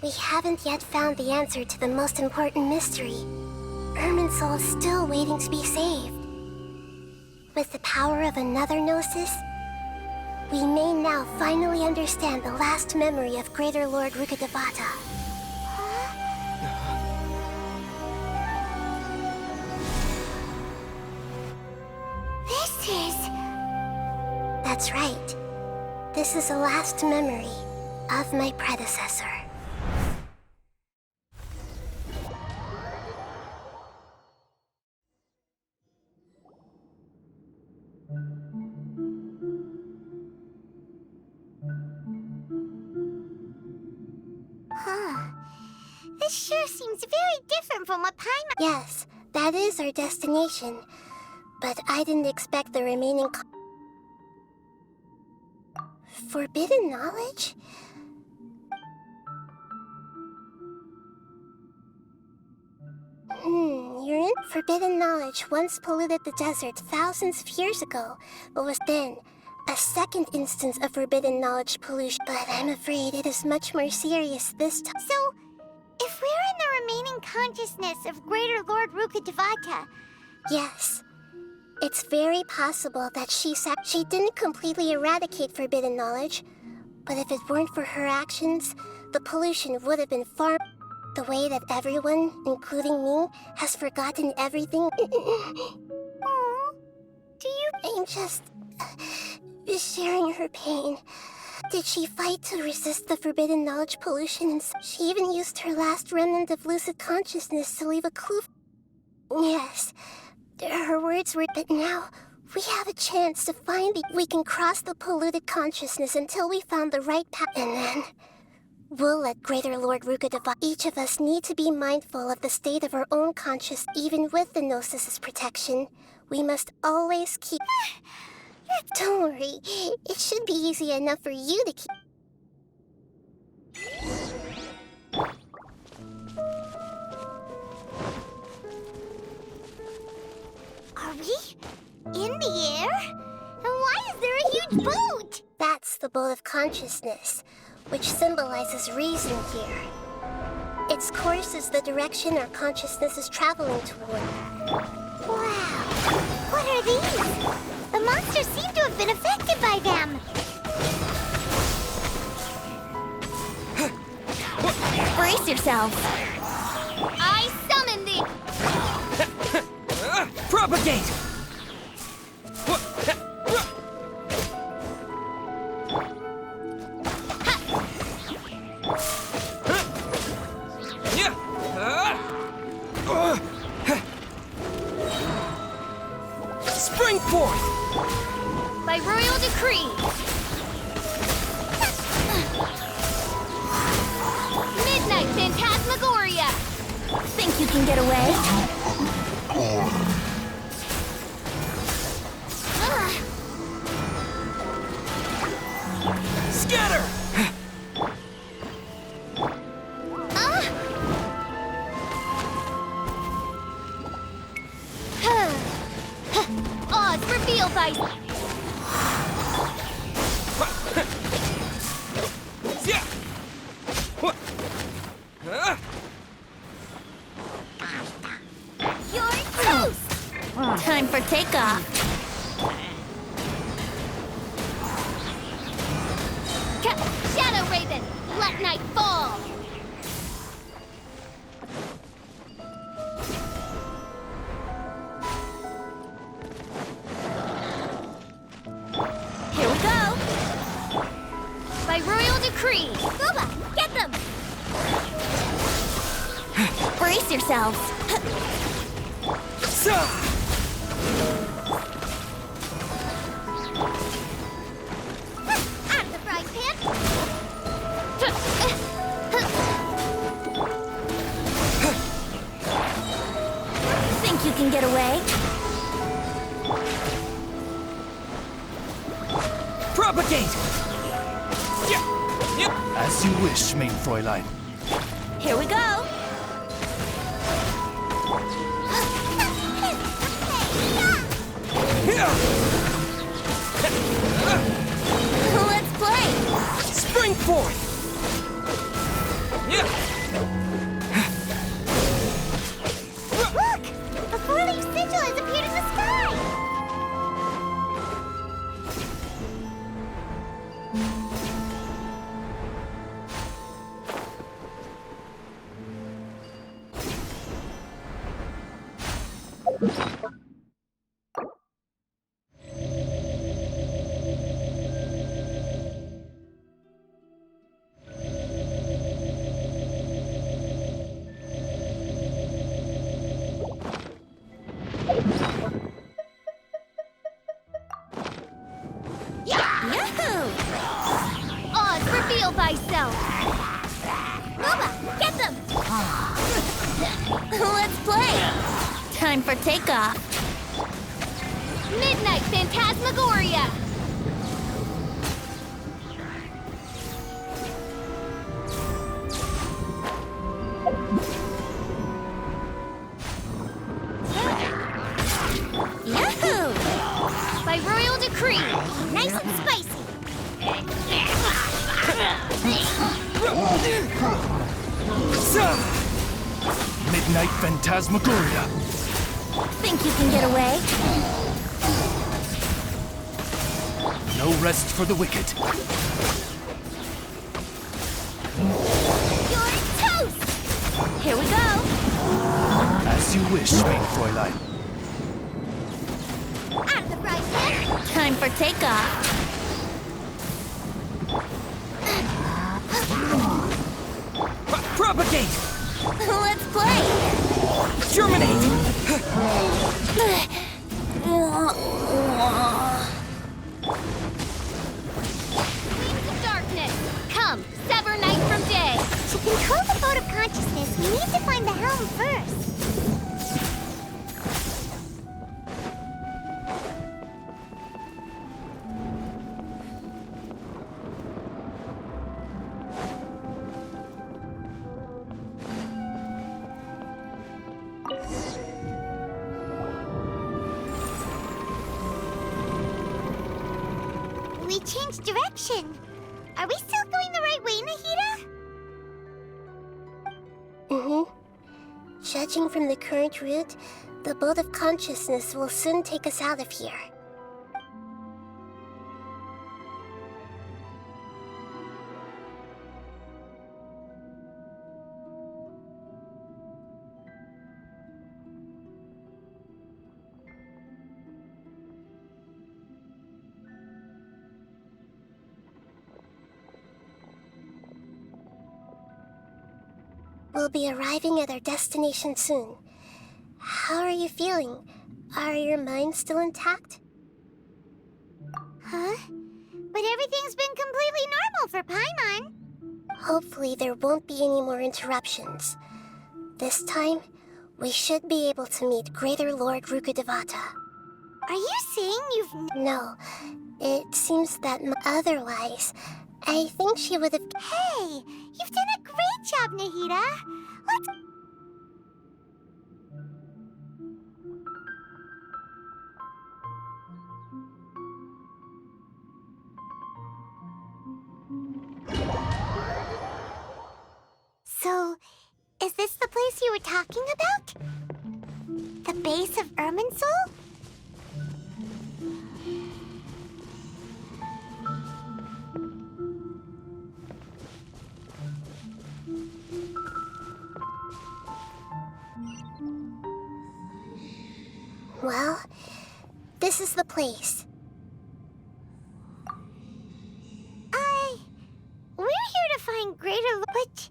[SPEAKER 1] We haven't yet found the answer to the most important mystery. Irminsul is still waiting to be saved. With the power of another Gnosis, we may now finally understand the last memory of Greater Lord Rukkhadevata.
[SPEAKER 3] This is...
[SPEAKER 1] That's right. This is the last memory of my predecessor.
[SPEAKER 3] Huh. This sure seems very different from what Paimon...
[SPEAKER 1] Yes, that is our destination. But I didn't expect the remaining... Forbidden knowledge? You're in forbidden knowledge once polluted the desert thousands of years ago, but was then a second instance of forbidden knowledge pollution. But I'm afraid it is much more serious this time.
[SPEAKER 3] So, if we're in the remaining consciousness of Greater Lord Rukkhadevata...
[SPEAKER 1] Yes. It's very possible that she didn't completely eradicate forbidden knowledge, but if it weren't for her actions, the pollution would have been far... The way that everyone, including me, has forgotten everything.
[SPEAKER 3] Aww. Do you...
[SPEAKER 1] I'm just... sharing her pain. Did she fight to resist the forbidden knowledge pollution, and she even used her last remnant of lucid consciousness to leave a clue? Yes,
[SPEAKER 3] Her words were, but now we have a chance to find we can cross the polluted consciousness until we found the right path, and then we'll let Greater Lord Ruka divide. Each of us need to be mindful of the state of our own conscious, even with the Gnosis' protection. We must always keep... Don't worry, it should be easy enough for you to keep...
[SPEAKER 1] Are we in the air? And why is there a huge boat?
[SPEAKER 3] That's the boat of consciousness, which symbolizes reason here. Its course is the direction our consciousness is traveling toward.
[SPEAKER 1] Wow! What are these? The monsters seem to have been affected by them.
[SPEAKER 18] Brace yourselves.
[SPEAKER 1] I summon thee!
[SPEAKER 12] Propagate! Spring forth!
[SPEAKER 1] By royal decree! Midnight Phantasmagoria!
[SPEAKER 18] Think you can get away?
[SPEAKER 12] Scatter!
[SPEAKER 1] Odds revealed by...
[SPEAKER 18] You're toast! Time for takeoff.
[SPEAKER 1] Shadow Raven, let night fall!
[SPEAKER 18] Here we go.
[SPEAKER 1] By royal decree! Booba, get them!
[SPEAKER 18] Brace yourselves.
[SPEAKER 1] Out of the frying pan!
[SPEAKER 18] Think you can get away?
[SPEAKER 12] Propagate!
[SPEAKER 2] As you wish, main Fräulein.
[SPEAKER 18] Here we go. Let's play!
[SPEAKER 12] Spring forth!
[SPEAKER 1] Look! A four-leaf sigil has appeared in the sky!
[SPEAKER 18] Yahoo!
[SPEAKER 1] Odds reveal thyself! Booba, get them!
[SPEAKER 18] Let's play! Time for takeoff.
[SPEAKER 1] Midnight Phantasmagoria!
[SPEAKER 18] Yahoo!
[SPEAKER 1] By royal decree! Nice and spicy!
[SPEAKER 2] Midnight Phantasmagoria!
[SPEAKER 18] Think you can get away?
[SPEAKER 2] No rest for the wicked.
[SPEAKER 1] You're toast!
[SPEAKER 18] Here we go.
[SPEAKER 2] As you wish, main Fräulein.
[SPEAKER 1] Out of the frying pan!
[SPEAKER 11] Time for takeoff.
[SPEAKER 12] Propagate!
[SPEAKER 11] Let's play!
[SPEAKER 12] Germinate!
[SPEAKER 3] Wings of darkness, come, sever night from day.
[SPEAKER 1] To control the boat of consciousness, we need to find the helm first. We changed direction. Are we still going the right way, Nahida?
[SPEAKER 14] Judging from the current route, the boat of consciousness will soon take us out of here. We'll be arriving at our destination soon. How are you feeling? Are your minds still intact?
[SPEAKER 1] Huh? But everything's been completely normal for Paimon.
[SPEAKER 14] Hopefully there won't be any more interruptions. This time, we should be able to meet Greater Lord Rukkhadevata.
[SPEAKER 1] Are you saying you've...
[SPEAKER 14] No, it seems that otherwise, I think she would have...
[SPEAKER 1] Hey, you've done a great job, Nahida. Let's... So, is this the place you were talking about? The base of Irminsul?
[SPEAKER 14] Well, this is the place.
[SPEAKER 1] We're here to find Greater... But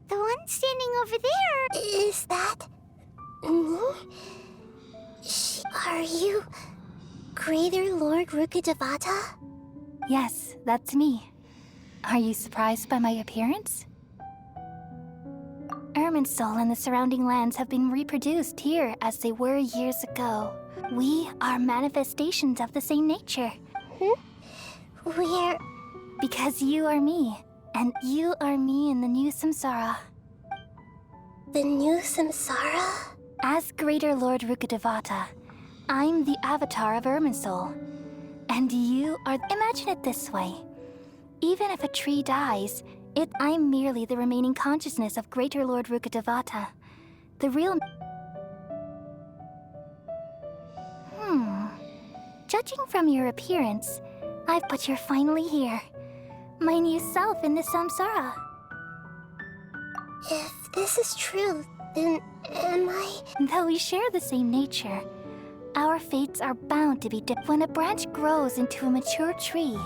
[SPEAKER 1] the one standing over there...
[SPEAKER 14] Is that... me? Are you... Greater Lord Rukkhadevata?
[SPEAKER 18] Yes, that's me. Are you surprised by my appearance? Irminsul and the surrounding lands have been reproduced here as they were years ago. We are manifestations of the same nature.
[SPEAKER 14] We're...
[SPEAKER 18] Because you are me, and you are me in the new samsara.
[SPEAKER 14] The new samsara?
[SPEAKER 18] As Greater Lord Rukkhadevata, I'm the avatar of Irminsul. And you are... Imagine it this way. Even if a tree dies, I'm merely the remaining consciousness of Greater Lord Rukkhadevata. The real... Judging from your appearance, but you're finally here. My new self in the samsara.
[SPEAKER 14] If this is true, then am I...
[SPEAKER 18] Though we share the same nature, our fates are bound to be different. When a branch grows into a mature tree,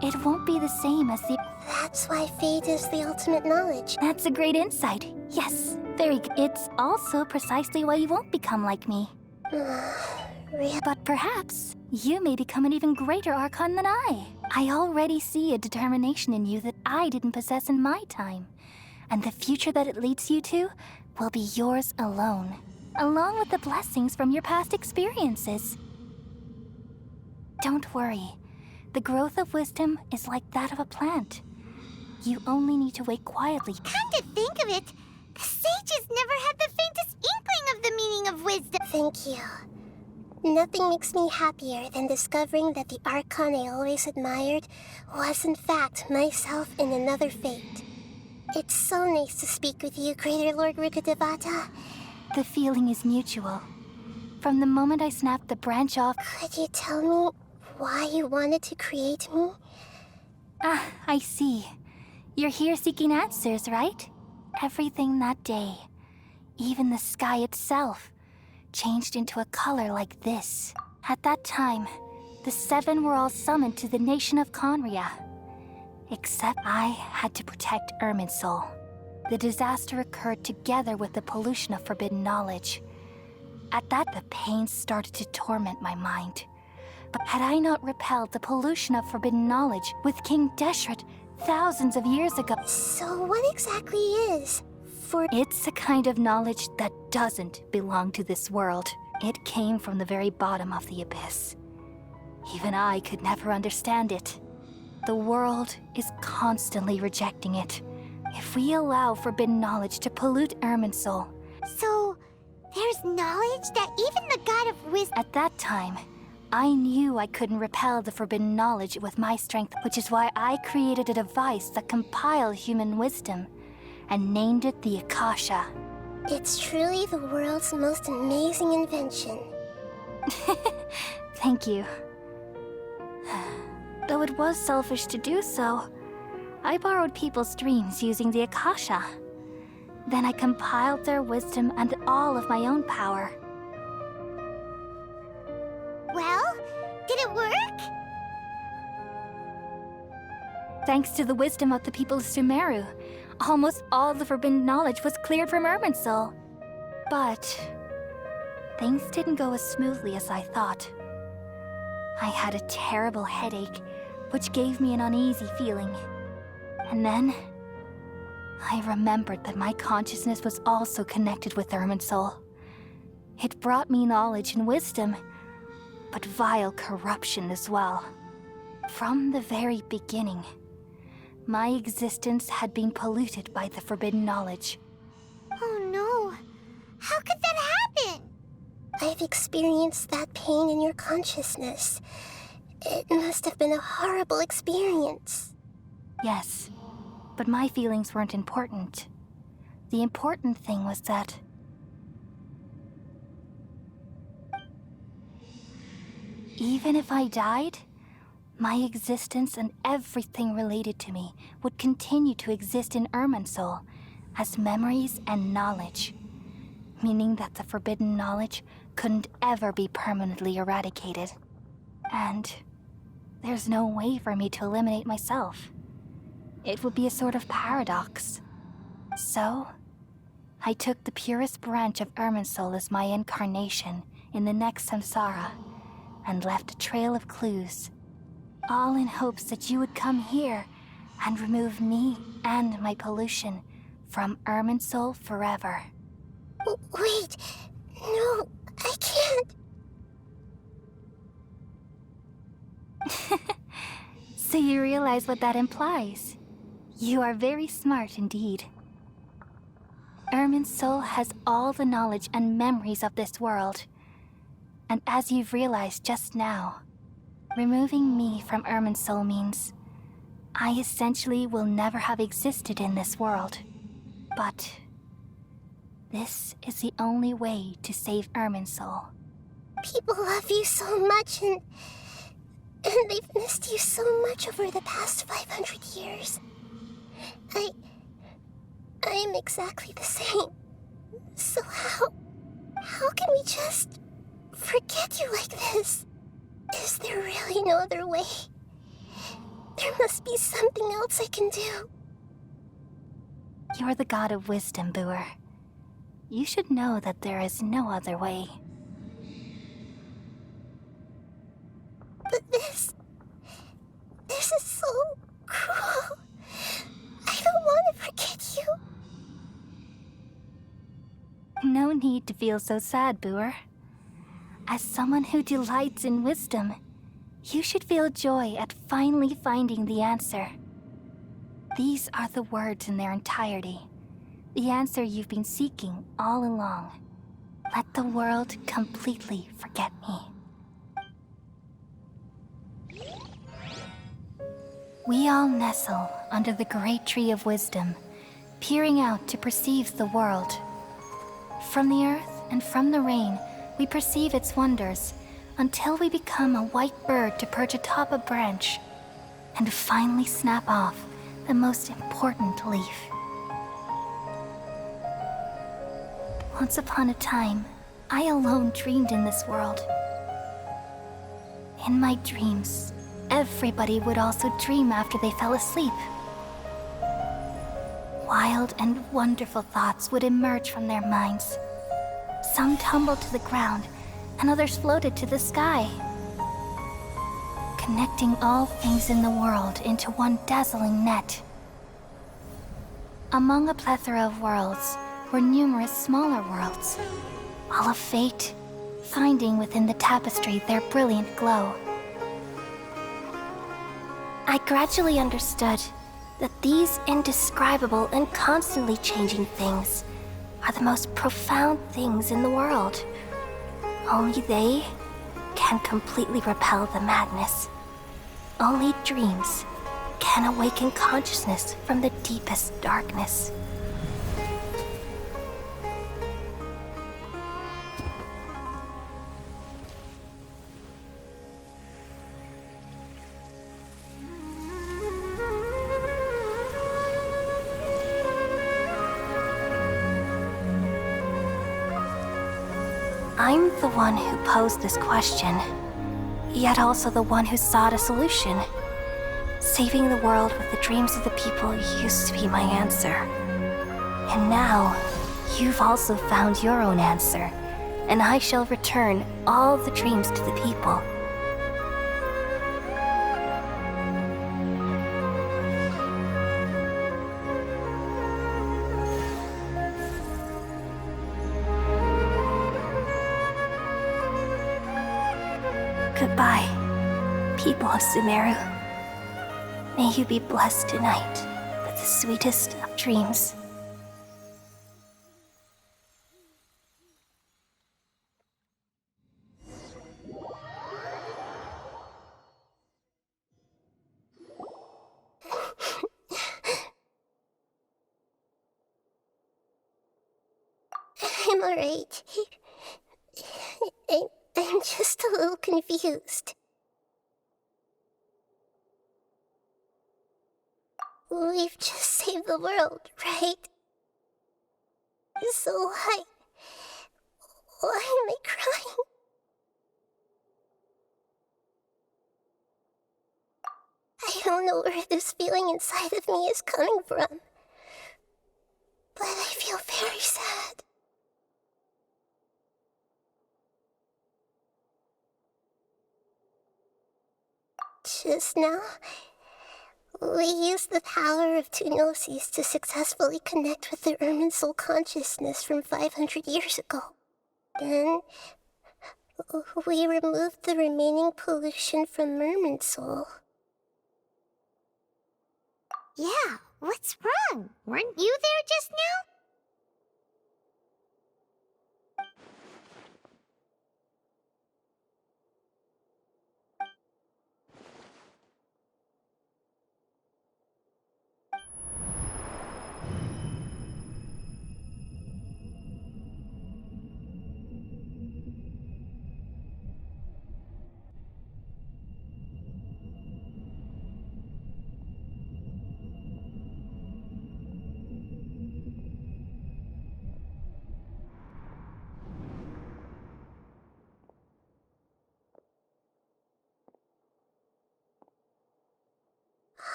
[SPEAKER 18] it won't be the same as the...
[SPEAKER 14] That's why fate is the ultimate knowledge.
[SPEAKER 18] That's a great insight. Yes, very good. It's also precisely why you won't become like me. But perhaps you may become an even greater Archon than I. I already see a determination in you that I didn't possess in my time. And the future that it leads you to will be yours alone, along with the blessings from your past experiences. Don't worry. The growth of wisdom is like that of a plant. You only need to wait quietly.
[SPEAKER 1] Come to think of it, the sages never had the faintest inkling of the meaning of wisdom.
[SPEAKER 14] Thank you. Nothing makes me happier than discovering that the Archon I always admired was in fact myself in another fate. It's so nice to speak with you, Greater Lord Rukkhadevata.
[SPEAKER 18] The feeling is mutual. From the moment I snapped the branch off...
[SPEAKER 14] Could you tell me why you wanted to create me?
[SPEAKER 18] I see. You're here seeking answers, right? Everything that day, even the sky itself, changed into a color like this. At that time, the seven were all summoned to the nation of Conria. Except I had to protect Irminsul.
[SPEAKER 15] The disaster occurred together with the pollution of forbidden knowledge. At that, the pain started to torment my mind. But had I not repelled the pollution of forbidden knowledge with King Deshret thousands of years ago?
[SPEAKER 14] So what exactly is?
[SPEAKER 15] It's a kind of knowledge that doesn't belong to this world. It came from the very bottom of the abyss. Even I could never understand it. The world is constantly rejecting it. If we allow forbidden knowledge to pollute Irminsul...
[SPEAKER 1] So, there's knowledge that even the god of wisdom...
[SPEAKER 15] At that time, I knew I couldn't repel the forbidden knowledge with my strength, which is why I created a device that compiled human wisdom and named it the Akasha.
[SPEAKER 14] It's truly the world's most amazing invention.
[SPEAKER 15] Thank you. Though it was selfish to do so, I borrowed people's dreams using the Akasha. Then I compiled their wisdom and all of my own power.
[SPEAKER 1] Well, did it work?
[SPEAKER 15] Thanks to the wisdom of the people of Sumeru, almost all the forbidden knowledge was cleared from Irminsul. But things didn't go as smoothly as I thought. I had a terrible headache, which gave me an uneasy feeling. And then I remembered that my consciousness was also connected with Irminsul. It brought me knowledge and wisdom, but vile corruption as well. From the very beginning, my existence had been polluted by the forbidden knowledge.
[SPEAKER 1] Oh no! How could that happen?
[SPEAKER 14] I've experienced that pain in your consciousness. It must have been a horrible experience.
[SPEAKER 15] Yes, but my feelings weren't important. The important thing was that... even if I died, my existence and everything related to me would continue to exist in Irminsul as memories and knowledge, meaning that the forbidden knowledge couldn't ever be permanently eradicated. And there's no way for me to eliminate myself. It would be a sort of paradox. So, I took the purest branch of Irminsul as my incarnation in the next samsara and left a trail of clues, all in hopes that you would come here and remove me and my pollution from Irminsul forever.
[SPEAKER 14] Wait, no, I can't.
[SPEAKER 15] So you realize what that implies? You are very smart indeed. Irminsul has all the knowledge and memories of this world. And as you've realized just now, removing me from Irminsul means I essentially will never have existed in this world. But this is the only way to save Irminsul.
[SPEAKER 14] People love you so much and they've missed you so much over the past 500 years. I am exactly the same. So how can we just forget you like this? Is there really no other way? There must be something else I can do.
[SPEAKER 15] You're the god of wisdom, Buer. You should know that there is no other way.
[SPEAKER 14] But this is so cruel. I don't want to forget you.
[SPEAKER 15] No need to feel so sad, Buer. As someone who delights in wisdom, you should feel joy at finally finding the answer. These are the words in their entirety. The answer you've been seeking all along. Let the world completely forget me. We all nestle under the great tree of wisdom, peering out to perceive the world. From the earth and from the rain, we perceive its wonders until we become a white bird to perch atop a branch and finally snap off the most important leaf. Once upon a time, I alone dreamed in this world. In my dreams, everybody would also dream after they fell asleep. Wild and wonderful thoughts would emerge from their minds. Some tumbled to the ground, and others floated to the sky, connecting all things in the world into one dazzling net. Among a plethora of worlds were numerous smaller worlds, all of fate, finding within the tapestry their brilliant glow. I gradually understood that these indescribable and constantly changing things are the most profound things in the world. Only they can completely repel the madness. Only dreams can awaken consciousness from the deepest darkness. I'm the one who posed this question, yet also the one who sought a solution. Saving the world with the dreams of the people used to be my answer. And now, you've also found your own answer, and I shall return all the dreams to the people. Goodbye, people of Sumeru. May you be blessed tonight with the sweetest of dreams.
[SPEAKER 14] I'm alright. I'm just a little confused. We've just saved the world, right? So why am I crying? I don't know where this feeling inside of me is coming from, but I feel very sad. Just now, we used the power of two gnosis to successfully connect with the Ermin soul consciousness from 500 years ago. Then, we removed the remaining pollution from Ermin soul.
[SPEAKER 1] Yeah, what's wrong? Weren't you there just now?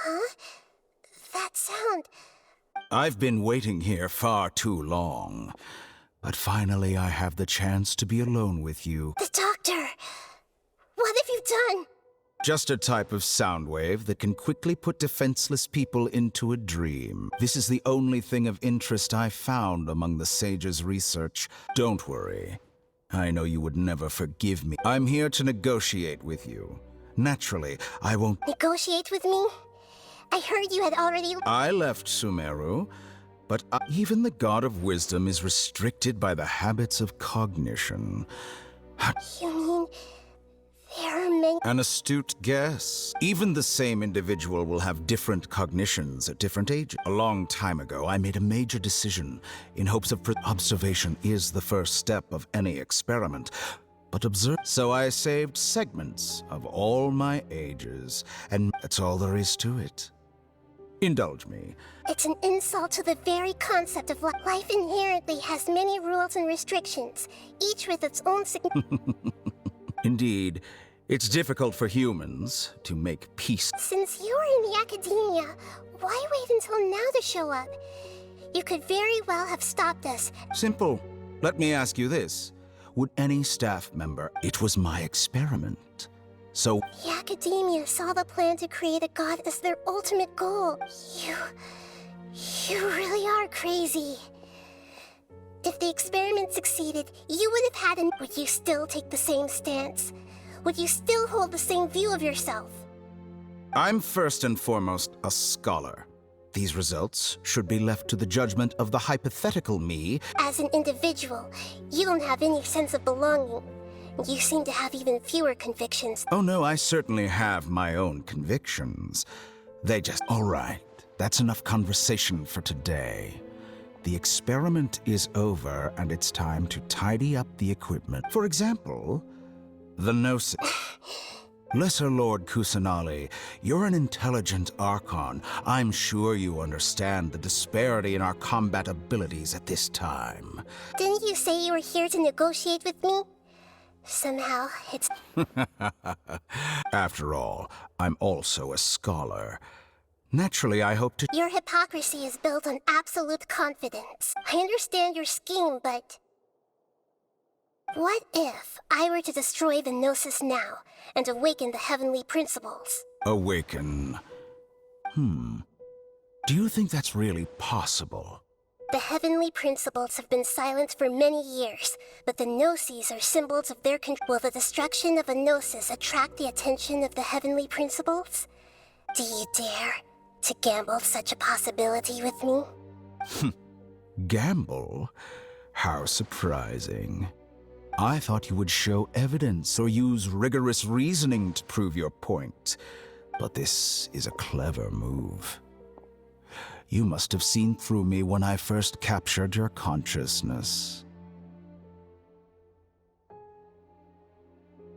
[SPEAKER 14] Huh? That sound...
[SPEAKER 6] I've been waiting here far too long. But finally I have the chance to be alone with you.
[SPEAKER 14] The doctor! What have you done?
[SPEAKER 6] Just a type of sound wave that can quickly put defenseless people into a dream. This is the only thing of interest I found among the sage's research. Don't worry. I know you would never forgive me. I'm here to negotiate with you. Naturally, I won't...
[SPEAKER 14] Negotiate with me? I heard you had already...
[SPEAKER 6] I left Sumeru, but even the god of wisdom is restricted by the habits of cognition.
[SPEAKER 14] You mean... there are many...
[SPEAKER 6] An astute guess. Even the same individual will have different cognitions at different ages. A long time ago, I made a major decision in hopes of... Observation is the first step of any experiment. But observe... So I saved segments of all my ages, and that's all there is to it. Indulge me.
[SPEAKER 14] It's an insult to the very concept of life. Life inherently has many rules and restrictions, each with its own
[SPEAKER 6] Indeed, it's difficult for humans to make peace.
[SPEAKER 14] Since you were in the academia, why wait until now to show up? You could very well have stopped us.
[SPEAKER 6] Simple. Let me ask you this. Would any staff member... It was my experiment. So...
[SPEAKER 14] The Academia saw the plan to create a god as their ultimate goal. You really are crazy. If the experiment succeeded, you would have had an... Would you still take the same stance? Would you still hold the same view of yourself?
[SPEAKER 6] I'm first and foremost a scholar. These results should be left to the judgment of the hypothetical me.
[SPEAKER 14] As an individual, you don't have any sense of belonging. You seem to have even fewer convictions.
[SPEAKER 6] Oh no, I certainly have my own convictions. They just... All right, that's enough conversation for today. The experiment is over, and it's time to tidy up the equipment. For example, the Gnosis. Lesser Lord Kusanali, you're an intelligent Archon. I'm sure you understand the disparity in our combat abilities at this time.
[SPEAKER 14] Didn't you say you were here to negotiate with me? Somehow, it's...
[SPEAKER 6] After all, I'm also a scholar. Naturally, I hope to...
[SPEAKER 14] Your hypocrisy is built on absolute confidence. I understand your scheme, but... What if I were to destroy the Gnosis now and awaken the heavenly principles?
[SPEAKER 6] Awaken... Do you think that's really possible?
[SPEAKER 14] The heavenly principles have been silent for many years, but the Gnosis are symbols of their control. Will the destruction of a Gnosis attract the attention of the heavenly principles? Do you dare to gamble such a possibility with me?
[SPEAKER 6] Gamble? How surprising. I thought you would show evidence or use rigorous reasoning to prove your point. But this is a clever move. You must have seen through me when I first captured your consciousness.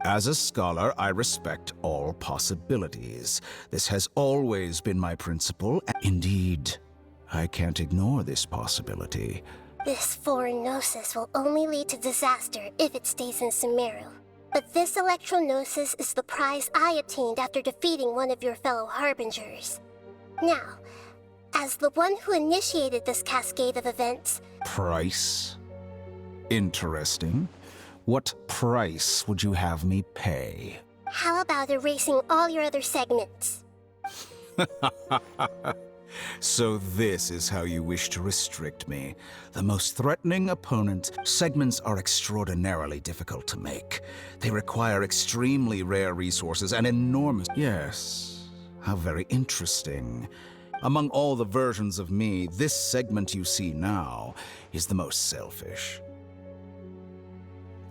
[SPEAKER 6] As a scholar, I respect all possibilities. This has always been my principle. Indeed, I can't ignore this possibility.
[SPEAKER 14] This foreign Gnosis will only lead to disaster if it stays in Sumeru. But this Electro-Gnosis is the prize I obtained after defeating one of your fellow Harbingers. Now, as the one who initiated this cascade of events...
[SPEAKER 6] Price? Interesting. What price would you have me pay?
[SPEAKER 14] How about erasing all your other segments?
[SPEAKER 6] So this is how you wish to restrict me. The most threatening opponent. Segments are extraordinarily difficult to make. They require extremely rare resources and enormous... Yes, how very interesting. Among all the versions of me, this segment you see now is the most selfish.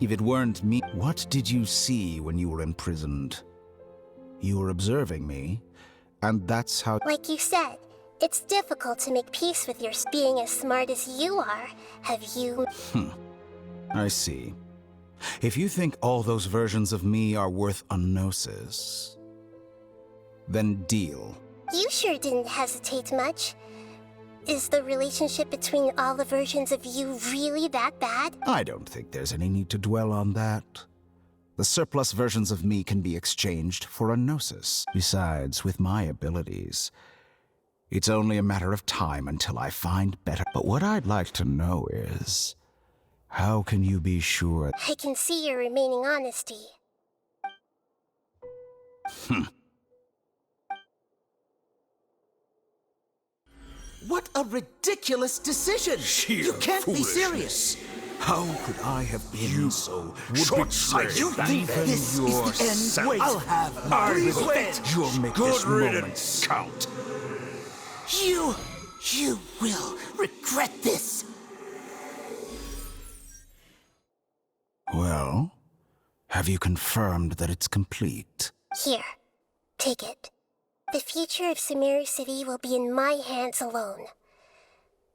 [SPEAKER 6] If it weren't me, what did you see when you were imprisoned? You were observing me, and that's how...
[SPEAKER 14] Like you said, it's difficult to make peace with your being as smart as you are. Have you...
[SPEAKER 6] I see. If you think all those versions of me are worth a gnosis, then deal.
[SPEAKER 14] You sure didn't hesitate much. Is the relationship between all the versions of you really that bad?
[SPEAKER 6] I don't think there's any need to dwell on that. The surplus versions of me can be exchanged for a gnosis. Besides, with my abilities, it's only a matter of time until I find better. But what I'd like to know is, how can you be sure...
[SPEAKER 14] I can see your remaining honesty.
[SPEAKER 5] What a ridiculous decision! You can't be serious!
[SPEAKER 6] How could I have been so short-sighted?
[SPEAKER 5] You think this is the end? Wait, I'll have my revenge!
[SPEAKER 6] You'll make this moment count.
[SPEAKER 5] You will regret this!
[SPEAKER 6] Well, have you confirmed that it's complete?
[SPEAKER 14] Here, take it. The future of Sumeru City will be in my hands alone.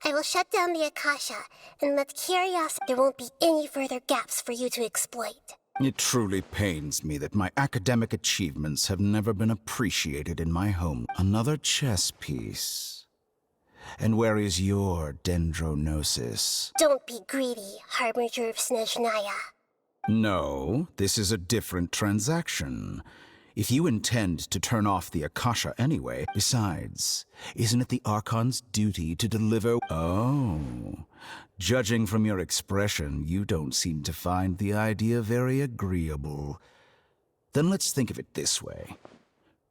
[SPEAKER 14] I will shut down the Akasha and let curiosity... There won't be any further gaps for you to exploit.
[SPEAKER 6] It truly pains me that my academic achievements have never been appreciated in my home. Another chess piece. And where is your dendrognosis?
[SPEAKER 14] Don't be greedy, Harbinger of Snezhnaya.
[SPEAKER 6] No, this is a different transaction. If you intend to turn off the Akasha anyway, besides, isn't it the Archon's duty to deliver? Oh, judging from your expression, you don't seem to find the idea very agreeable. Then let's think of it this way.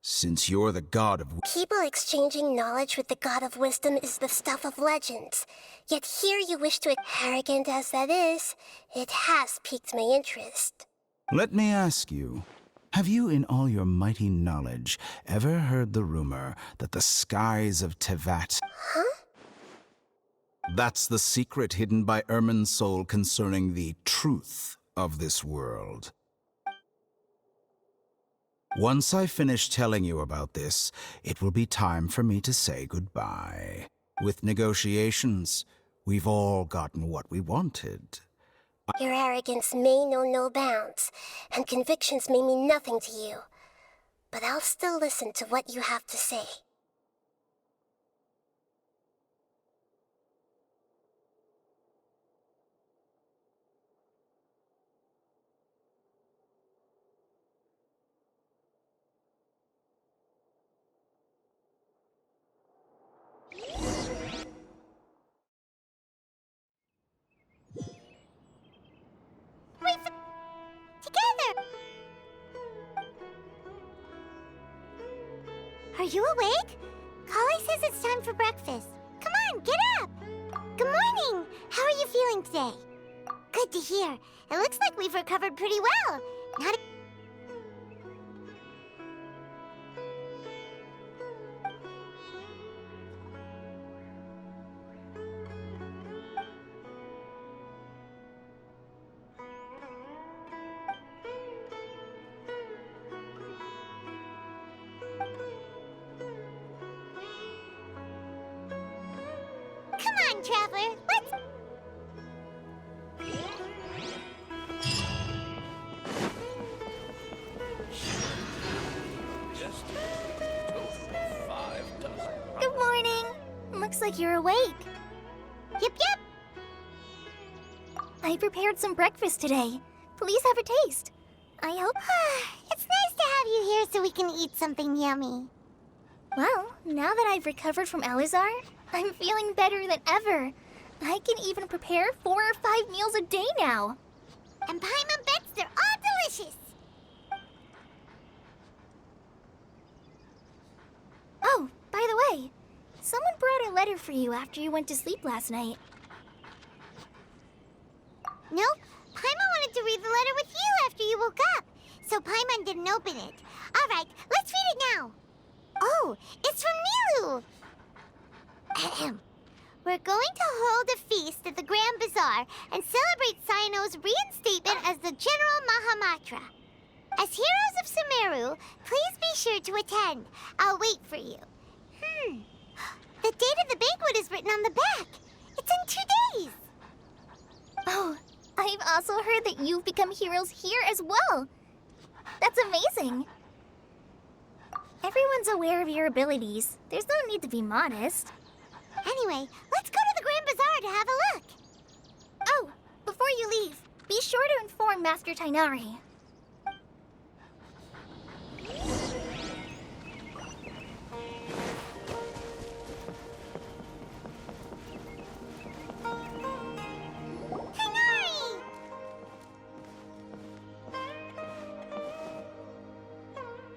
[SPEAKER 6] Since you're the god of...
[SPEAKER 14] People exchanging knowledge with the god of wisdom is the stuff of legends. Yet here you wish to... Arrogant as that is, it has piqued my interest.
[SPEAKER 6] Let me ask you, have you in all your mighty knowledge ever heard the rumor that the skies of Tevat...
[SPEAKER 14] Huh?
[SPEAKER 6] That's the secret hidden by Irminsul concerning the truth of this world. Once I finish telling you about this, it will be time for me to say goodbye. With negotiations, we've all gotten what we wanted.
[SPEAKER 14] Your arrogance may know no bounds, and convictions may mean nothing to you. But I'll still listen to what you have to say.
[SPEAKER 1] Together! Are you awake? Kali says it's time for breakfast. Come on, get up! Good morning! How are you feeling today? Good to hear. It looks like we've recovered pretty well. Not Come on, Traveler. Let's...
[SPEAKER 18] Good morning. Looks like you're awake.
[SPEAKER 1] Yep.
[SPEAKER 18] I prepared some breakfast today. Please have a taste. I hope...
[SPEAKER 1] It's nice to have you here so we can eat something yummy.
[SPEAKER 18] Well, now that I've recovered from Elazar, I'm feeling better than ever. I can even prepare 4 or 5 meals a day now.
[SPEAKER 1] And Paimon bets they're all delicious.
[SPEAKER 18] Oh, by the way, someone brought a letter for you after you went to sleep last night.
[SPEAKER 1] Nope. Paimon wanted to read the letter with you after you woke up, so Paimon didn't open it. All right, let's read it now. Oh, it's from Nilu. Ahem. We're going to hold a feast at the Grand Bazaar and celebrate Cyano's reinstatement as the General Mahamatra. As heroes of Sumeru, please be sure to attend. I'll wait for you. The date of the banquet is written on the back. It's in 2 days.
[SPEAKER 18] Oh, I've also heard that you've become heroes here as well. That's amazing. Everyone's aware of your abilities. There's no need to be modest.
[SPEAKER 1] Anyway, let's go to the Grand Bazaar to have a look.
[SPEAKER 18] Oh, before you leave, be sure to inform Master Tainari.
[SPEAKER 1] Tainari!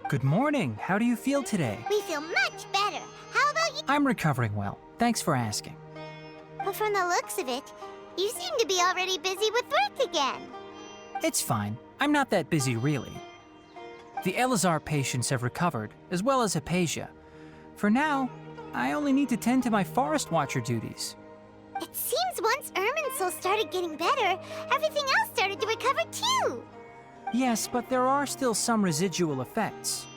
[SPEAKER 16] Good morning. How do you feel today?
[SPEAKER 1] We feel much better. How about you?
[SPEAKER 16] I'm recovering well. Thanks for asking.
[SPEAKER 1] But from the looks of it, you seem to be already busy with work again.
[SPEAKER 16] It's fine. I'm not that busy, really. The Elazar patients have recovered, as well as Hypatia. For now, I only need to tend to my Forest Watcher duties.
[SPEAKER 1] It seems once Irminsul started getting better, everything else started to recover too.
[SPEAKER 16] Yes, but there are still some residual effects.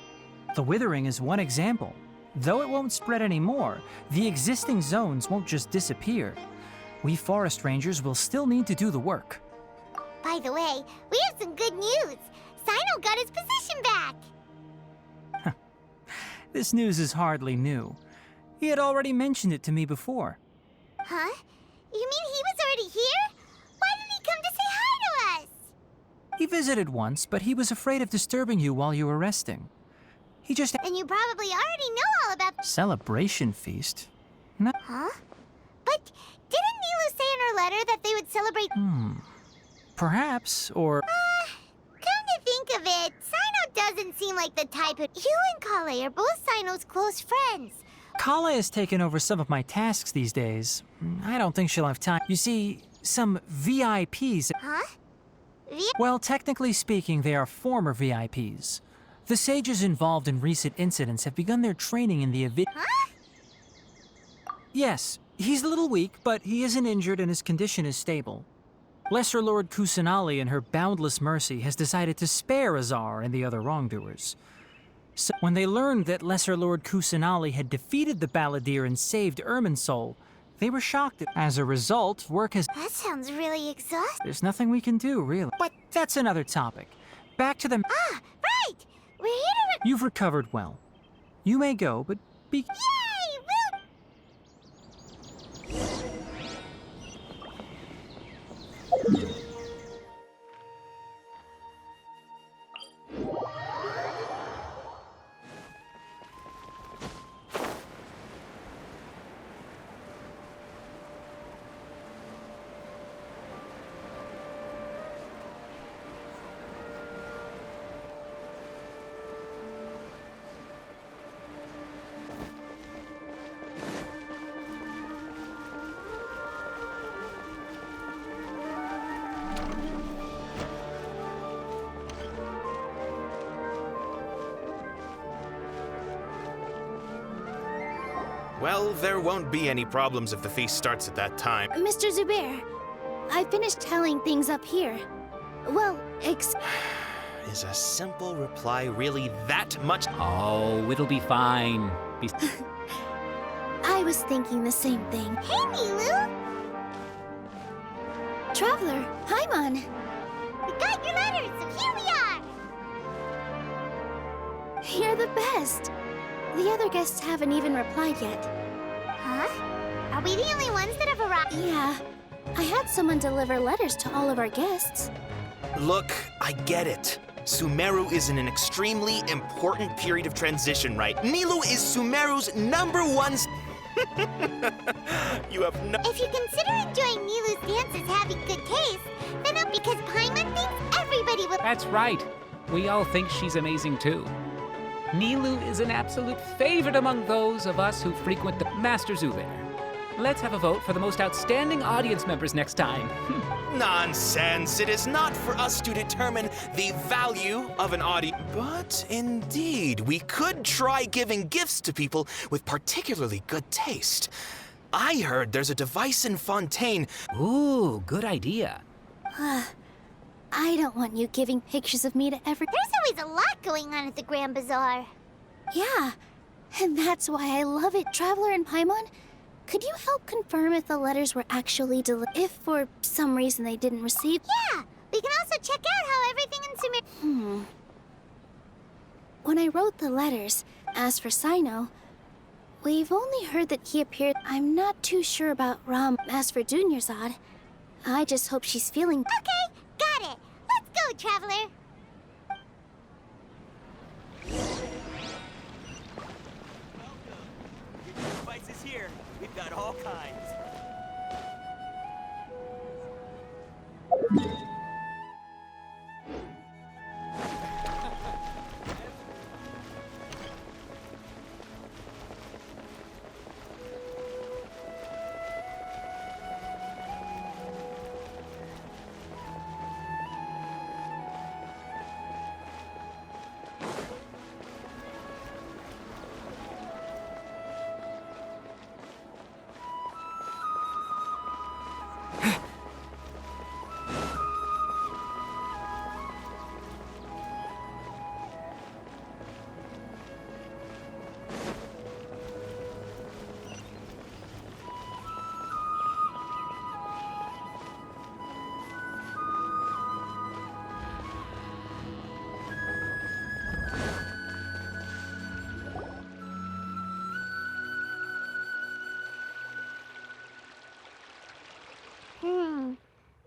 [SPEAKER 16] The withering is one example. Though it won't spread anymore, the existing zones won't just disappear. We forest rangers will still need to do the work.
[SPEAKER 1] By the way, we have some good news. Cyno got his position back.
[SPEAKER 16] This news is hardly new. He had already mentioned it to me before.
[SPEAKER 1] Huh? You mean he was already here? Why didn't he come to say hi to us?
[SPEAKER 16] He visited once, but he was afraid of disturbing you while you were resting. He just...
[SPEAKER 1] And you probably already know all about...
[SPEAKER 16] Celebration feast? No.
[SPEAKER 1] Huh? But didn't Nilu say in her letter that they would celebrate...
[SPEAKER 16] Perhaps, or...
[SPEAKER 1] Come to think of it, Sino doesn't seem like the type of... You and Kale are both Sino's close friends.
[SPEAKER 16] Kale has taken over some of my tasks these days. I don't think she'll have time. You see, some VIPs...
[SPEAKER 1] Huh?
[SPEAKER 16] Well, technically speaking, they are former VIPs. The sages involved in recent incidents have begun their training in the
[SPEAKER 1] Huh?
[SPEAKER 16] Yes, he's a little weak, but he isn't injured and his condition is stable. Lesser Lord Kusanali, in her boundless mercy, has decided to spare Azar and the other wrongdoers. So when they learned that Lesser Lord Kusanali had defeated the Balladeer and saved Irminsul, they were shocked. As a result, work has...
[SPEAKER 1] That sounds really exhausting.
[SPEAKER 16] There's nothing we can do, really. But that's another topic. Back to the...
[SPEAKER 1] Ah, right! We're here to...
[SPEAKER 16] You've recovered well. You may go, but be...
[SPEAKER 1] Yay!
[SPEAKER 19] Well, there won't be any problems if the feast starts at that time.
[SPEAKER 18] Mr. Zubair, I finished telling things up here. Well,
[SPEAKER 19] Is a simple reply really that much?
[SPEAKER 21] Oh, it'll be fine.
[SPEAKER 18] I was thinking the same thing.
[SPEAKER 1] Hey, Nilu!
[SPEAKER 18] Traveler, Paimon!
[SPEAKER 1] We got your letters, so here we are!
[SPEAKER 18] You're the best. The other guests haven't even replied yet.
[SPEAKER 1] Huh? Are we the only ones that have arrived?
[SPEAKER 18] Yeah. I had someone deliver letters to all of our guests.
[SPEAKER 19] Look, I get it. Sumeru is in an extremely important period of transition, right? Nilu is Sumeru's #1... You have no...
[SPEAKER 1] If you consider enjoying Nilu's dances having good taste, then not because Paimon thinks everybody will...
[SPEAKER 21] That's right. We all think she's amazing too. Nilu is an absolute favorite among those of us who frequent the Master Zubair. Let's have a vote for the most outstanding audience members next time.
[SPEAKER 19] Nonsense! It is not for us to determine the value of an audience. But indeed, we could try giving gifts to people with particularly good taste. I heard there's a device in Fontaine.
[SPEAKER 21] Ooh, good idea.
[SPEAKER 18] I don't want you giving pictures of me to every...
[SPEAKER 1] There's always a lot going on at the Grand Bazaar.
[SPEAKER 18] Yeah, and that's why I love it. Traveler and Paimon, could you help confirm if the letters were actually delivered? If for some reason they didn't receive...
[SPEAKER 1] Yeah, we can also check out how everything in Sumer...
[SPEAKER 18] When I wrote the letters, as for Sino, we've only heard that he appeared... I'm not too sure about Ram. As for Dunyarzad, I just hope she's feeling...
[SPEAKER 1] Okay, got it. Let's go, Traveler.
[SPEAKER 22] Spices here. We've got all kinds.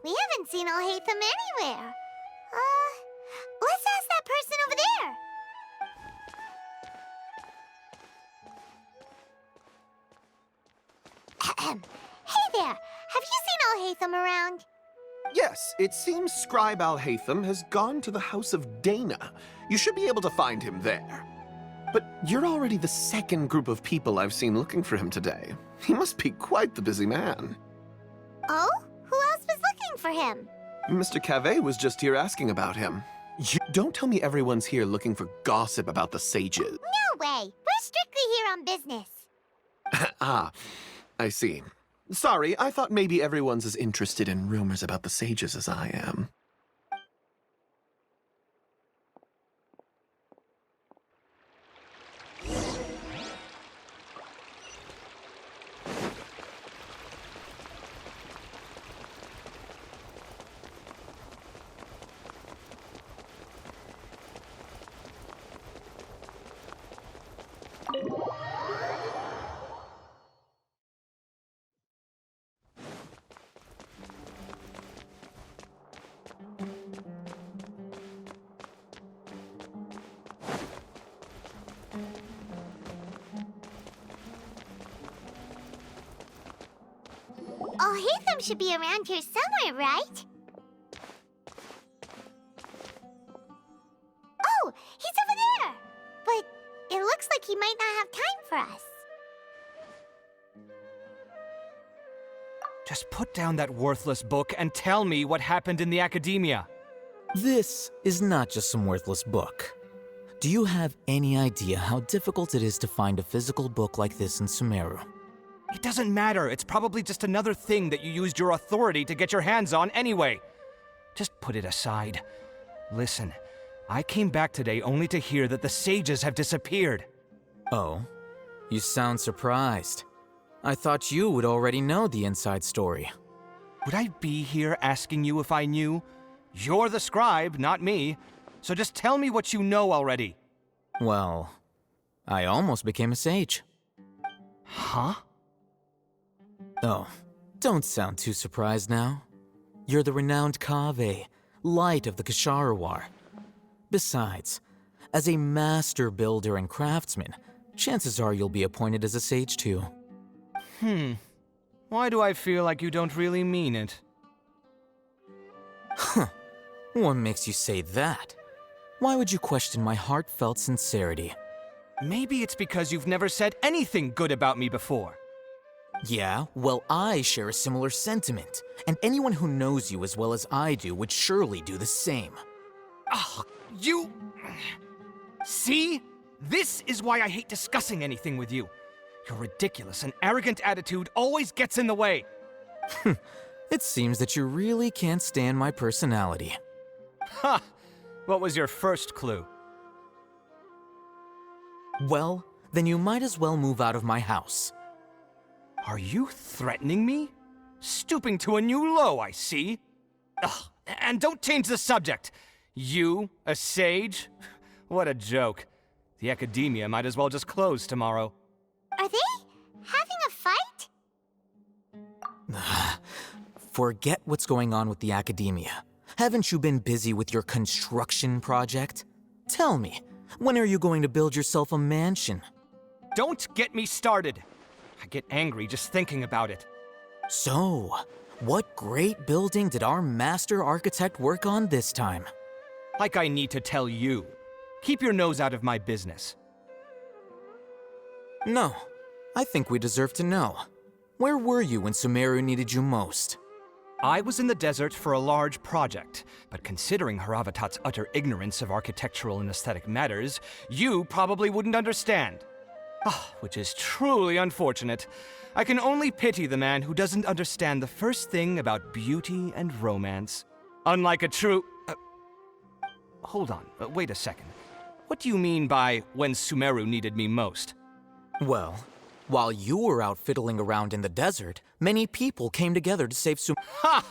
[SPEAKER 1] We haven't seen Alhaitham anywhere. Let's ask that person over there. Hey there, have you seen Al-Haytham around?
[SPEAKER 9] Yes, it seems Scribe Al-Haytham has gone to the House of Dana. You should be able to find him there. But you're already the second group of people I've seen looking for him today. He must be quite the busy man.
[SPEAKER 1] Oh? Who else was looking for him?
[SPEAKER 9] Mr. Cavey was just here asking about him. Don't tell me everyone's here looking for gossip about the sages.
[SPEAKER 1] No way! We're strictly here on business.
[SPEAKER 9] Ah, I see. Sorry, I thought maybe everyone's as interested in rumors about the sages as I am.
[SPEAKER 1] Al-Haytham should be around here somewhere, right? Oh, he's over there! But it looks like he might not have time for us.
[SPEAKER 13] Just put down that worthless book and tell me what happened in the academia.
[SPEAKER 23] This is not just some worthless book. Do you have any idea how difficult it is to find a physical book like this in Sumeru?
[SPEAKER 13] It doesn't matter. It's probably just another thing that you used your authority to get your hands on anyway. Just put it aside. Listen, I came back today only to hear that the sages have disappeared.
[SPEAKER 23] Oh, you sound surprised. I thought you would already know the inside story.
[SPEAKER 13] Would I be here asking you if I knew? You're the scribe, not me. So just tell me what you know already.
[SPEAKER 23] Well, I almost became a sage.
[SPEAKER 13] Huh?
[SPEAKER 23] Oh, don't sound too surprised now. You're the renowned Kaveh, light of the Ksharawar. Besides, as a master builder and craftsman, chances are you'll be appointed as a sage too.
[SPEAKER 13] Why do I feel like you don't really mean it?
[SPEAKER 23] Huh. What makes you say that? Why would you question my heartfelt sincerity?
[SPEAKER 13] Maybe it's because you've never said anything good about me before.
[SPEAKER 23] Yeah, well, I share a similar sentiment, and anyone who knows you as well as I do would surely do the same.
[SPEAKER 13] You... See? This is why I hate discussing anything with you. Your ridiculous and arrogant attitude always gets in the way.
[SPEAKER 23] It seems that you really can't stand my personality.
[SPEAKER 13] Ha! What was your first clue?
[SPEAKER 23] Well, then you might as well move out of my house.
[SPEAKER 13] Are you threatening me? Stooping to a new low, I see. Ugh, and don't change the subject. You, a sage? What a joke. The academia might as well just close tomorrow.
[SPEAKER 1] Are they having a fight?
[SPEAKER 23] Forget what's going on with the academia. Haven't you been busy with your construction project? Tell me, when are you going to build yourself a mansion?
[SPEAKER 13] Don't get me started. I get angry just thinking about it.
[SPEAKER 23] So, what great building did our master architect work on this time?
[SPEAKER 13] Like I need to tell you. Keep your nose out of my business.
[SPEAKER 23] No, I think we deserve to know. Where were you when Sumeru needed you most?
[SPEAKER 13] I was in the desert for a large project, but considering Haravatat's utter ignorance of architectural and aesthetic matters, you probably wouldn't understand. Which is truly unfortunate. I can only pity the man who doesn't understand the first thing about beauty and romance. Unlike a true... hold on, wait a second. What do you mean by when Sumeru needed me most?
[SPEAKER 23] Well, while you were out fiddling around in the desert, many people came together to save Sumeru.
[SPEAKER 13] Ha!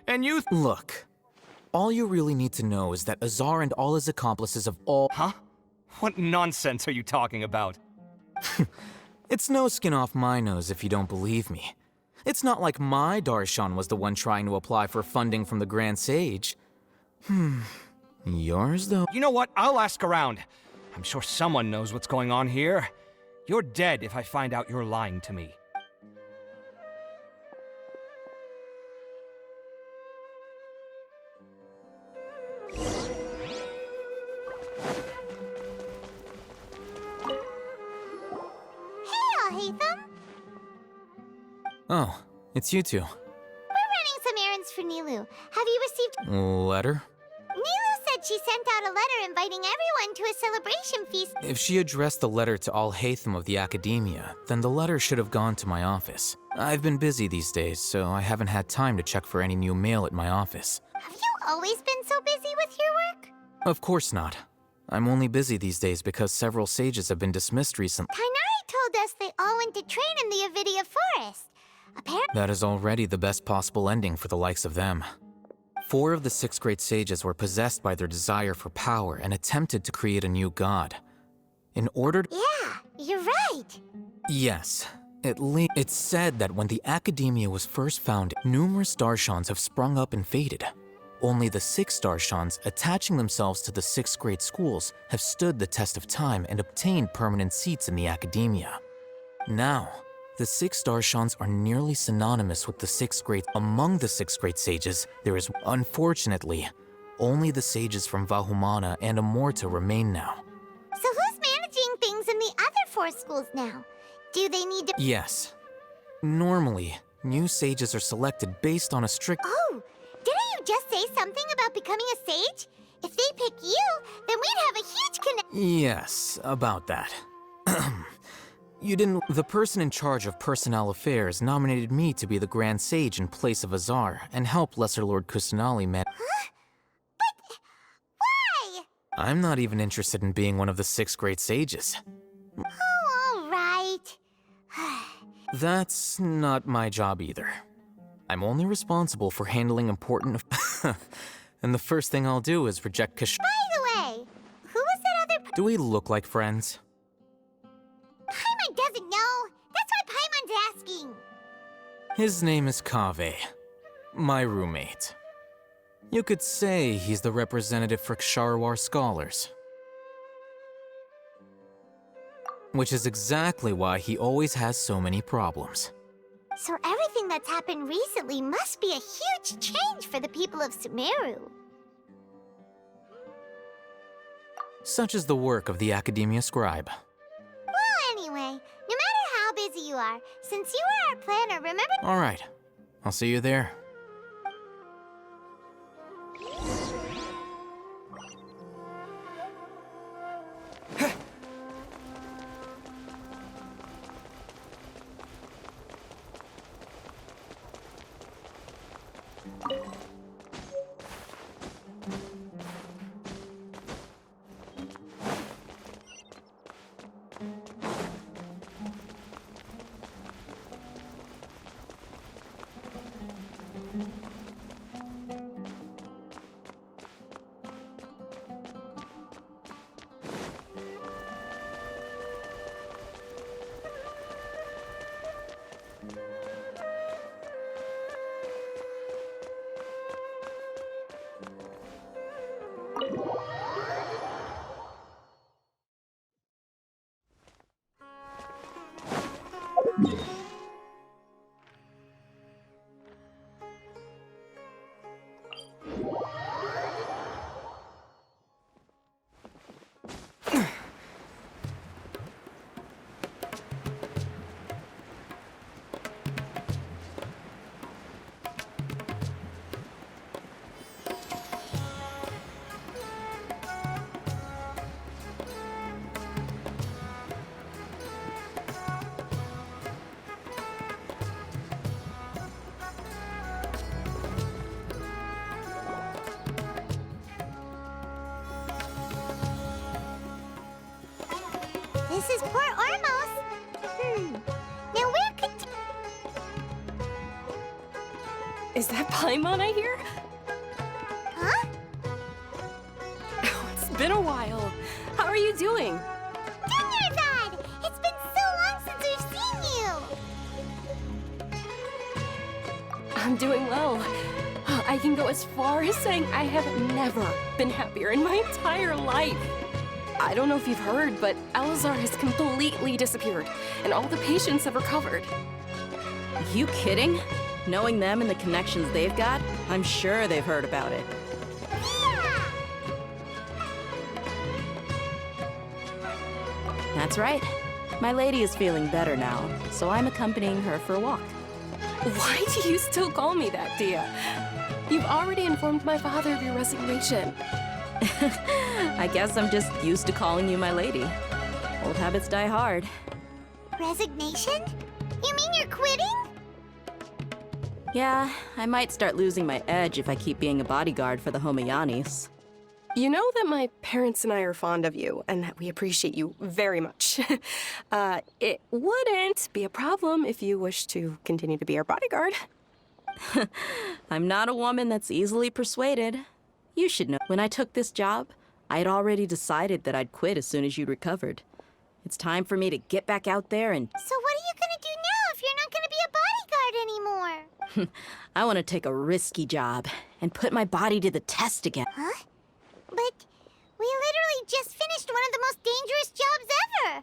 [SPEAKER 13] And you...
[SPEAKER 23] Look, all you really need to know is that Azar and all his accomplices of all...
[SPEAKER 13] Huh? What nonsense are you talking about?
[SPEAKER 23] It's no skin off my nose if you don't believe me. It's not like my Darshan was the one trying to apply for funding from the Grand Sage. Yours, though?
[SPEAKER 13] You know what? I'll ask around. I'm sure someone knows what's going on here. You're dead if I find out you're lying to me.
[SPEAKER 23] Oh, it's you two.
[SPEAKER 1] We're running some errands for Nilou. Have you received...
[SPEAKER 23] Letter?
[SPEAKER 1] Nilou said she sent out a letter inviting everyone to a celebration feast.
[SPEAKER 23] If she addressed the letter to all Hatham of the Academia, then the letter should have gone to my office. I've been busy these days, so I haven't had time to check for any new mail at my office.
[SPEAKER 1] Have you always been so busy with your work?
[SPEAKER 23] Of course not. I'm only busy these days because several sages have been dismissed recently.
[SPEAKER 1] Tighnari told us they all went to train in the Avidia Forest. Apparently...
[SPEAKER 23] That is already the best possible ending for the likes of them. 4 of the 6 great sages were possessed by their desire for power and attempted to create a new god. In order to...
[SPEAKER 1] Yeah, you're right.
[SPEAKER 23] Yes. It's said that when the Academia was first founded, numerous Darshans have sprung up and faded. Only the 6 Darshans, attaching themselves to the 6 great schools, have stood the test of time and obtained permanent seats in the Academia. Now, the 6 Darshans are nearly synonymous with the 6 great. Among the 6 great sages, there is, unfortunately, only the sages from Vahumana and Amorta remain now.
[SPEAKER 1] So who's managing things in the other 4 schools now? Do they need to...
[SPEAKER 23] Yes. Normally, new sages are selected based on a strict...
[SPEAKER 1] Oh, didn't you just say something about becoming a sage? If they pick you, then we'd have a huge
[SPEAKER 23] Yes, about that. You didn't... The person in charge of personnel affairs nominated me to be the Grand Sage in place of Azar and help Lesser Lord Kusanali man...
[SPEAKER 1] Huh? But... why?
[SPEAKER 23] I'm not even interested in being one of the 6 great sages.
[SPEAKER 1] Oh, all right.
[SPEAKER 23] That's not my job either. I'm only responsible for handling important... And the first thing I'll do is reject Kash...
[SPEAKER 1] By the way, who was that other...
[SPEAKER 23] Do we look like friends?
[SPEAKER 1] Paimon doesn't know. That's why Paimon's asking.
[SPEAKER 23] His name is Kaveh, my roommate. You could say he's the representative for Ksharawar scholars. Which is exactly why he always has so many problems.
[SPEAKER 1] So everything that's happened recently must be a huge change for the people of Sumeru.
[SPEAKER 23] Such is the work of the Academia Scribe.
[SPEAKER 1] Well, anyway, no matter how busy you are, since you were our planner, remember...
[SPEAKER 23] All right, I'll see you there.
[SPEAKER 1] This is Port Ormos. Now where could...
[SPEAKER 10] Is that Paimon I hear?
[SPEAKER 1] Huh?
[SPEAKER 10] Oh, it's been a while. How are you doing?
[SPEAKER 1] Dinnerzad! It's been so long since we've seen you!
[SPEAKER 10] I'm doing well. I can go as far as saying I have never been happier in my entire life. I don't know if you've heard, but Elazar has completely disappeared, and all the patients have recovered.
[SPEAKER 4] You kidding? Knowing them and the connections they've got, I'm sure they've heard about it. That's right. My lady is feeling better now, so I'm accompanying her for a walk.
[SPEAKER 10] Why do you still call me that, Dia? You've already informed my father of your resignation.
[SPEAKER 4] I guess I'm just used to calling you my lady. Old habits die hard.
[SPEAKER 1] Resignation? You mean you're quitting?
[SPEAKER 4] Yeah, I might start losing my edge if I keep being a bodyguard for the Homayanis.
[SPEAKER 10] You know that my parents and I are fond of you, and that we appreciate you very much. It wouldn't be a problem if you wish to continue to be our bodyguard.
[SPEAKER 4] I'm not a woman that's easily persuaded. You should know, when I took this job, I had already decided that I'd quit as soon as you'd recovered. It's time for me to get back out there and...
[SPEAKER 1] So what are you gonna do now if you're not gonna be a bodyguard anymore?
[SPEAKER 4] I want to take a risky job and put my body to the test again.
[SPEAKER 1] Huh? But we literally just finished one of the most dangerous jobs ever.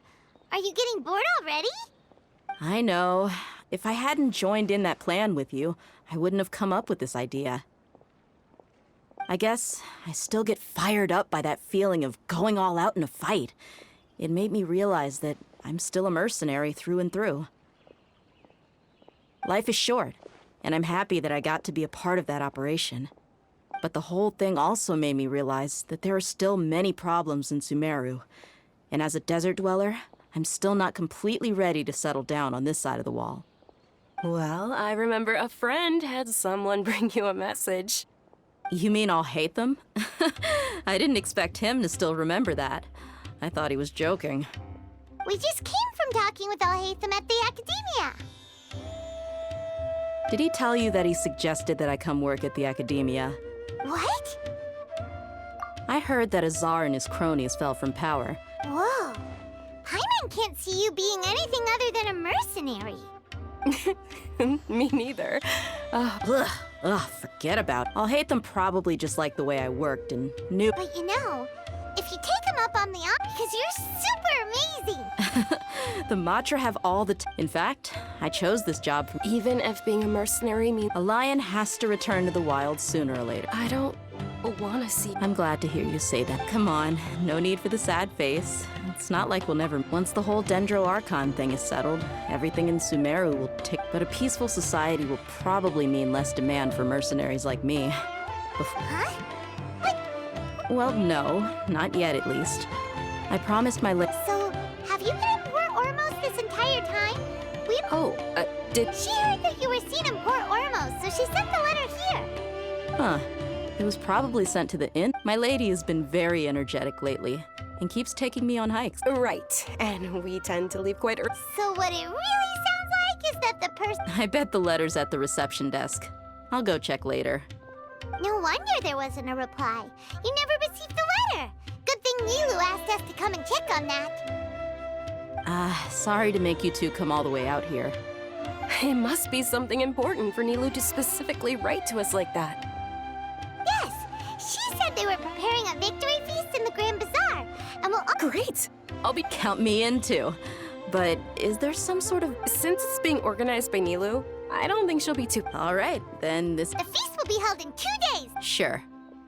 [SPEAKER 1] Are you getting bored already?
[SPEAKER 4] I know. If I hadn't joined in that plan with you, I wouldn't have come up with this idea. I guess I still get fired up by that feeling of going all out in a fight. It made me realize that I'm still a mercenary through and through. Life is short, and I'm happy that I got to be a part of that operation. But the whole thing also made me realize that there are still many problems in Sumeru. And as a desert dweller, I'm still not completely ready to settle down on this side of the wall.
[SPEAKER 10] Well, I remember a friend had someone bring you a message.
[SPEAKER 4] You mean I'll hate them? I didn't expect him to still remember that. I thought he was joking.
[SPEAKER 1] We just came from talking with Alhaitham at the Academia.
[SPEAKER 4] Did he tell you that he suggested that I come work at the Academia?
[SPEAKER 1] What?
[SPEAKER 4] I heard that Azar and his cronies fell from power.
[SPEAKER 1] Whoa. Paimon can't see you being anything other than a mercenary.
[SPEAKER 10] Me neither.
[SPEAKER 4] Ugh, forget about it. I'll hate them probably just like the way I worked and knew.
[SPEAKER 1] But you know, if you take him up on the offer, because you're super amazing.
[SPEAKER 4] The Matra have all the In fact, I chose this job for
[SPEAKER 10] Even if being a mercenary means
[SPEAKER 4] a lion has to return to the wild sooner or later.
[SPEAKER 10] I don't want to see.
[SPEAKER 4] I'm glad to hear you say that. Come on, no need for the sad face. It's not like we'll never... Once the whole Dendro Archon thing is settled, everything in Sumeru will take... But a peaceful society will probably mean less demand for mercenaries like me.
[SPEAKER 1] Huh?
[SPEAKER 4] Well, no. Not yet, at least. I promised my
[SPEAKER 1] So, have you been in Port Ormos this entire time?
[SPEAKER 10] Did...
[SPEAKER 1] She heard that you were seen in Port Ormos, so she sent the letter here.
[SPEAKER 4] Huh. It was probably sent to the inn. My lady has been very energetic lately and keeps taking me on hikes.
[SPEAKER 10] Right, and we tend to leave quite early.
[SPEAKER 1] So what it really sounds like is that the person...
[SPEAKER 4] I bet the letter's at the reception desk. I'll go check later.
[SPEAKER 1] No wonder there wasn't a reply. You never received the letter. Good thing Nilu asked us to come and check on that.
[SPEAKER 4] Sorry to make you two come all the way out here.
[SPEAKER 10] It must be something important for Nilu to specifically write to us like that.
[SPEAKER 1] Yes, she said they were preparing a victory feast in the Grand Bazaar, and we'll...
[SPEAKER 10] Great!
[SPEAKER 4] Count me in too. But is there some sort of...
[SPEAKER 10] Since it's being organized by Nilu, I don't think she'll be too...
[SPEAKER 4] All right, then this...
[SPEAKER 1] The feast will be held in 2 days!
[SPEAKER 4] Sure.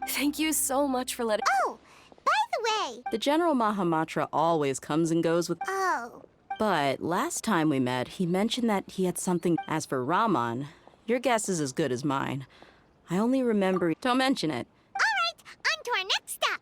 [SPEAKER 10] Thank you so much for letting...
[SPEAKER 1] Oh, by the way...
[SPEAKER 4] The General Mahamatra always comes and goes with...
[SPEAKER 1] Oh.
[SPEAKER 4] But last time we met, he mentioned that he had something... As for Raman, your guess is as good as mine. I only remember... Don't mention it.
[SPEAKER 1] All right, on to our next stop.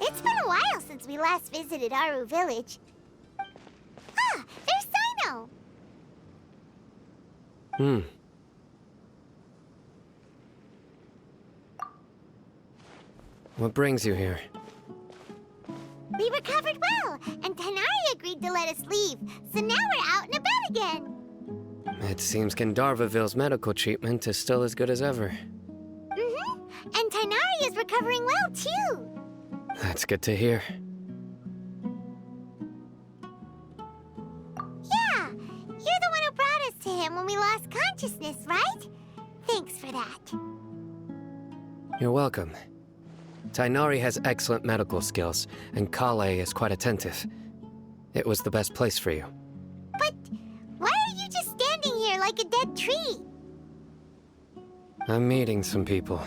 [SPEAKER 1] It's been a while since we last visited Aru Village. Ah, there's Sino!
[SPEAKER 7] What brings you here?
[SPEAKER 1] We recovered well, and Tanari agreed to let us leave, so now we're out and about again.
[SPEAKER 7] It seems Gandharvaville's medical treatment is still as good as ever.
[SPEAKER 1] Mm-hmm. And Tanari is recovering well, too.
[SPEAKER 7] That's good to hear.
[SPEAKER 1] Yeah, you're the one who brought us to him when we lost consciousness, right? Thanks for that.
[SPEAKER 7] You're welcome. Tainari has excellent medical skills, and Kale is quite attentive. It was the best place for you.
[SPEAKER 1] But why are you just standing here like a dead tree?
[SPEAKER 7] I'm meeting some people.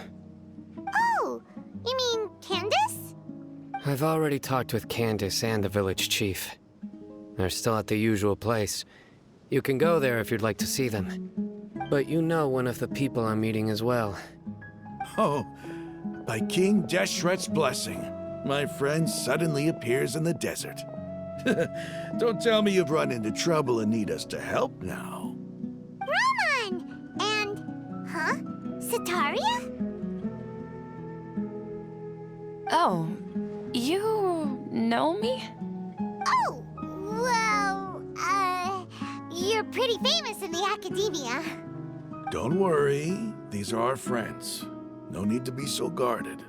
[SPEAKER 1] Oh, you mean Candace?
[SPEAKER 7] I've already talked with Candace and the village chief. They're still at the usual place. You can go there if you'd like to see them. But you know one of the people I'm meeting as well.
[SPEAKER 17] Oh, by King Deshret's blessing, my friend suddenly appears in the desert. Don't tell me you've run into trouble and need us to help now.
[SPEAKER 1] Roman! And... huh? Sataria?
[SPEAKER 10] Oh, you know me?
[SPEAKER 1] Oh, well, you're pretty famous in the academia.
[SPEAKER 17] Don't worry, these are our friends. No need to be so guarded.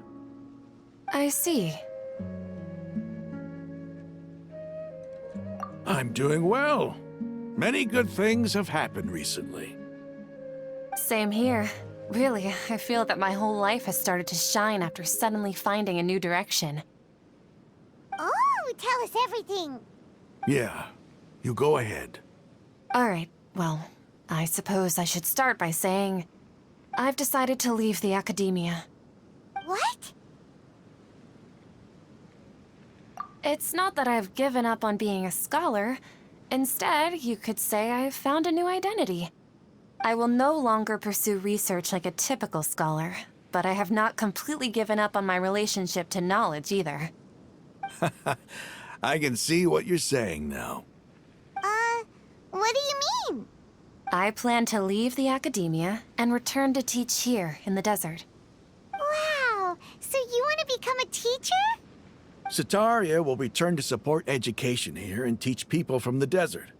[SPEAKER 10] I see.
[SPEAKER 17] I'm doing well. Many good things have happened recently.
[SPEAKER 10] Same here. Really, I feel that my whole life has started to shine after suddenly finding a new direction.
[SPEAKER 1] Oh, tell us everything.
[SPEAKER 17] Yeah, you go ahead.
[SPEAKER 10] Alright, well, I suppose I should start by saying I've decided to leave the academia.
[SPEAKER 1] What?
[SPEAKER 10] It's not that I've given up on being a scholar. Instead, you could say I've found a new identity. I will no longer pursue research like a typical scholar, but I have not completely given up on my relationship to knowledge either.
[SPEAKER 17] I can see what you're saying now.
[SPEAKER 1] What do you mean?
[SPEAKER 10] I plan to leave the academia and return to teach here in the desert.
[SPEAKER 1] Wow, so you want to become a teacher?
[SPEAKER 17] Sataria will return to support education here and teach people from the desert.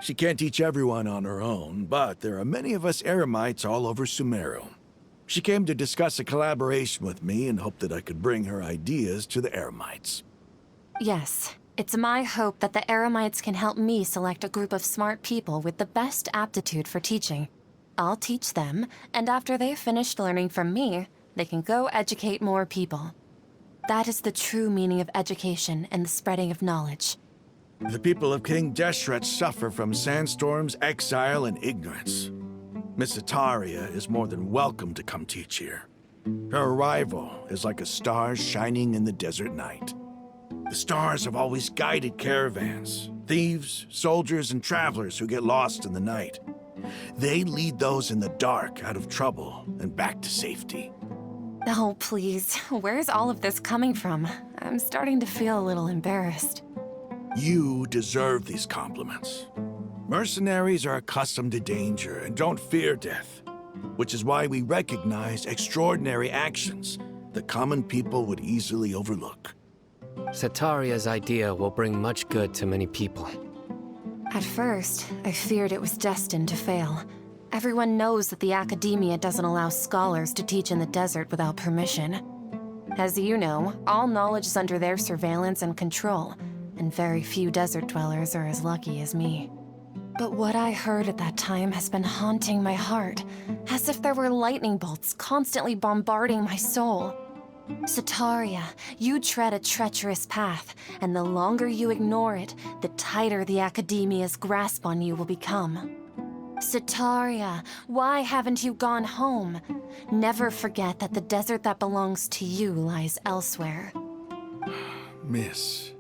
[SPEAKER 17] She can't teach everyone on her own, but there are many of us Eremites all over Sumeru. She came to discuss a collaboration with me and hoped that I could bring her ideas to the Eremites.
[SPEAKER 10] Yes, it's my hope that the Eremites can help me select a group of smart people with the best aptitude for teaching. I'll teach them, and after they've finished learning from me, they can go educate more people. That is the true meaning of education and the spreading of knowledge.
[SPEAKER 17] The people of King Deshret suffer from sandstorms, exile, and ignorance. Miss Ataria is more than welcome to come teach here. Her arrival is like a star shining in the desert night. The stars have always guided caravans, thieves, soldiers, and travelers who get lost in the night. They lead those in the dark out of trouble and back to safety.
[SPEAKER 10] Oh, please. Where's all of this coming from? I'm starting to feel a little embarrassed.
[SPEAKER 17] You deserve these compliments. Mercenaries are accustomed to danger and don't fear death, which is why we recognize extraordinary actions that common people would easily overlook.
[SPEAKER 7] Sataria's idea will bring much good to many people.
[SPEAKER 10] At first, I feared it was destined to fail. Everyone knows that the academia doesn't allow scholars to teach in the desert without permission. As you know, all knowledge is under their surveillance and control, and very few desert dwellers are as lucky as me. But what I heard at that time has been haunting my heart, as if there were lightning bolts constantly bombarding my soul. Sataria, you tread a treacherous path, and the longer you ignore it, the tighter the academia's grasp on you will become. Sataria, why haven't you gone home? Never forget that the desert that belongs to you lies elsewhere.
[SPEAKER 17] Miss.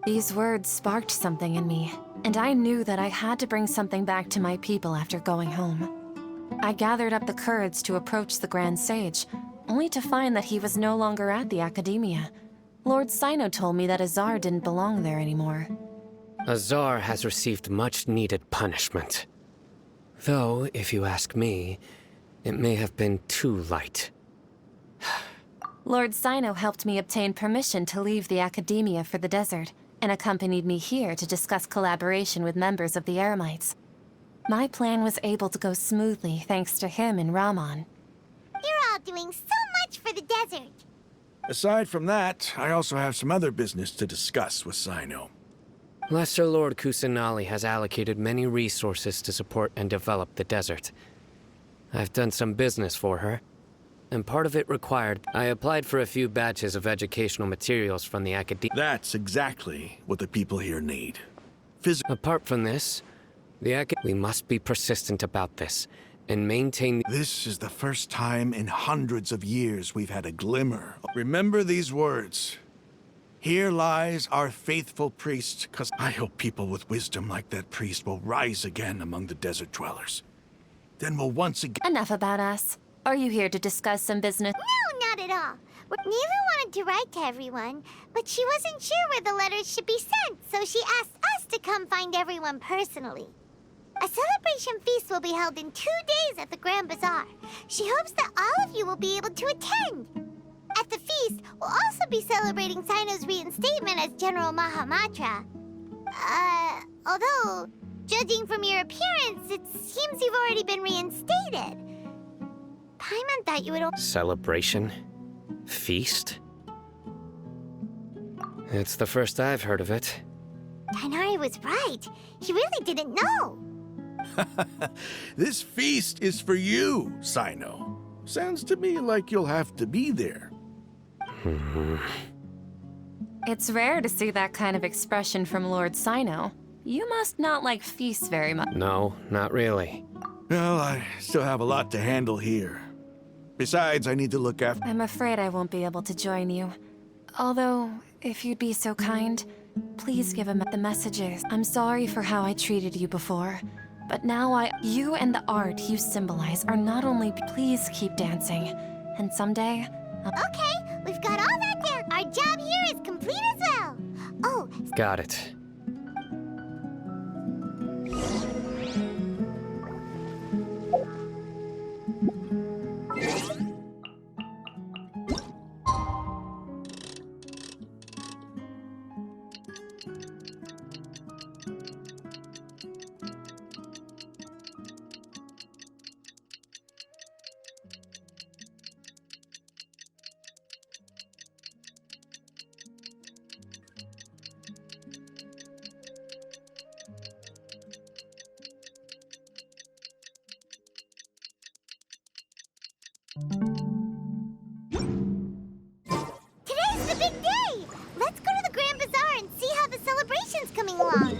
[SPEAKER 10] These words sparked something in me, and I knew that I had to bring something back to my people after going home. I gathered up the courage to approach the Grand Sage, only to find that he was no longer at the academia. Lord Sino told me that Azar didn't belong there anymore.
[SPEAKER 7] Azar has received much-needed punishment. Though, if you ask me, it may have been too light.
[SPEAKER 2] Lord Sino helped me obtain permission to leave the Academia for the desert, and accompanied me here to discuss collaboration with members of the Eremites. My plan was able to go smoothly thanks to him and Rahman.
[SPEAKER 3] You're all doing so much for the desert.
[SPEAKER 17] Aside from that, I also have some other business to discuss with Sino.
[SPEAKER 7] Lesser Lord Kusanali has allocated many resources to support and develop the desert. I've done some business for her, and part of it required I applied for a few batches of educational materials from the Academia.
[SPEAKER 17] That's exactly what the people here need.
[SPEAKER 7] Apart from this, we must be persistent about this, and maintain.
[SPEAKER 17] This is the first time in hundreds of years we've had a glimmer. Remember these words. Here lies our faithful priest, 'cause I hope people with wisdom like that priest will rise again among the desert dwellers. Then we'll once again—
[SPEAKER 2] Enough about us. Are you here to discuss some business?
[SPEAKER 3] No, not at all. Neela wanted to write to everyone, but she wasn't sure where the letters should be sent, so she asked us to come find everyone personally. A celebration feast will be held in 2 days at the Grand Bazaar. She hopes that all of you will be able to attend. At the feast, we'll also be celebrating Sino's reinstatement as General Mahamatra. Although, judging from your appearance, it seems you've already been reinstated. Paimon thought you would—
[SPEAKER 7] Celebration? Feast? It's the first I've heard of it.
[SPEAKER 3] Tighnari was right. He really didn't know.
[SPEAKER 17] This feast is for you, Sino. Sounds to me like you'll have to be there.
[SPEAKER 2] It's rare to see that kind of expression from Lord Sino. You must not like feasts very much.
[SPEAKER 7] No, not really.
[SPEAKER 17] Well, I still have a lot to handle here. Besides, I need to look after—
[SPEAKER 2] I'm afraid I won't be able to join you. Although, if you'd be so kind, please give him the messages. I'm sorry for how I treated you before, but now you and the art you symbolize are not only— Please keep dancing, and someday—
[SPEAKER 3] Okay, we've got all that down. Our job here is complete as well. Oh,
[SPEAKER 7] Got it.
[SPEAKER 3] today's the big day. Let's go to the Grand Bazaar and see how the celebration's coming along.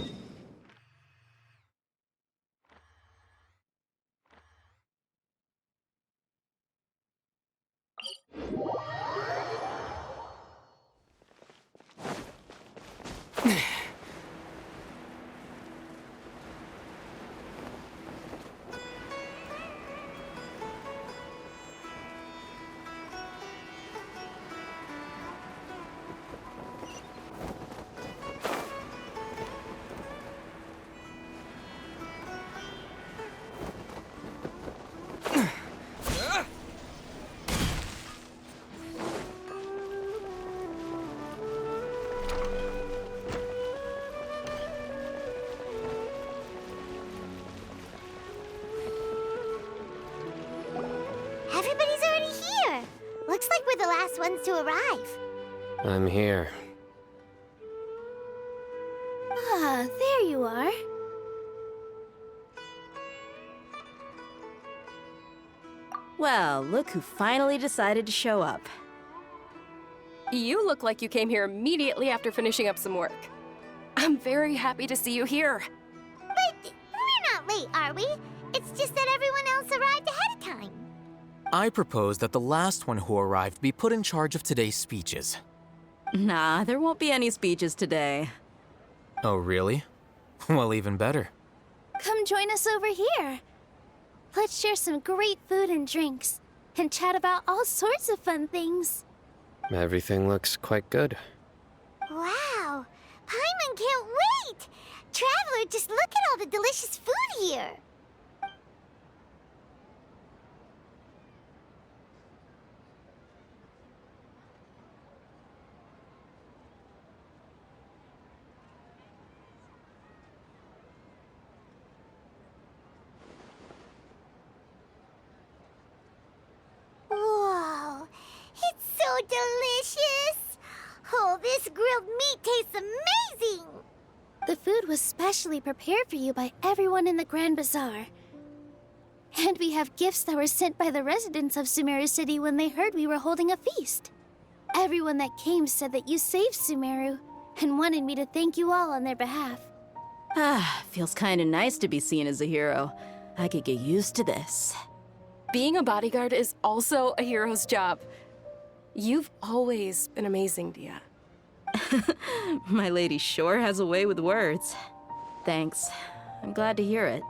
[SPEAKER 3] Everybody's already here. Looks like we're the last ones to arrive.
[SPEAKER 7] I'm here.
[SPEAKER 18] Ah, there you are.
[SPEAKER 4] Well, look who finally decided to show up.
[SPEAKER 10] You look like you came here immediately after finishing up some work. I'm very happy to see you here.
[SPEAKER 3] But we're not late, are we? It's just that everyone else arrived ahead of time.
[SPEAKER 23] I propose that the last one who arrived be put in charge of today's speeches.
[SPEAKER 4] Nah, there won't be any speeches today.
[SPEAKER 23] Oh, really? Well, even better.
[SPEAKER 18] Come join us over here. Let's share some great food and drinks, and chat about all sorts of fun things.
[SPEAKER 7] Everything looks quite good.
[SPEAKER 3] Wow, Paimon can't wait! Traveler, just look at all the delicious food here. delicious! Oh, this grilled meat tastes amazing!
[SPEAKER 18] The food was specially prepared for you by everyone in the Grand Bazaar. And we have gifts that were sent by the residents of Sumeru City when they heard we were holding a feast. Everyone that came said that you saved Sumeru and wanted me to thank you all on their behalf.
[SPEAKER 4] Feels kinda nice to be seen as a hero. I could get used to this.
[SPEAKER 10] Being a bodyguard is also a hero's job. You've always been amazing, Dia.
[SPEAKER 4] My lady sure has a way with words. Thanks. I'm glad to hear it.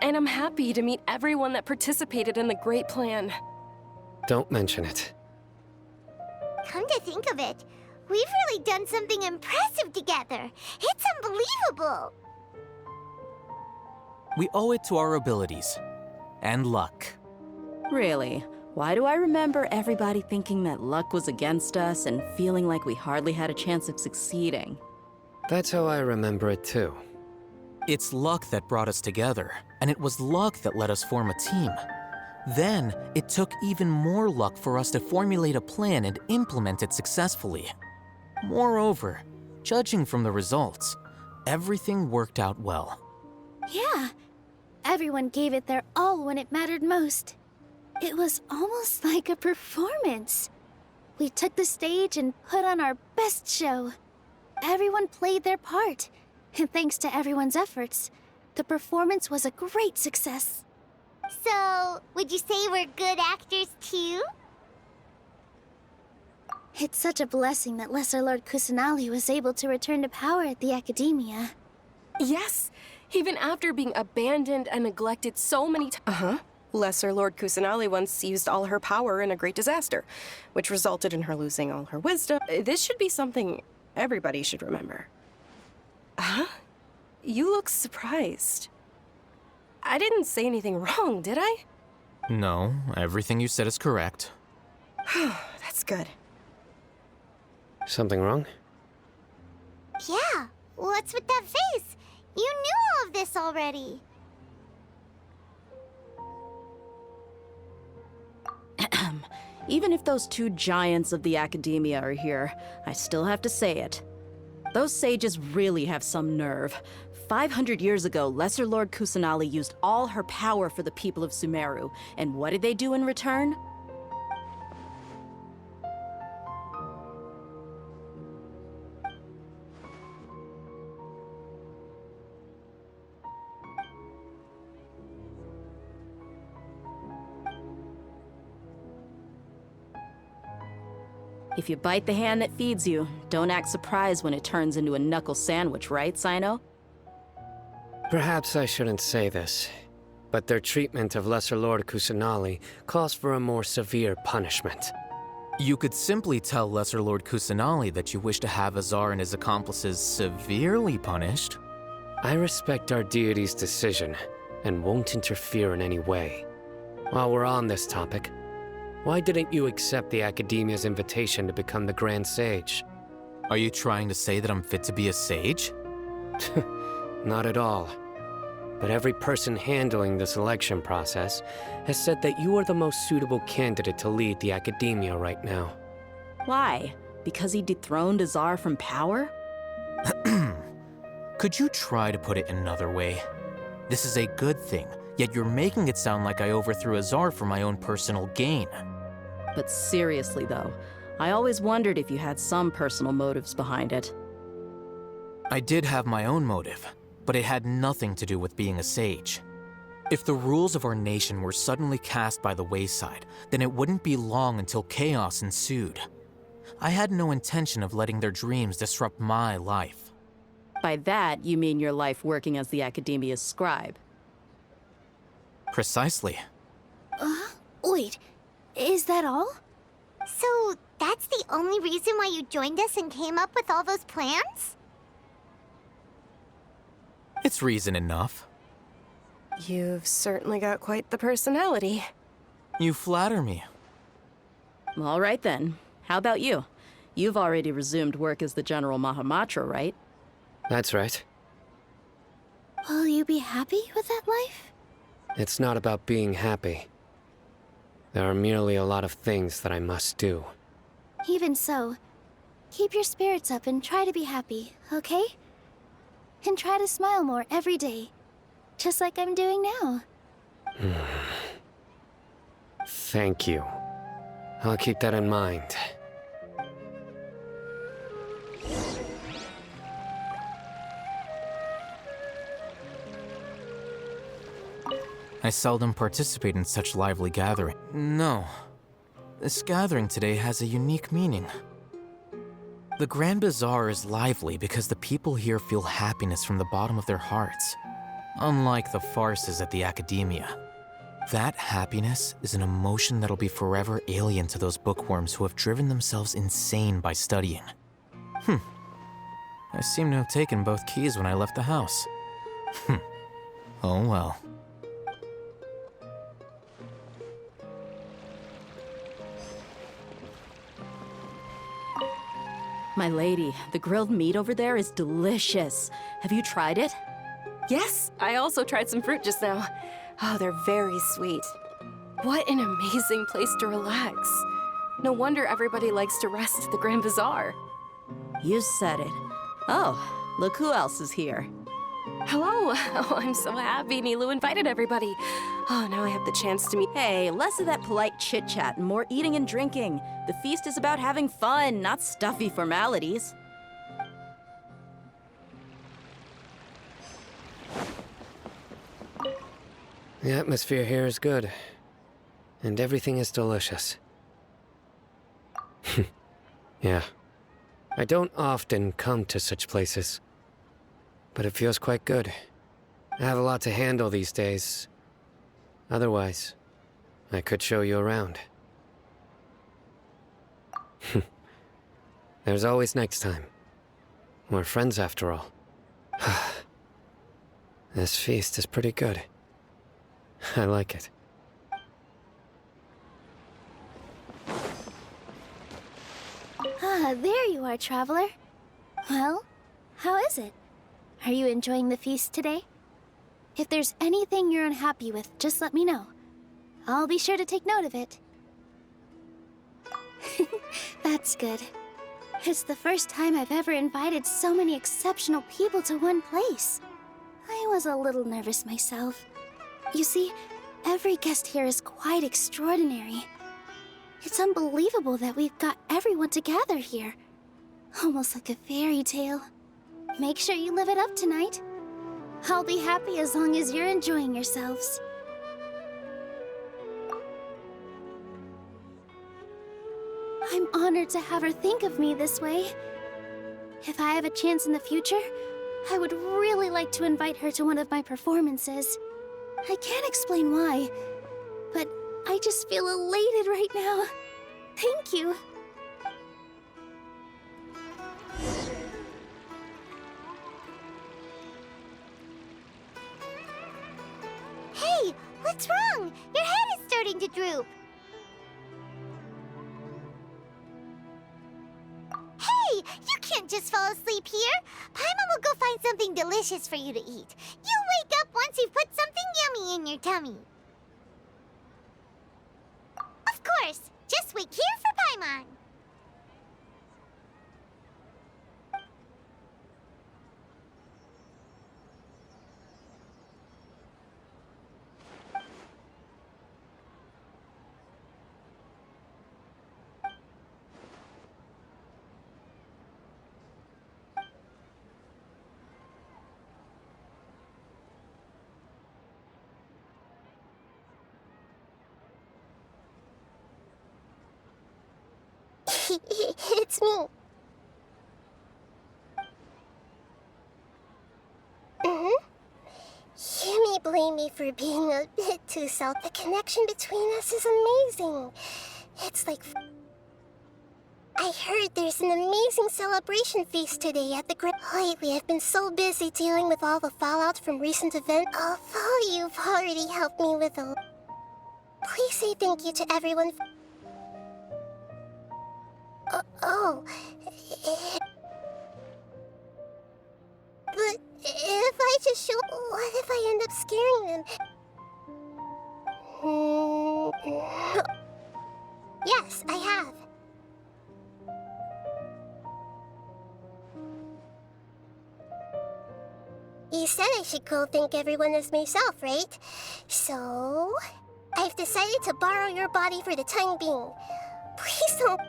[SPEAKER 10] And I'm happy to meet everyone that participated in the great plan.
[SPEAKER 7] Don't mention it.
[SPEAKER 3] Come to think of it, we've really done something impressive together. It's unbelievable.
[SPEAKER 23] We owe it to our abilities. And luck.
[SPEAKER 4] Really? Why do I remember everybody thinking that luck was against us and feeling like we hardly had a chance of succeeding?
[SPEAKER 7] That's how I remember it too.
[SPEAKER 23] It's luck that brought us together, and it was luck that let us form a team. Then, it took even more luck for us to formulate a plan and implement it successfully. Moreover, judging from the results, everything worked out well.
[SPEAKER 18] Yeah, everyone gave it their all when it mattered most. It was almost like a performance. We took the stage and put on our best show. Everyone played their part, and thanks to everyone's efforts, the performance was a great success.
[SPEAKER 3] So, would you say we're good actors too?
[SPEAKER 18] It's such a blessing that Lesser Lord Kusanali was able to return to power at the Academia.
[SPEAKER 10] Yes, even after being abandoned and neglected so many times. Lesser Lord Kusanali once used all her power in a great disaster, which resulted in her losing all her wisdom. This should be something everybody should remember. Huh? You look surprised. I didn't say anything wrong, did I?
[SPEAKER 23] No, everything you said is correct.
[SPEAKER 10] That's good.
[SPEAKER 7] Something wrong?
[SPEAKER 3] Yeah, what's with that face? You knew all of this already.
[SPEAKER 4] Even if those two giants of the Academia are here, I still have to say it. Those sages really have some nerve. 500 years ago, Lesser Lord Kusanali used all her power for the people of Sumeru, and what did they do in return? If you bite the hand that feeds you, don't act surprised when it turns into a knuckle sandwich, right, Sino?
[SPEAKER 7] Perhaps I shouldn't say this, but their treatment of Lesser Lord Kusanali calls for a more severe punishment.
[SPEAKER 23] You could simply tell Lesser Lord Kusanali that you wish to have Azar and his accomplices severely punished.
[SPEAKER 7] I respect our deity's decision, and won't interfere in any way. While we're on this topic, why didn't you accept the Academia's invitation to become the Grand Sage?
[SPEAKER 23] Are you trying to say that I'm fit to be a sage?
[SPEAKER 7] Not at all. But every person handling the selection process has said that you are the most suitable candidate to lead the Academia right now.
[SPEAKER 4] Why? Because he dethroned Azar from power?
[SPEAKER 23] Could you try to put it another way? This is a good thing, yet you're making it sound like I overthrew Azar for my own personal gain.
[SPEAKER 4] But seriously though, I always wondered if you had some personal motives behind it.
[SPEAKER 23] I did have my own motive, but it had nothing to do with being a sage. If the rules of our nation were suddenly cast by the wayside, then it wouldn't be long until chaos ensued. I had no intention of letting their dreams disrupt my life.
[SPEAKER 4] By that, you mean your life working as the Academia's scribe.
[SPEAKER 23] Precisely.
[SPEAKER 18] Wait, is that all?
[SPEAKER 3] So, that's the only reason why you joined us and came up with all those plans?
[SPEAKER 23] It's reason enough.
[SPEAKER 10] You've certainly got quite the personality.
[SPEAKER 23] You flatter me.
[SPEAKER 4] All right then. How about you? You've already resumed work as the General Mahamatra, right?
[SPEAKER 7] That's right.
[SPEAKER 18] Will you be happy with that life?
[SPEAKER 7] It's not about being happy. There are merely a lot of things that I must do.
[SPEAKER 18] Even so, keep your spirits up and try to be happy, okay? And try to smile more every day, just like I'm doing now.
[SPEAKER 7] Thank you. I'll keep that in mind.
[SPEAKER 23] I seldom participate in such lively gatherings. No. This gathering today has a unique meaning. The Grand Bazaar is lively because the people here feel happiness from the bottom of their hearts. Unlike the farces at the Academia. That happiness is an emotion that'll be forever alien to those bookworms who have driven themselves insane by studying. I seem to have taken both keys when I left the house. Oh well.
[SPEAKER 4] My lady, the grilled meat over there is delicious. Have you tried it?
[SPEAKER 10] Yes, I also tried some fruit just now. Oh, they're very sweet. What an amazing place to relax. No wonder everybody likes to rest at the Grand Bazaar.
[SPEAKER 4] You said it. Oh, look who else is here.
[SPEAKER 10] Hello. Oh, I'm so happy Nilou invited everybody. Oh, now I have the chance to meet...
[SPEAKER 4] Hey, less of that polite chit-chat and more eating and drinking. The feast is about having fun, not stuffy formalities.
[SPEAKER 7] The atmosphere here is good. And everything is delicious. Yeah. I don't often come to such places. But it feels quite good. I have a lot to handle these days. Otherwise, I could show you around. There's always next time. We're friends after all. This feast is pretty good. I like it.
[SPEAKER 18] Ah, there you are, traveler. Well, how is it? Are you enjoying the feast today? If there's anything you're unhappy with, just let me know. I'll be sure to take note of it. That's good. It's the first time I've ever invited so many exceptional people to one place. I was a little nervous myself. You see, every guest here is quite extraordinary. It's unbelievable that we've got everyone together here. Almost like a fairy tale. Make sure you live it up tonight. I'll be happy as long as you're enjoying yourselves. I'm honored to have her think of me this way. If I have a chance in the future, I would really like to invite her to one of my performances. I can't explain why, but I just feel elated right now. Thank you.
[SPEAKER 3] Hey, what's wrong? Your head is starting to droop. Hey, you can't just fall asleep here. Paimon will go find something delicious for you to eat. You'll wake up once you've put something yummy in your tummy. Of course, just wait here for Paimon.
[SPEAKER 14] It's me. You may blame me for being a bit too self. The connection between us is amazing. It's like... I heard there's an amazing celebration feast today at the Lately, I've been so busy dealing with all the fallout from recent events. Although you've already helped me with a... Please say thank you to everyone. But if I just show... What if I end up scaring them? Yes, I have. You said I should go thank everyone as myself, right? So, I've decided to borrow your body for the time being. Please don't...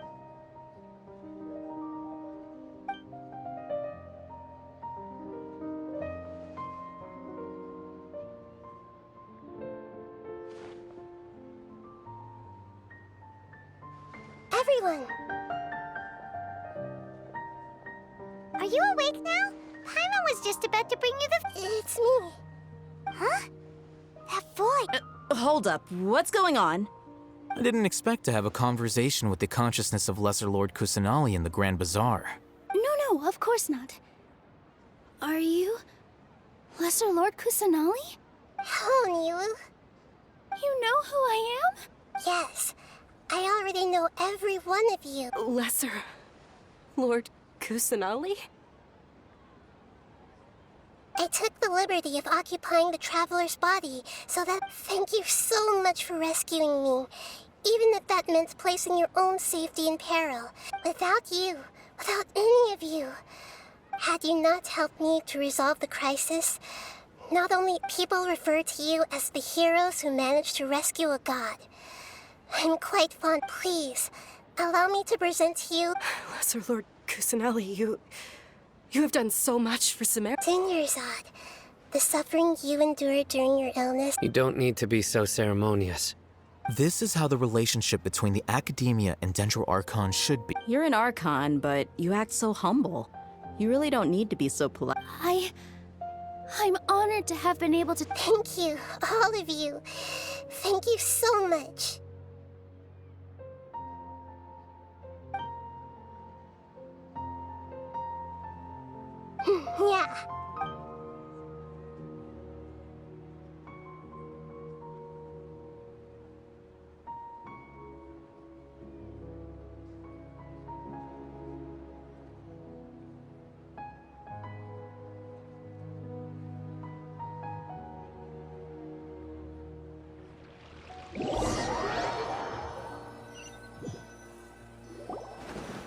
[SPEAKER 14] Everyone!
[SPEAKER 1] Are you awake now? Paimon was just about to bring you the...
[SPEAKER 14] It's me.
[SPEAKER 1] Huh? That voice...
[SPEAKER 4] Hold up, what's going on?
[SPEAKER 23] I didn't expect to have a conversation with the consciousness of Lesser Lord Kusanali in the Grand Bazaar.
[SPEAKER 18] No, of course not. Are you... Lesser Lord Kusanali?
[SPEAKER 14] Hello, Nilu.
[SPEAKER 18] You know who I am?
[SPEAKER 14] Yes. I already know every one of you.
[SPEAKER 10] Lesser Lord Kusanali?
[SPEAKER 14] I took the liberty of occupying the traveler's body, so that... Thank you so much for rescuing me, even if that meant placing your own safety in peril. Without you, without any of you, had you not helped me to resolve the crisis, not only people refer to you as the heroes who managed to rescue a god. I'm quite fond. Please, allow me to present to you...
[SPEAKER 10] Lesser Lord Kusanali, You have done so much for Sumer.
[SPEAKER 14] Dinyarzad, the suffering you endured during your illness...
[SPEAKER 7] You don't need to be so ceremonious.
[SPEAKER 23] This is how the relationship between the Academia and Dendro Archon should be.
[SPEAKER 4] You're an Archon, but you act so humble. You really don't need to be so polite.
[SPEAKER 18] I'm honored to have been able to...
[SPEAKER 14] Thank you, all of you. Thank you so much. Yeah.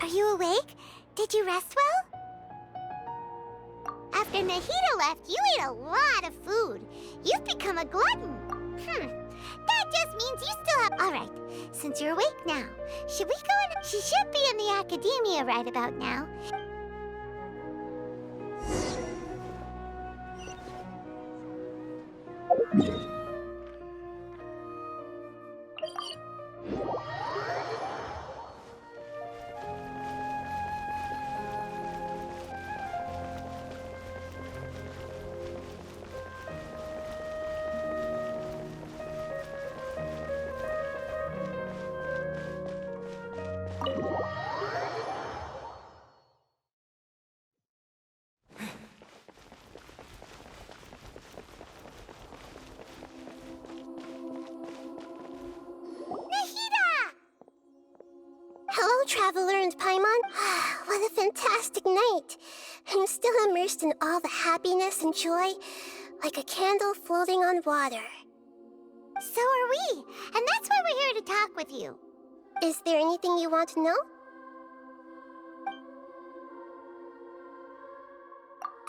[SPEAKER 1] Are you awake? Did you rest well? After Nahida left, you ate a lot of food. You've become a glutton. That just means you still have... All right, since you're awake now, should we go in... She should be in the Academia right about now.
[SPEAKER 14] Hello, Traveler and Paimon. What a fantastic night. I'm still immersed in all the happiness and joy, like a candle floating on water.
[SPEAKER 1] So are we, and that's why we're here to talk with you.
[SPEAKER 14] Is there anything you want to know?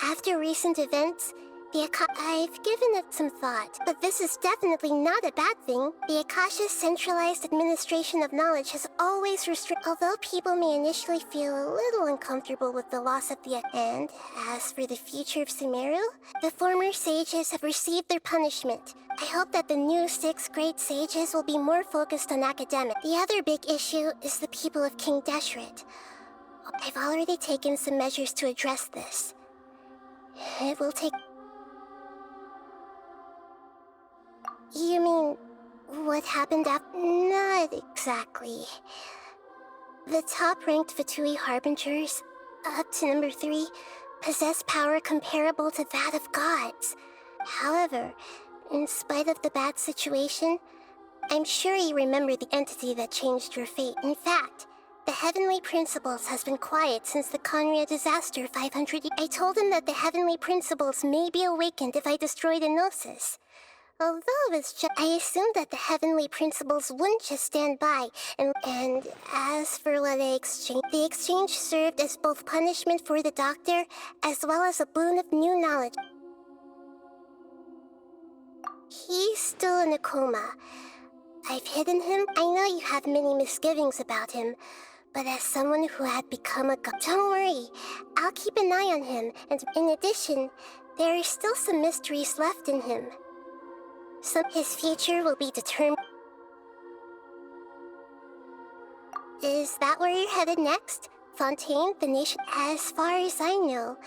[SPEAKER 14] After recent events, I've given it some thought, but this is definitely not a bad thing. The Akasha's centralized administration of knowledge has always restricted... Although people may initially feel a little uncomfortable with the loss of the... And as for the future of Sumeru, the former sages have received their punishment. I hope that the new 6 great sages will be more focused on academic. The other big issue is the people of King Deshret. I've already taken some measures to address this. It will take... You mean, what happened after? Not exactly. The top-ranked Fatui Harbingers, up to number 3, possess power comparable to that of gods. However, in spite of the bad situation, I'm sure you remember the entity that changed your fate. In fact, the Heavenly Principles has been quiet since the Conria disaster 500 years. I told him that the Heavenly Principles may be awakened if I destroy the Gnosis. Although it's just... I assumed that the Heavenly Principles wouldn't just stand by, and as for what I exchanged... The exchange served as both punishment for the Doctor, as well as a boon of new knowledge. He's still in a coma. I've hidden him. I know you have many misgivings about him, but as someone who had become a god, don't worry. I'll keep an eye on him, and in addition, there are still some mysteries left in him. His future will be determined. Is that where you're headed next? Fontaine, the nation? As far as I know,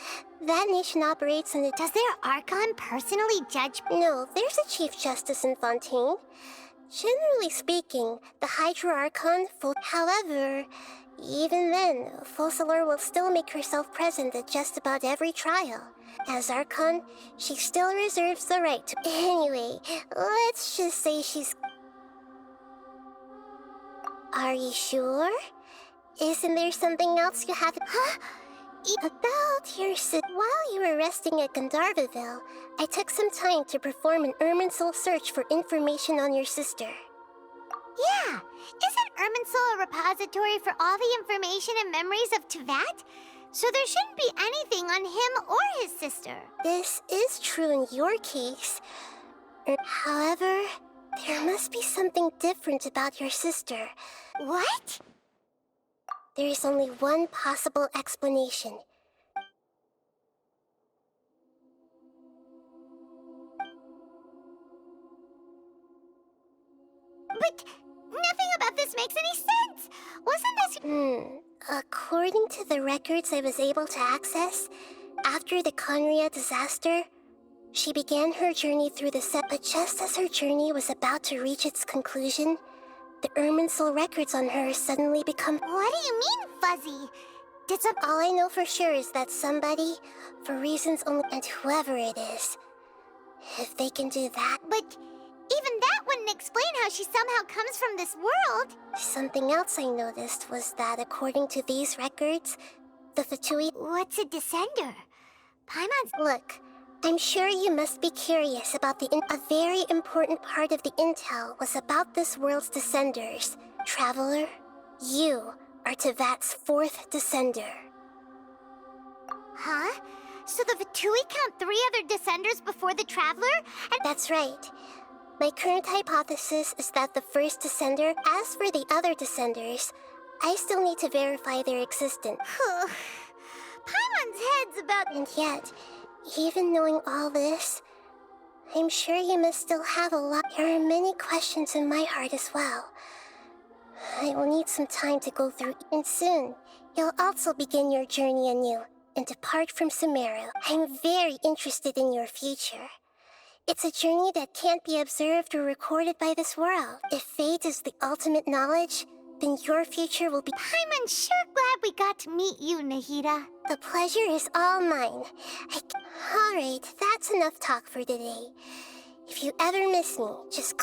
[SPEAKER 14] that nation operates in the...
[SPEAKER 1] Does their Archon personally judge?
[SPEAKER 14] No, there's a Chief Justice in Fontaine. Generally speaking, the Hydra Archon... However, even then, Focalor will still make herself present at just about every trial. As Archon, she still reserves the right to... Anyway, let's just say she's... Are you sure? Isn't there something else you have... Huh? About your While you were resting at Gandharvaville, I took some time to perform an Irminsul search for information on your sister.
[SPEAKER 1] Yeah! Isn't Irminsul a repository for all the information and memories of Tevat? So there shouldn't be anything on him or his sister.
[SPEAKER 14] This is true in your case. However, there must be something different about your sister.
[SPEAKER 1] What?
[SPEAKER 14] There is only one possible explanation.
[SPEAKER 1] But nothing about this makes any sense! Wasn't this...
[SPEAKER 14] According to the records I was able to access, after the Conria disaster, she began her journey through the but just as her journey was about to reach its conclusion, the Irminsul records on her suddenly become...
[SPEAKER 1] What do you mean, Fuzzy?
[SPEAKER 14] All I know for sure is that somebody, for reasons only... And whoever it is, if they can do that...
[SPEAKER 1] But even that wouldn't explain how she somehow comes from this world.
[SPEAKER 14] Something else I noticed was that according to these records, the Fatui...
[SPEAKER 1] What's a descender? Paimon's...
[SPEAKER 14] Look, I'm sure you must be curious about a very important part of the intel was about this world's descenders. Traveler, you are Tevat's 4th descender.
[SPEAKER 1] Huh? So the Fatui count 3 other descenders before the Traveler? And
[SPEAKER 14] that's right. My current hypothesis is that the first descender, as for the other descenders, I still need to verify their existence.
[SPEAKER 1] Paimon's head's about...
[SPEAKER 14] And yet, even knowing all this, I'm sure you must still have a lot. There are many questions in my heart as well. I will need some time to go through, and soon, you'll also begin your journey anew and depart from Sumeru. I'm very interested in your future. It's a journey that can't be observed or recorded by this world. If fate is the ultimate knowledge, then your future will be...
[SPEAKER 1] Paimon's sure glad we got to meet you, Nahida.
[SPEAKER 14] The pleasure is all mine. Alright, that's enough talk for today. If you ever miss me, just...